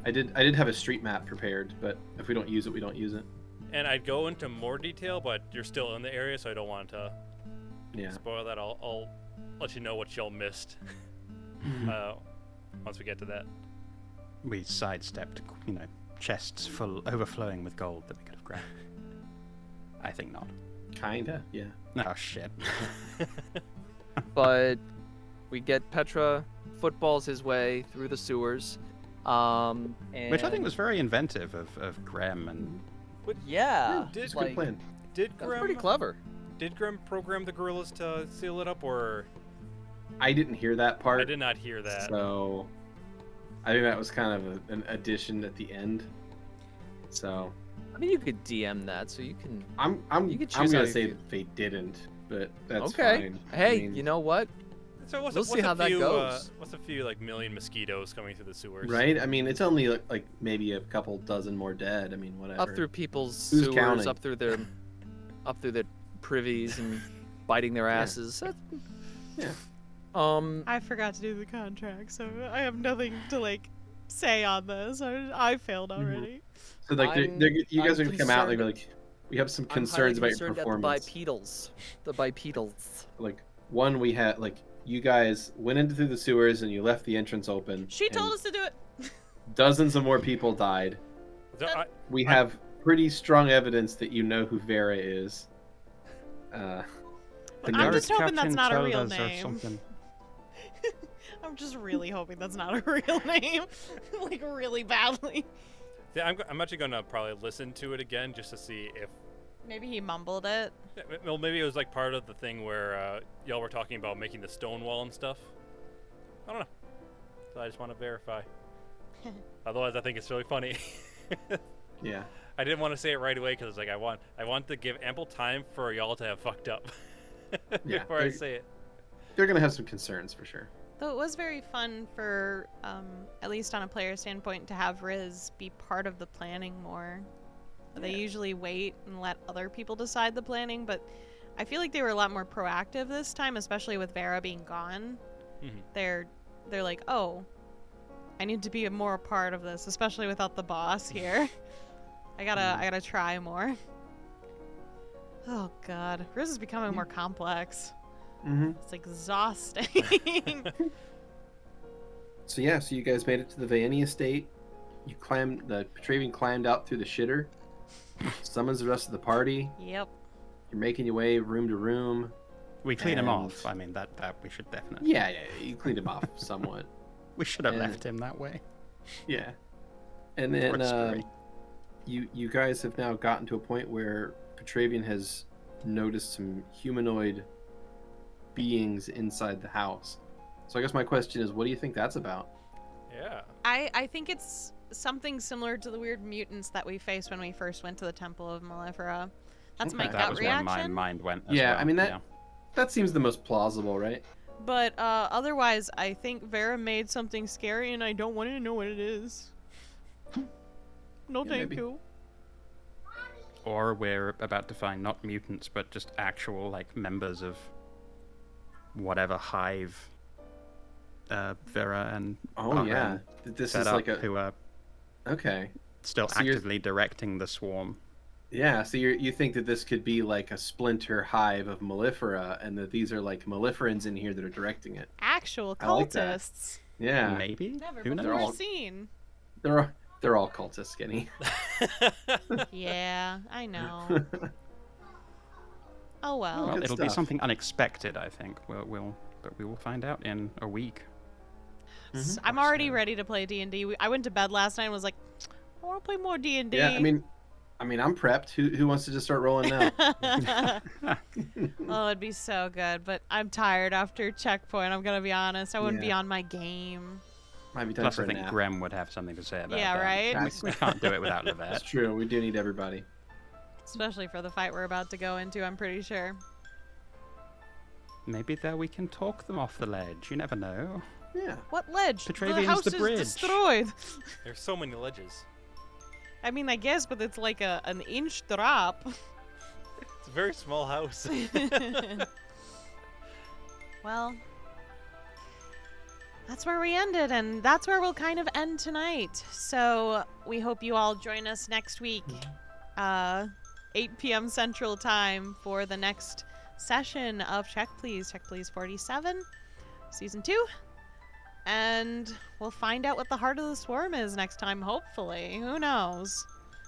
I did have a street map prepared, but if we don't use it, we don't use it. And I'd go into more detail, but you're still in the area, so I don't want to Yeah. spoil that. I'll let you know what y'all missed once we get to that. We sidestepped, chests overflowing with gold that we could have grabbed. I think not. Kinda. Yeah. Oh shit. But we get Petra footballs his way through the sewers. And Which I think was very inventive of Graham and yeah, Did- It's a good plan. Did That's pretty clever. Did Grim program the gorillas to seal it up, or I didn't hear that part. I did not hear that. So I think that was kind of an addition at the end. So I mean, you could DM that, so you can. I'm could choose gonna how you say feel. that they didn't, but that's Okay. fine. Hey, I mean, you know what? So We'll see how that goes. What's a few like million mosquitoes coming through the sewers? right? I mean, it's only like maybe a couple dozen more dead. I mean, whatever. Up through people's Who's sewers, counting? up through their privies and biting their asses. Yeah. I forgot to do the contract, so I have nothing to say on this. I failed already. So like, you guys are I'm gonna come out and concerned- they're like, we have some I'm concerns highly about your concerned at performance. The bipedals. Like, one, we had like, you guys went into through the sewers and you left the entrance open. She told and us to do it. dozens of more people died. So We have pretty strong evidence that you know who Vera is. I'm Guard just hoping that's Captain not a told real us or name. something. I'm just really hoping that's not a real name. Really badly. yeah, I'm actually gonna probably listen to it again just to see if. Maybe he mumbled it. Well, maybe it was like part of the thing where y'all were talking about making the stone wall and stuff. I don't know. So I just want to verify. Otherwise, I think it's really funny. Yeah. I didn't want to say it right away because I want to give ample time for y'all to have fucked up Yeah, before I they- say it. They're gonna have some concerns for sure. Though it was very fun for, at least on a player standpoint, to have Riz be part of the planning more. They usually wait and let other people decide the planning, but I feel like they were a lot more proactive this time, especially with Vera being gone. Mhm. They're like, oh, I need to be more a part of this, especially without the boss here. I gotta try more. Oh god, Riz is becoming more complex. Mm-hmm. It's exhausting. So yeah, so you guys made it to the Vanny estate. The Petravian climbed out through the shitter. Summons the rest of the party. Yep. You're making your way room to room. We clean him And- off. I mean, that we should definitely. Yeah, you cleaned him off somewhat. We should have And- left him that way. Yeah. And then Poor Skrewy. you guys have now gotten to a point where Petravian has noticed some humanoid beings inside the house. So I guess my question is, what do you think that's about? Yeah. I think it's something similar to the weird mutants that we faced when we first went to the Temple of Malifera. That's my Okay. That gut was where my reaction. mind went. As Yeah, well. I mean, that- Yeah. That seems the most plausible, right? But otherwise, I think Vera made something scary, and I don't want to know what it is. No, Yeah, thank maybe. you. Or we're about to find not mutants, but just actual members of whatever hive Vera and Oh Bahrain yeah, this set is up, like a who are okay. still So you're- actively directing the swarm. Yeah, so you think that this could be like a splinter hive of Malifera, and that these are like Maliferans in here that are directing it. Actual I like that. cultists. Yeah, Maybe? Never Who before all- knows? seen. they're all cultists, Kenny. Yeah, I know. Oh well. Well, Good it'll be stuff. something unexpected, I think. But we will find out in a week. I'm already ready to play D&D. I went to bed last night and was like, I want to play more D&D. Yeah, I mean, I'm prepped. Who wants to just start rolling now? Oh, it'd be so good, but I'm tired after checkpoint. I'm gonna be honest. I wouldn't be Yeah. on my game. Might be time Plus, for I a think nap. Grem would have something to say about Yeah, that. right? We can't do it without That's Levette. true. We do need everybody. Especially for the fight we're about to go into, I'm pretty sure. Maybe there we can talk them off the ledge. You never know. Yeah. What ledge? Petravian's the house the bridge. is destroyed. There's so many ledges. I mean, I guess, but it's like an inch drop. It's a very small house. Well, that's where we ended, and that's where we'll kind of end tonight. So we hope you all join us next week, 8 p.m. Central Time, for the next session of Check Please 47, Season 2. And we'll find out what the heart of the swarm is next time, hopefully. Who knows?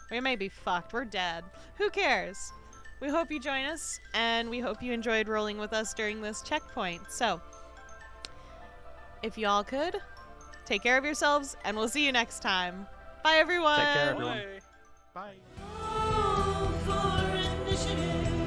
We may be fucked. We're dead. Who cares? We hope you join us, and we hope you enjoyed rolling with us during this checkpoint. So, if you all could, take care of yourselves, and we'll see you next time. Bye, everyone! Take care, everyone. Bye. Bye. Roll for initiative.